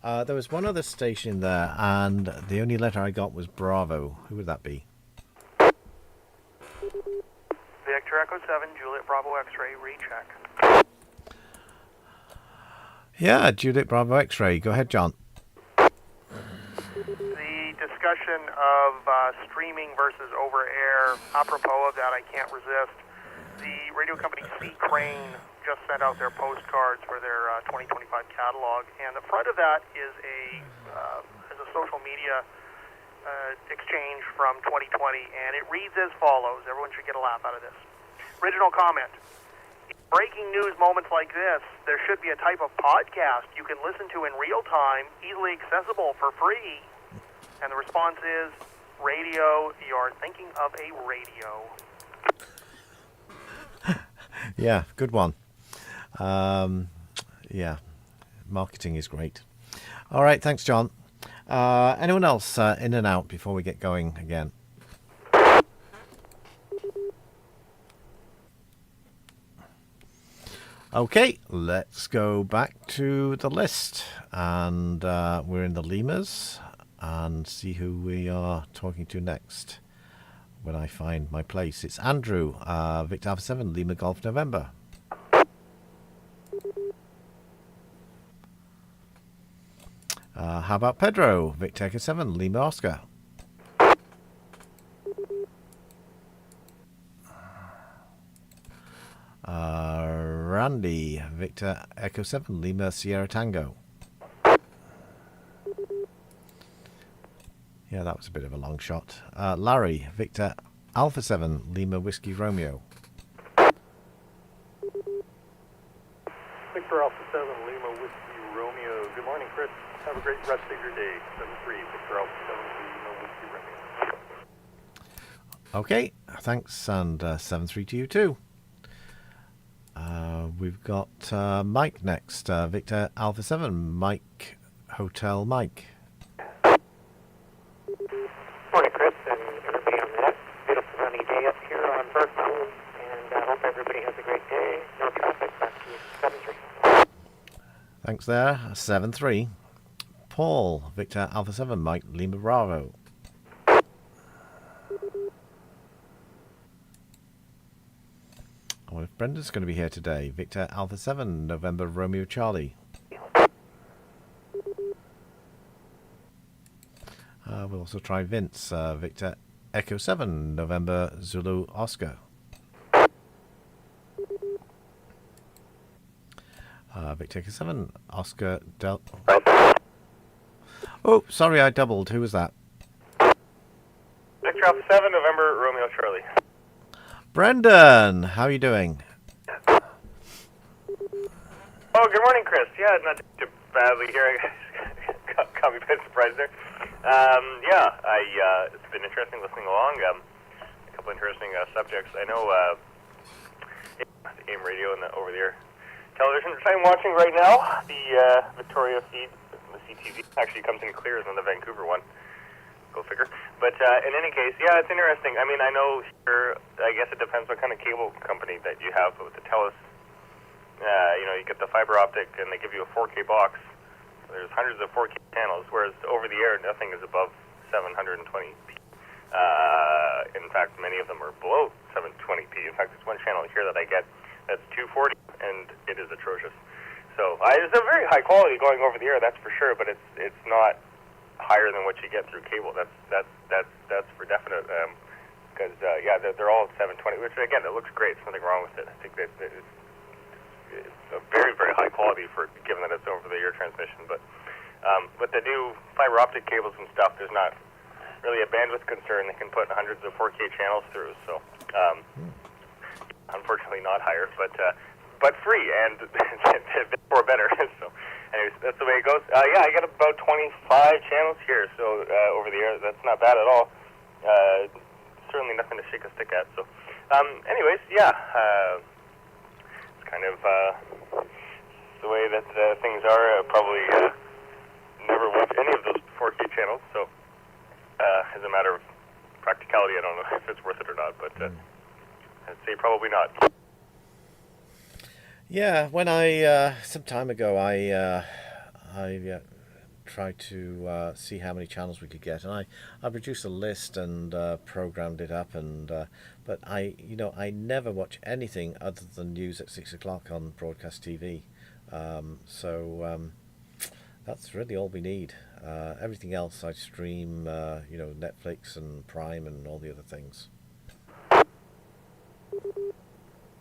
There was one other station there, and the only letter I got was Bravo. Who would that be? Victor Echo 7, Juliet Bravo X-ray, recheck. Yeah, Juliet Bravo X-ray. Go ahead, John. The discussion of streaming versus over-air, apropos of that, I can't resist. The radio company C. Crane just sent out their postcards for their 2025 catalog, and the front of that is a social media exchange from 2020, and it reads as follows. Everyone should get a laugh out of this. Original comment. Breaking news moments like this, there should be a type of podcast you can listen to in real time, easily accessible for free. And the response is, radio, you're thinking of a radio. Yeah, good one. Yeah, marketing is great. All right, thanks, John. Anyone else in and out before we get going again? Okay, let's go back to the list, and we're in the Limas, and see who we are talking to next when I find my place. It's Andrew, Victor Alpha 7, Lima Golf November. How about Pedro, Victor Echo 7, Lima Oscar? Randy, Victor Echo 7, Lima Sierra Tango. Yeah, that was a bit of a long shot. Larry, Victor Alpha 7, Lima Whiskey Romeo. Victor Alpha 7, Lima Whiskey Romeo. Good morning, Chris. Have a great rest of your day. 7-3, Victor Alpha 7, Lima Whiskey Romeo. Okay, thanks, and 7-3 to you too. We've got Mike next. Victor Alpha 7, Mike Hotel Mike. Morning, Chris, and everybody on the net. Beautiful sunny day up here on Burke Mountain, and I hope everybody has a great day. No traffic. Back to you. 7-3. Thanks there. 7-3. Paul, Victor Alpha 7, Mike Lima Bravo. I wonder if Brendan's going to be here today. Victor Alpha 7, November Romeo Charlie. We'll also try Vince, Victor Echo 7, November Zulu Oscar. Victor Echo 7, Oscar Del... Oh, sorry, I doubled. Who was that? Victor Alpha 7, November Romeo Charlie. Brendan, how are you doing? Oh, good morning, Chris. Yeah, not too badly here. Caught me by surprise there. It's been interesting listening along. A couple interesting subjects. I know the AM radio and the over-the-air television, which I'm watching right now. The Victoria feed, the CTV, actually comes in clearer than the Vancouver one. Go figure. But in any case, yeah, it's interesting. I mean, I know here, I guess it depends what kind of cable company that you have. But with the TELUS, you get the fiber optic and they give you a 4K box. There's hundreds of 4K channels, whereas over the air, nothing is above 720p. In fact, many of them are below 720p. In fact, there's one channel here that I get that's 240, and it is atrocious. So it's a very high quality going over the air, that's for sure, but it's not higher than what you get through cable. That's for definite. Because they're all 720, which again, it looks great. There's nothing wrong with it. I think that it's a very, very high quality for given that it's over the air transmission. But with the new fiber optic cables and stuff, there's not really a bandwidth concern. They can put hundreds of 4K channels through. So unfortunately, not higher, but free and more better. So, anyways, that's the way it goes. I got about 25 channels here, so over the air, that's not bad at all. Certainly nothing to shake a stick at. So, anyways, it's kind of the way that things are. Probably never watch any of those 4K channels. So, as a matter of practicality, I don't know if it's worth it or not, but I'd say probably not. Yeah, when I some time ago I tried to see how many channels we could get, and I produced a list and programmed it up, and but I never watch anything other than news at 6 o'clock on broadcast TV, so that's really all we need. Everything else I stream, Netflix and Prime and all the other things.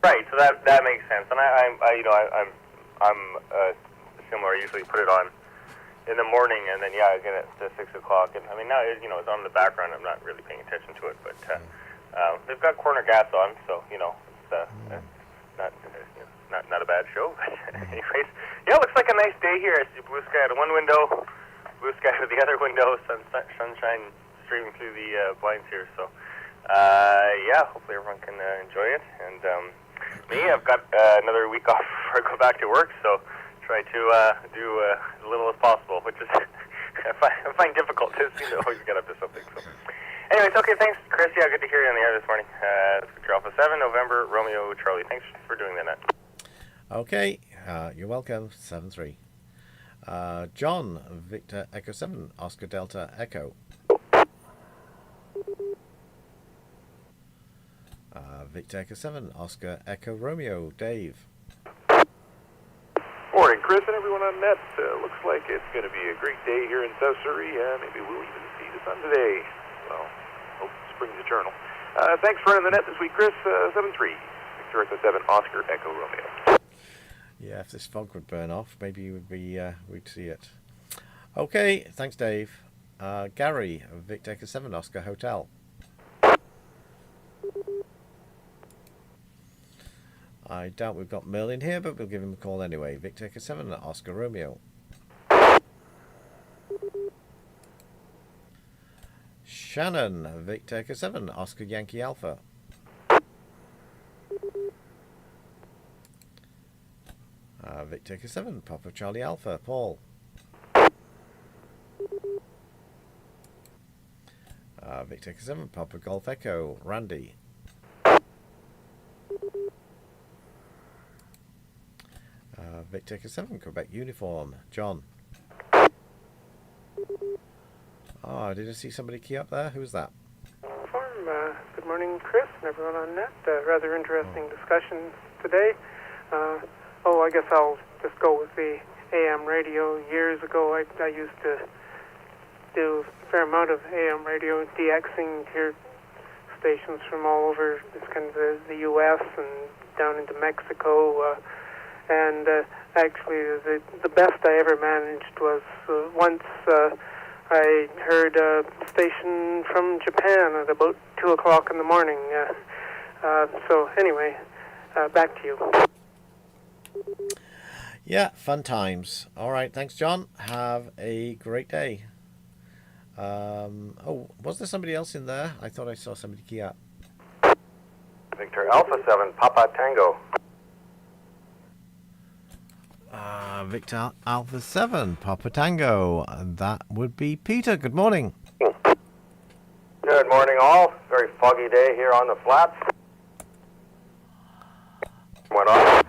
Right, so that makes sense, and I'm similar. I usually put it on in the morning, and then again at 6 o'clock. And I mean now it's on in the background. I'm not really paying attention to it, but they've got corner gas on, so it's not a bad show. But anyways, it looks like a nice day here. I see blue sky out of one window, blue sky out of the other window, sunshine streaming through the blinds here. So hopefully everyone can enjoy it. And me, I've got another week off before I go back to work, so try to do as little as possible, which is I find difficult to seem to always get up to something. So, anyways, okay, thanks, Chris. Yeah, good to hear you on the air this morning. Victor Alpha 7, November, Romeo, Charlie. Thanks for doing that, Nat. Okay, you're welcome. 7-3. John, Victor Echo 7, Oscar Delta Echo. Victor Echo 7, Oscar Echo Romeo, Dave. Morning, Chris and everyone on net. Looks like it's going to be a great day here in South Surrey. Maybe we'll even see the sun today. Well, hope spring's eternal. Thanks for running the net this week, Chris. 7-3. Victor Echo 7, Oscar Echo Romeo. Yeah, if this fog would burn off, maybe we'd see it. Okay, thanks, Dave. Gary, Victor Echo 7, Oscar Hotel. I doubt we've got Merlin here, but we'll give him a call anyway. Victor Echo 7, Oscar Romeo. Shannon, Victor Echo 7, Oscar Yankee Alpha. Victor Echo 7, Papa Charlie Alpha, Paul. Victor Echo 7, Papa Golf Echo, Randy. Victor Echo 7, Quebec Uniform, John. Oh, did I see somebody key up there? Who's that? Good morning, Chris, and everyone on net. Rather interesting discussion today. I guess I'll just go with the AM radio. Years ago, I used to do a fair amount of AM radio, DXing, hear stations from all over kind of the U.S. and down into Mexico. And actually, the best I ever managed was once I heard a station from Japan at about 2 o'clock in the morning. So anyway, back to you. Yeah, fun times. All right, thanks, John. Have a great day. Was there somebody else in there? I thought I saw somebody key up. Victor Alpha 7, Papa Tango. Victor Alpha 7, Papa Tango. That would be Peter. Good morning. Good morning, all. Very foggy day here on the flats. Went on.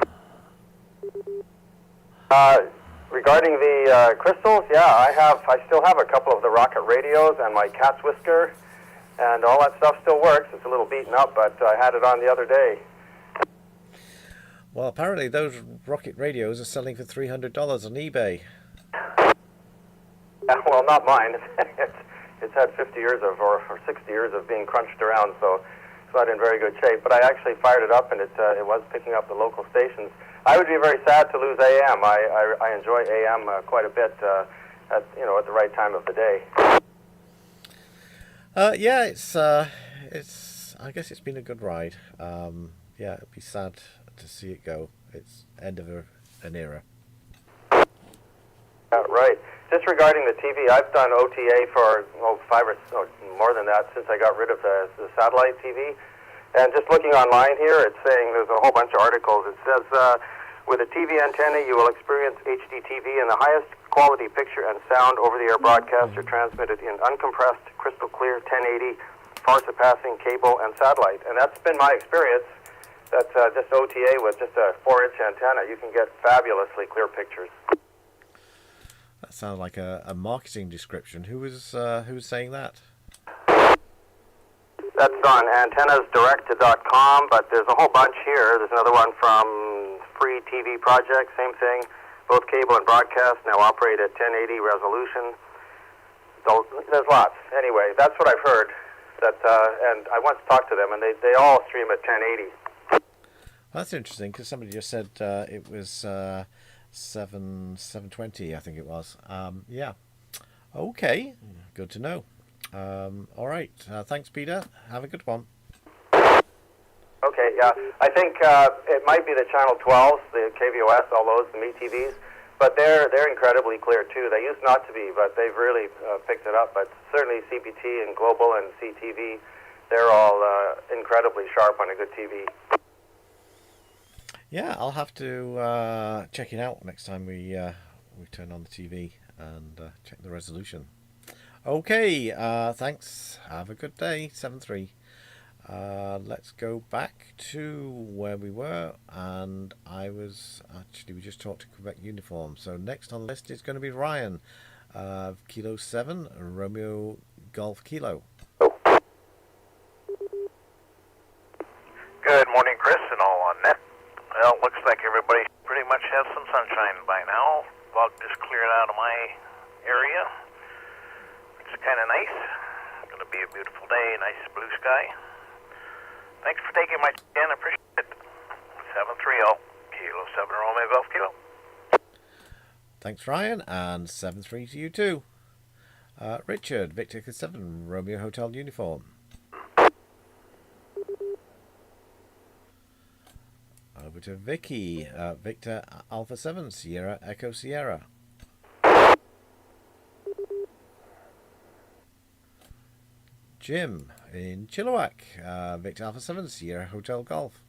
Regarding the crystals, I still have a couple of the Rocket radios and my cat's whisker. and all that stuff still works. It's a little beaten up, but I had it on the other day. Well, apparently those Rocket radios are selling for $300 on eBay. Well, not mine. It's had 50 years of, or 60 years of being crunched around, so it's not in very good shape. But I actually fired it up, and it was picking up the local stations. I would be very sad to lose AM. I enjoy AM quite a bit at the right time of the day. Yeah, it's. I guess it's been a good ride. Yeah, it'd be sad to see it go. It's end of an era. Right. Just regarding the TV, I've done OTA for 5 or more than that since I got rid of the satellite TV. And just looking online here, it's saying there's a whole bunch of articles. It says, with a TV antenna, you will experience HD TV, and the highest quality picture and sound over-the-air broadcasts are transmitted in uncompressed, crystal clear, 1080, far surpassing cable and satellite. And that's been my experience. That just OTA with just a 4-inch antenna, you can get fabulously clear pictures. That sounds like a marketing description. Who was saying that? That's on antennasdirect.com, but there's a whole bunch here. There's another one from Free TV Project, same thing. Both cable and broadcast now operate at 1080 resolution. There's lots. Anyway, that's what I've heard. And I once talked to them, and they all stream at 1080. That's interesting, because somebody just said it was 720, I think it was. Yeah. Okay. Good to know. All right. Thanks, Peter. Have a good one. Okay, yeah. I think it might be the Channel 12s, the KVOS, all those, the MeTVs, but they're incredibly clear, too. They used not to be, but they've really picked it up. But certainly CPT and Global and CTV, they're all incredibly sharp on a good TV. Yeah, I'll have to check it out next time we turn on the TV and check the resolution. Okay, thanks. Have a good day. 7-3. Let's go back to where we were, and we just talked to Quebec Uniform. So next on the list is going to be Ryan, Kilo 7, Romeo Golf Kilo. Good morning, Chris, and all on net. Well, it looks like everybody pretty much has some sunshine by now. Fog just cleared out of my area. It's kind of nice. It's going to be a beautiful day, nice blue sky. Thanks for taking my call. I appreciate it. 730, Kilo 7 Romeo Golf Kilo. Thanks, Ryan, and 7-3 to you too. Richard, Victor 7, Romeo Hotel Uniform. Over to Vicky, Victor Alpha 7, Sierra Echo Sierra. Jim in Chilliwack, Victor Alpha 7, Sierra Hotel Golf.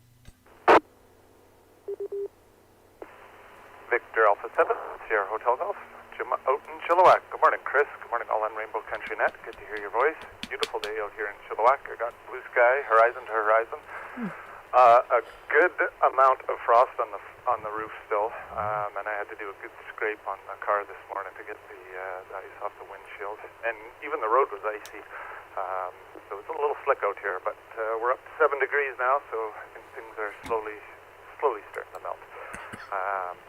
Victor Alpha 7, Sierra Hotel Golf. Jim out in Chilliwack. Good morning, Chris. Good morning, all on Rainbow Country Net. Good to hear your voice. Beautiful day out here in Chilliwack. I got blue sky, horizon to horizon. A good amount of frost on the roof still, and I had to do a good scrape on the car this morning to get the ice off the windshield. And even the road was icy, so it's a little slick out here. But we're up to 7 degrees now, so I think things are slowly starting to melt.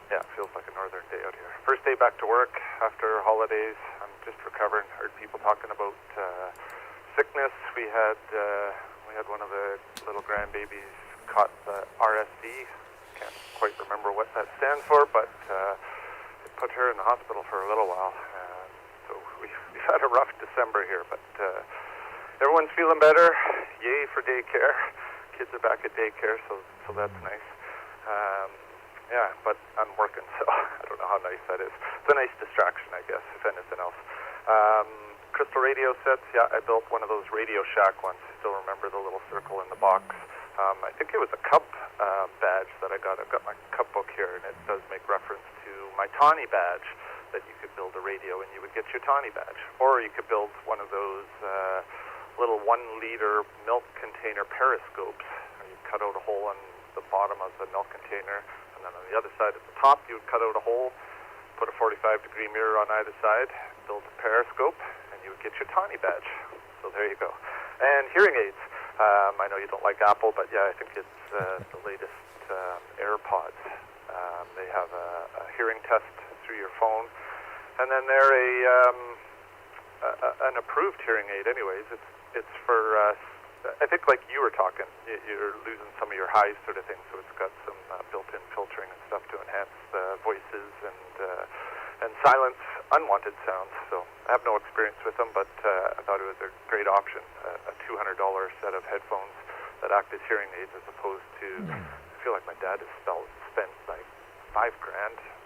Yeah, it feels like a northern day out here. First day back to work after holidays. I'm just recovering. Heard people talking about sickness. We had one of the little grandbabies caught the RSV. Can't quite remember what that stands for, but it put her in the hospital for a little while. So we've had a rough December here, but everyone's feeling better. Yay for daycare. Kids are back at daycare, so that's nice. Yeah, but I'm working, so I don't know how nice that is. It's a nice distraction, I guess, if anything else. Crystal radio sets, yeah, I built one of those Radio Shack ones. Still remember the little circle in the box. I think it was a cup badge that I got. I've got my cup book here, and it does make reference to my Tawny badge, that you could build a radio and you would get your Tawny badge. Or you could build one of those little 1-liter milk container periscopes. You cut out a hole on the bottom of the milk container, and then on the other side at the top you would cut out a hole, put a 45-degree mirror on either side, build a periscope, and you would get your Tawny badge. So there you go. And hearing aids. I know you don't like Apple, but yeah, I think it's the latest AirPods. They have a hearing test through your phone, and then they're an approved hearing aid. Anyways, it's for I think like you were talking, you're losing some of your highs sort of thing. So it's got some built-in filtering and stuff to enhance voices and silence unwanted sounds. So I have no experience with them, but I thought it was a great option, a $200 set of headphones that act as hearing aids as opposed to, I feel like my dad has spent like $5,000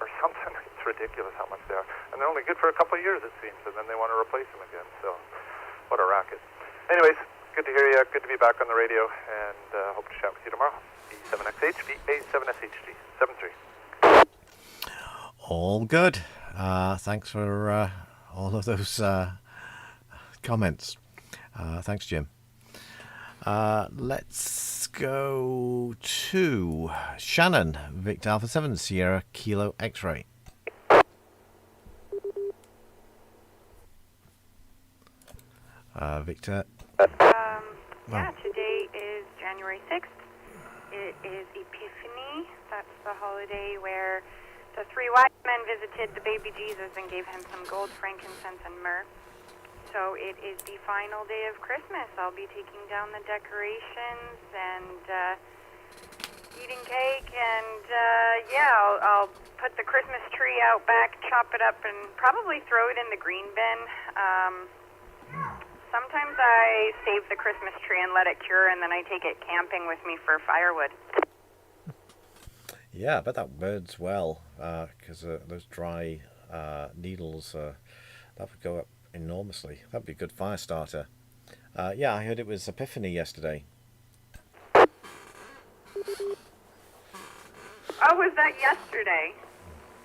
or something. It's ridiculous how much they are. And they're only good for a couple of years, it seems, and then they want to replace them again. So what a racket. Anyways, good to hear you. Good to be back on the radio, and hope to chat with you tomorrow. B7XH, B7SHD, 73. All good. Thanks for all of those comments. Thanks, Jim. Let's go to Shannon, Victor Alpha 7, Sierra Kilo X-Ray. Victor. Yeah, today is January 6th. It is Epiphany. That's the holiday where the three wise men visited the baby Jesus and gave him some gold, frankincense, and myrrh. So it is the final day of Christmas. I'll be taking down the decorations and eating cake, and I'll put the Christmas tree out back, chop it up, and probably throw it in the green bin. Sometimes I save the Christmas tree and let it cure, and then I take it camping with me for firewood. Yeah, I bet that burns well, because those dry needles, that would go up enormously. That would be a good fire starter. Yeah, I heard it was Epiphany yesterday. Oh, was that yesterday?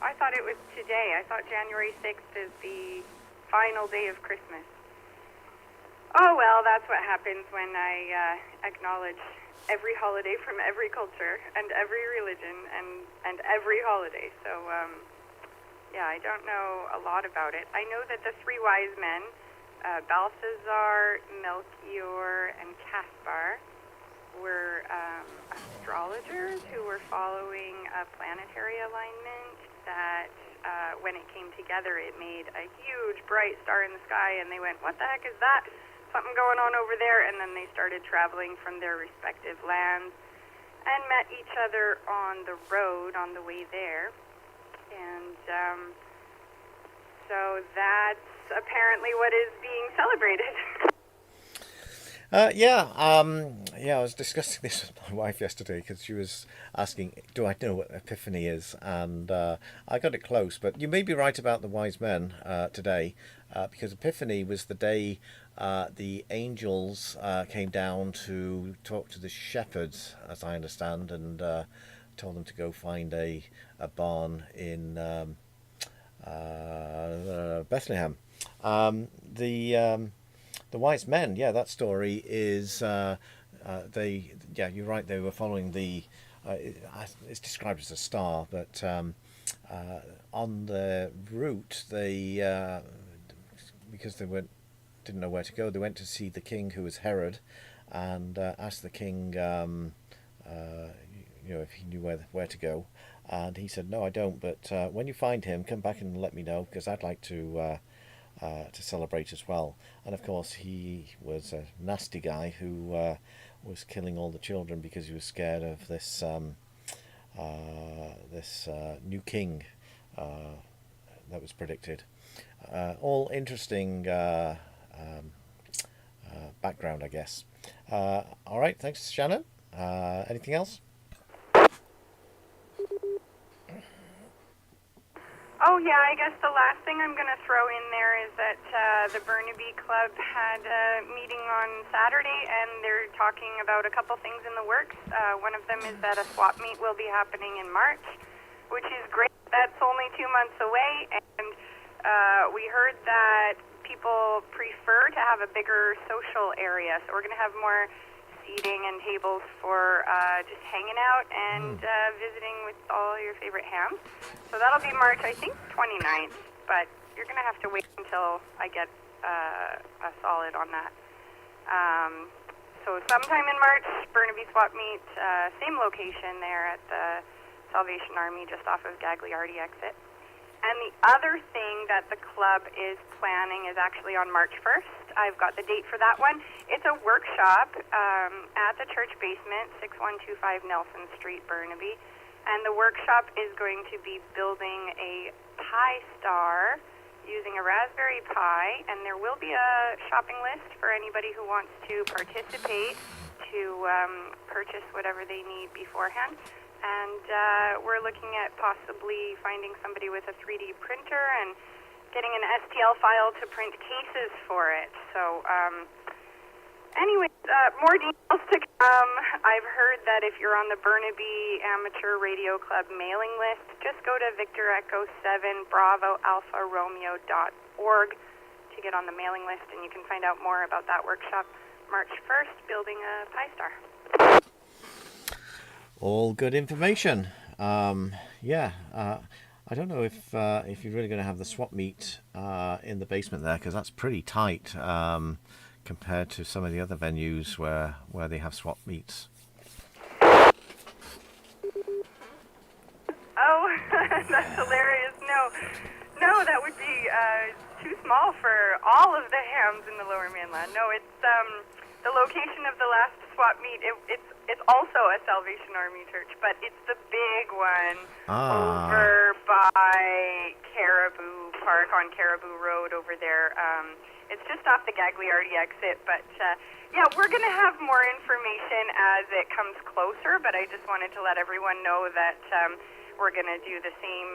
I thought it was today. I thought January 6th is the final day of Christmas. Oh, well, that's what happens when I acknowledge every holiday from every culture and every religion and every holiday. So, yeah, I don't know a lot about it. I know that the three wise men, Balthazar, Melchior, and Caspar, were astrologers who were following a planetary alignment that, when it came together, it made a huge bright star in the sky, and they went, "What the heck is that? Something going on over there," and then they started traveling from their respective lands and met each other on the road on the way there. And so that's apparently what is being celebrated. I was discussing this with my wife yesterday because she was asking, do I know what Epiphany is? And I got it close, but you may be right about the wise men today, because Epiphany was the day the angels came down to talk to the shepherds, as I understand, and told them to go find a barn in Bethlehem. The wise men, that story is you're right, they were following it's described as a star, but on the route they because they didn't know where to go, they went to see the king, who was Herod, and asked the king if he knew where to go, and he said, "No, I don't, but when you find him, come back and let me know, because I'd like to celebrate as well." And of course he was a nasty guy who was killing all the children because he was scared of this new king that was predicted. All interesting background, I guess. All right, thanks, Shannon. Anything else? Oh, yeah, I guess the last thing I'm going to throw in there is that the Burnaby Club had a meeting on Saturday, and they're talking about a couple things in the works. One of them is that a swap meet will be happening in March, which is great. That's only 2 months away, and we heard that people prefer to have a bigger social area, so we're going to have more seating and tables for just hanging out and visiting with all your favorite hams. So that'll be March, I think, 29th, but you're going to have to wait until I get a solid on that. So sometime in March, Burnaby Swap Meet, same location there at the Salvation Army, just off of Gagliardi exit. And the other thing that the club is planning is actually on March 1st. I've got the date for that one. It's a workshop at the church basement, 6125 Nelson Street, Burnaby. And the workshop is going to be building a Pi Star using a Raspberry Pi, and there will be a shopping list for anybody who wants to participate to purchase whatever they need beforehand. And we're looking at possibly finding somebody with a 3D printer and getting an STL file to print cases for it. So anyways, more details to come. I've heard that if you're on the Burnaby Amateur Radio Club mailing list, just go to Victor Echo 7 Bravo Alpha Romeo.org to get on the mailing list, and you can find out more about that workshop March 1st, building a Pi Star. All good information. Yeah, I don't know if you're really going to have the swap meet in the basement there, because that's pretty tight compared to some of the other venues where they have swap meets. Oh, that's hilarious. No, that would be too small for all of the hams in the Lower Mainland. No, it's the location of the last swap meet. It's also a Salvation Army church, but it's the big one over by Caribou Park on Caribou Road over there. It's just off the Gagliardi exit, but yeah, we're going to have more information as it comes closer, but I just wanted to let everyone know that we're going to do the same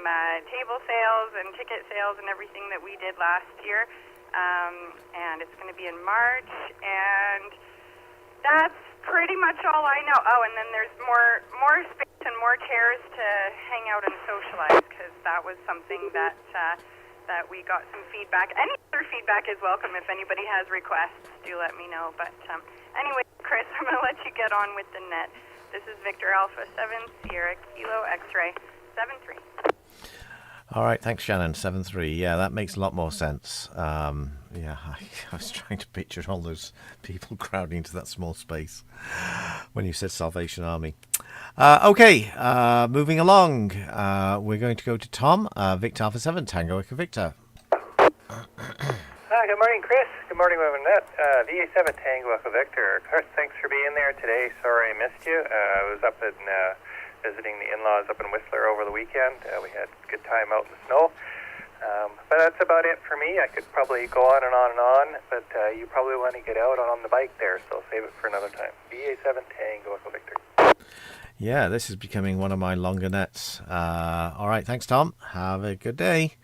table sales and ticket sales and everything that we did last year, and it's going to be in March, and that's pretty much all I know. Oh, and then there's more space and more chairs to hang out and socialize, because that was something that we got some feedback. Any other feedback is welcome. If anybody has requests, do let me know. But anyway, Chris, I'm going to let you get on with the net. This is Victor Alpha 7 Sierra Kilo X-Ray 73. All right, thanks, Shannon. 7-3. Yeah, that makes a lot more sense. Yeah, I was trying to picture all those people crowding into that small space when you said Salvation Army. Okay, moving along. We're going to go to Tom, Victor Alpha 7, Tango Echo Victor. Good morning, Chris. Good morning, Annette. VA7 Tango Echo Victor. Chris, thanks for being there today. Sorry I missed you. I was up in visiting the in-laws up in Whistler over the weekend. We had a good time out in the snow. But that's about it for me. I could probably go on and on and on, but you probably want to get out on the bike there, so I'll save it for another time. VA7 Tango Echo Victor. Yeah, this is becoming one of my longer nets. All right, thanks, Tom. Have a good day.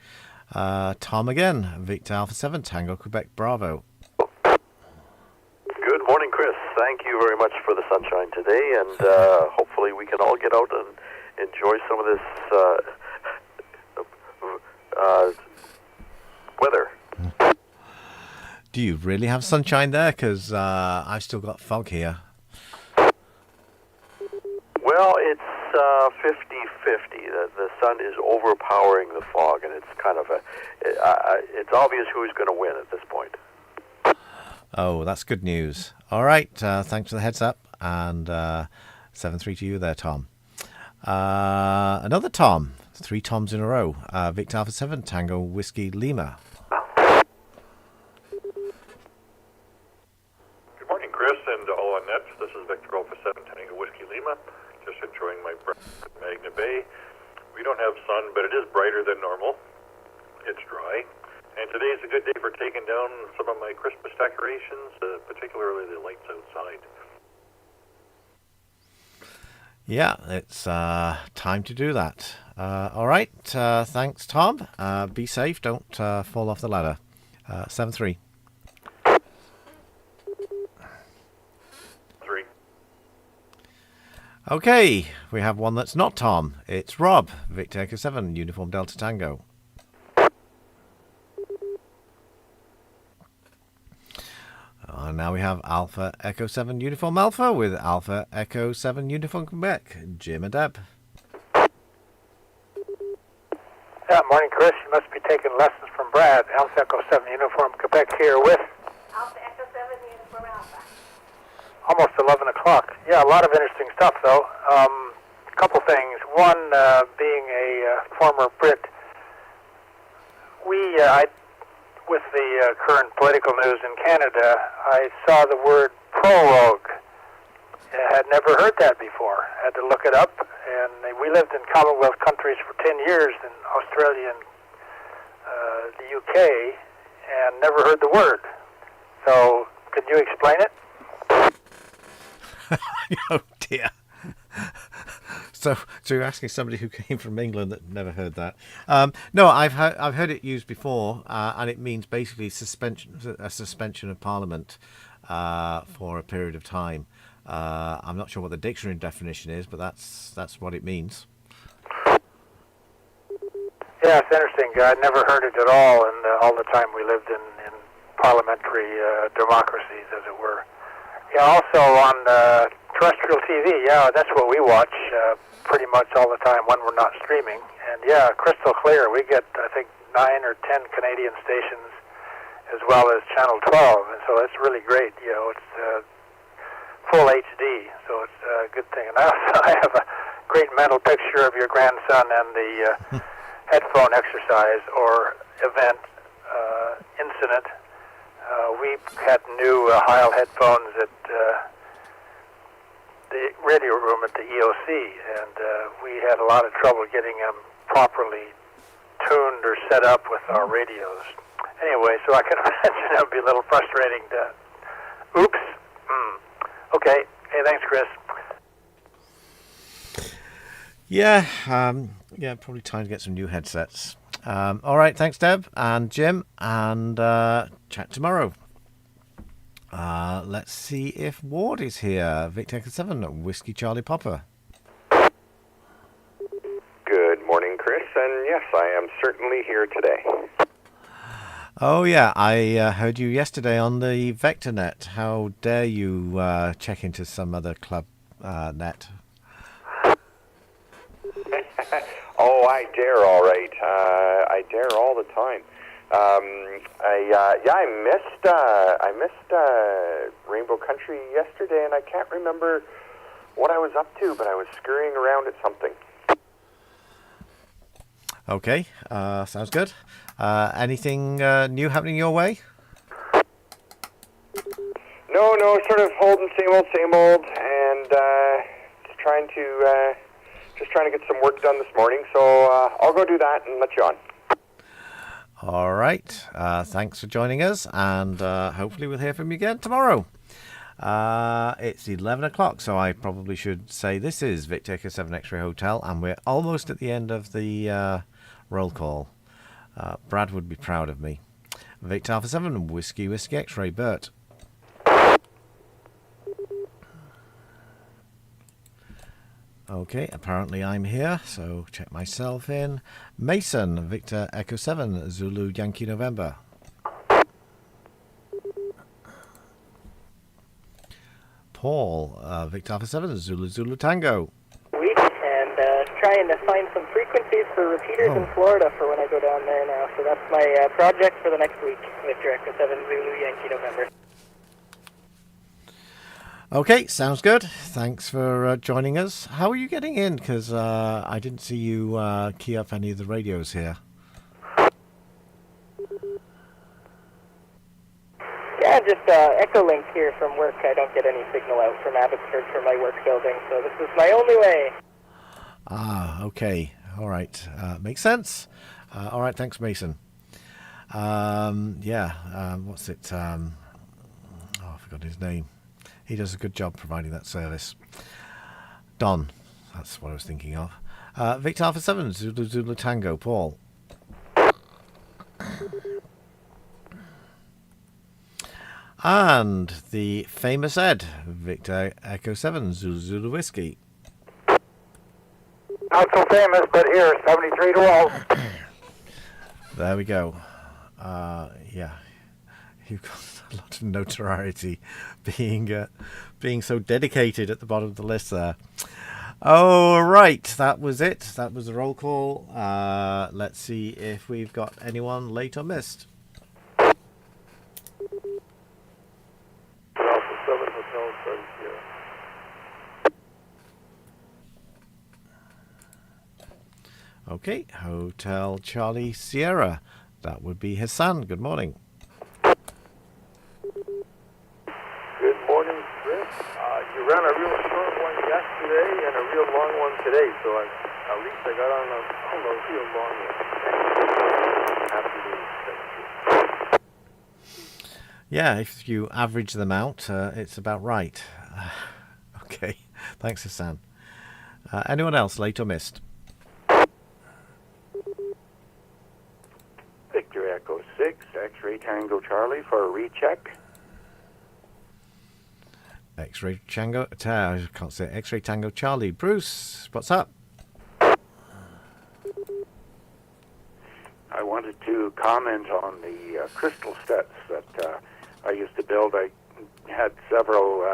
Tom again, Victor Alpha 7, Tango Quebec Bravo. Good morning, Chris. Thank you very much for the sunshine today, and hopefully we can all get out and enjoy some of this weather. Do you really have sunshine there? Because I've still got fog here. Well, it's 50-50. The sun is overpowering the fog, and it's kind of it's obvious who's going to win at this point. Oh, that's good news. All right, thanks for the heads up, and 7-3 to you there, Tom. Another Tom, 3 Toms in a row. Victor Alpha 7, Tango Whiskey Lima. Good morning, Chris, and all on net. This is Victor Alpha 7, Tango Whiskey Lima. Just enjoying my breakfast at Magna Bay. We don't have sun, but it is brighter than normal. It's dry. And today is a good day for taking down some of my Christmas decorations, particularly the lights outside. Yeah, it's time to do that. All right, thanks, Tom. Be safe. Don't fall off the ladder. 7-3. 3. Okay, we have one that's not Tom. It's Rob, Victor Echo 7, Uniform Delta Tango. Now we have Alpha Echo 7 Uniform Alpha with Alpha Echo 7 Uniform Quebec, Jim and Deb. Yeah, morning, Chris. You must be taking lessons from Brad. Alpha Echo 7 Uniform Quebec here with Alpha Echo 7 Uniform Alpha. almost 11 o'clock. Yeah, a lot of interesting stuff, though. A couple things. One, being a former Brit, with the current political news in Canada, I saw the word prorogue. I had never heard that before. Had to look it up, and we lived in Commonwealth countries for 10 years in Australia and the UK, and never heard the word. So, could you explain it? Oh dear. So you're asking somebody who came from England that never heard that? No, I've heard it used before, and it means basically a suspension of Parliament for a period of time. I'm not sure what the dictionary definition is, but that's what it means. Yeah, it's interesting. I'd never heard it at all, and all the time we lived in parliamentary democracies, as it were. Yeah, also on terrestrial TV, yeah, that's what we watch pretty much all the time when we're not streaming. And yeah, crystal clear. We get, I think, 9 or 10 Canadian stations as well as Channel 12, and so it's really great. You know, it's full HD, so it's a good thing. And I have a great mental picture of your grandson and the headphone exercise or event incident. We had new Heil headphones at the radio room at the EOC, and we had a lot of trouble getting them properly tuned or set up with our radios. Anyway, so I can imagine that would be a little frustrating to... Oops. Okay. Hey, thanks, Chris. Yeah, probably time to get some new headsets. All right, thanks, Deb and Jim, and chat tomorrow. Let's see if Ward is here. Victor 7, Whiskey Charlie Popper. Good morning, Chris, and yes, I am certainly here today. Oh, yeah, I heard you yesterday on the VectorNet. How dare you check into some other club net? Oh, I dare, all right. I dare all the time. I missed Rainbow Country yesterday, and I can't remember what I was up to, but I was scurrying around at something. Okay, sounds good. Anything new happening your way? No, sort of holding same old, and just trying to get some work done this morning. So I'll go do that and let you on. All right. Thanks for joining us, and hopefully we'll hear from you again tomorrow. It's 11 o'clock, so I probably should say this is Victor 7 X-Ray Hotel, and we're almost at the end of the roll call. Brad would be proud of me. Victor Alpha 7, Whiskey X-Ray, Bert. Okay, apparently I'm here, so check myself in. Mason, Victor Echo 7, Zulu Yankee November. Paul, Victor Alpha 7, Zulu Tango. Week, and trying to find some frequencies for repeaters in Florida for when I go down there now. So that's my project for the next week, Victor Echo 7, Zulu Yankee November. Okay, sounds good. Thanks for joining us. How are you getting in? Because I didn't see you key up any of the radios here. Yeah, just Echolink here from work. I don't get any signal out from Abbotsford for my work building, so this is my only way. Ah, okay. All right. Makes sense. All right, thanks, Mason. What's it? I forgot his name. He does a good job providing that service. Don, that's what I was thinking of. Victor Alpha 7, Zulu Tango, Paul. And the famous Ed, Victor Echo 7, Zulu Whiskey. Not so famous, but here, 73 to all. There we go. You've got a lot of notoriety being so dedicated at the bottom of the list there. Oh, right. That was it. That was the roll call. Let's see if we've got anyone late or missed. Alpha 7 Hotel, Okay, Hotel Charlie Sierra. That would be Hassan. Good morning. Good morning, Chris. You ran a real short one yesterday and a real long one today, so at least I got on a real long one. Happy to Yeah, if you average them out, it's about right. Okay, thanks, Hassan. Anyone else, late or missed? Victor Echo 6, X-Ray Tango Charlie for a recheck. X-Ray Tango, I can't say X-Ray Tango Charlie. Bruce, what's up? I wanted to comment on the crystal sets that I used to build. I had several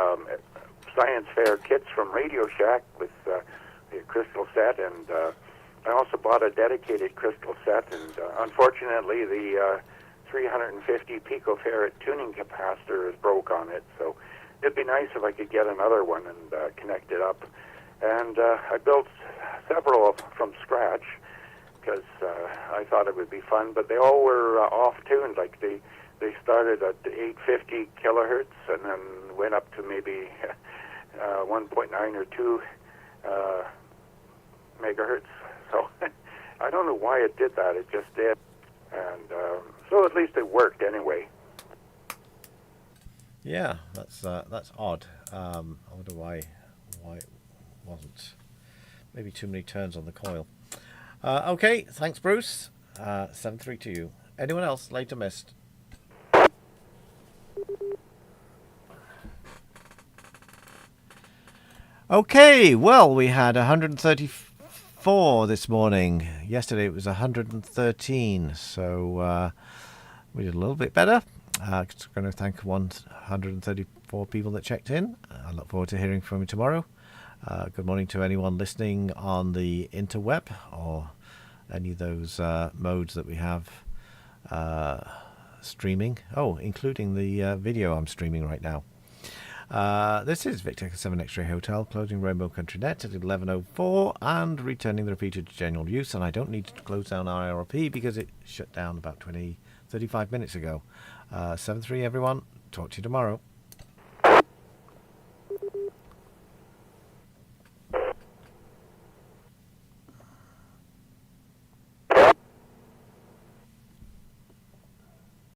science fair kits from Radio Shack with the crystal set, and I also bought a dedicated crystal set, and unfortunately the 350 picofarad tuning capacitor is broke on it, so it'd be nice if I could get another one and connect it up. And I built several from scratch because I thought it would be fun, but they all were off-tuned. Like they started at 850 kilohertz and then went up to maybe 1.9 or 2 megahertz. So I don't know why it did that. It just did. And so at least it worked anyway. Yeah, that's odd. I wonder why it wasn't. Maybe too many turns on the coil. Okay, thanks, Bruce. 7-3 to you. Anyone else late or missed? Okay, well, we had 134 this morning. Yesterday it was 113, so we did a little bit better. I'm going to thank 134 people that checked in. I look forward to hearing from you tomorrow. Good morning to anyone listening on the interweb or any of those modes that we have streaming. Oh, including the video I'm streaming right now. This is Victor 7 X-Ray Hotel, closing Rainbow Country Net at 11:04 and returning the repeater to general use. And I don't need to close down IRP because it shut down about 35 minutes ago. 7-3 everyone. Talk to you tomorrow.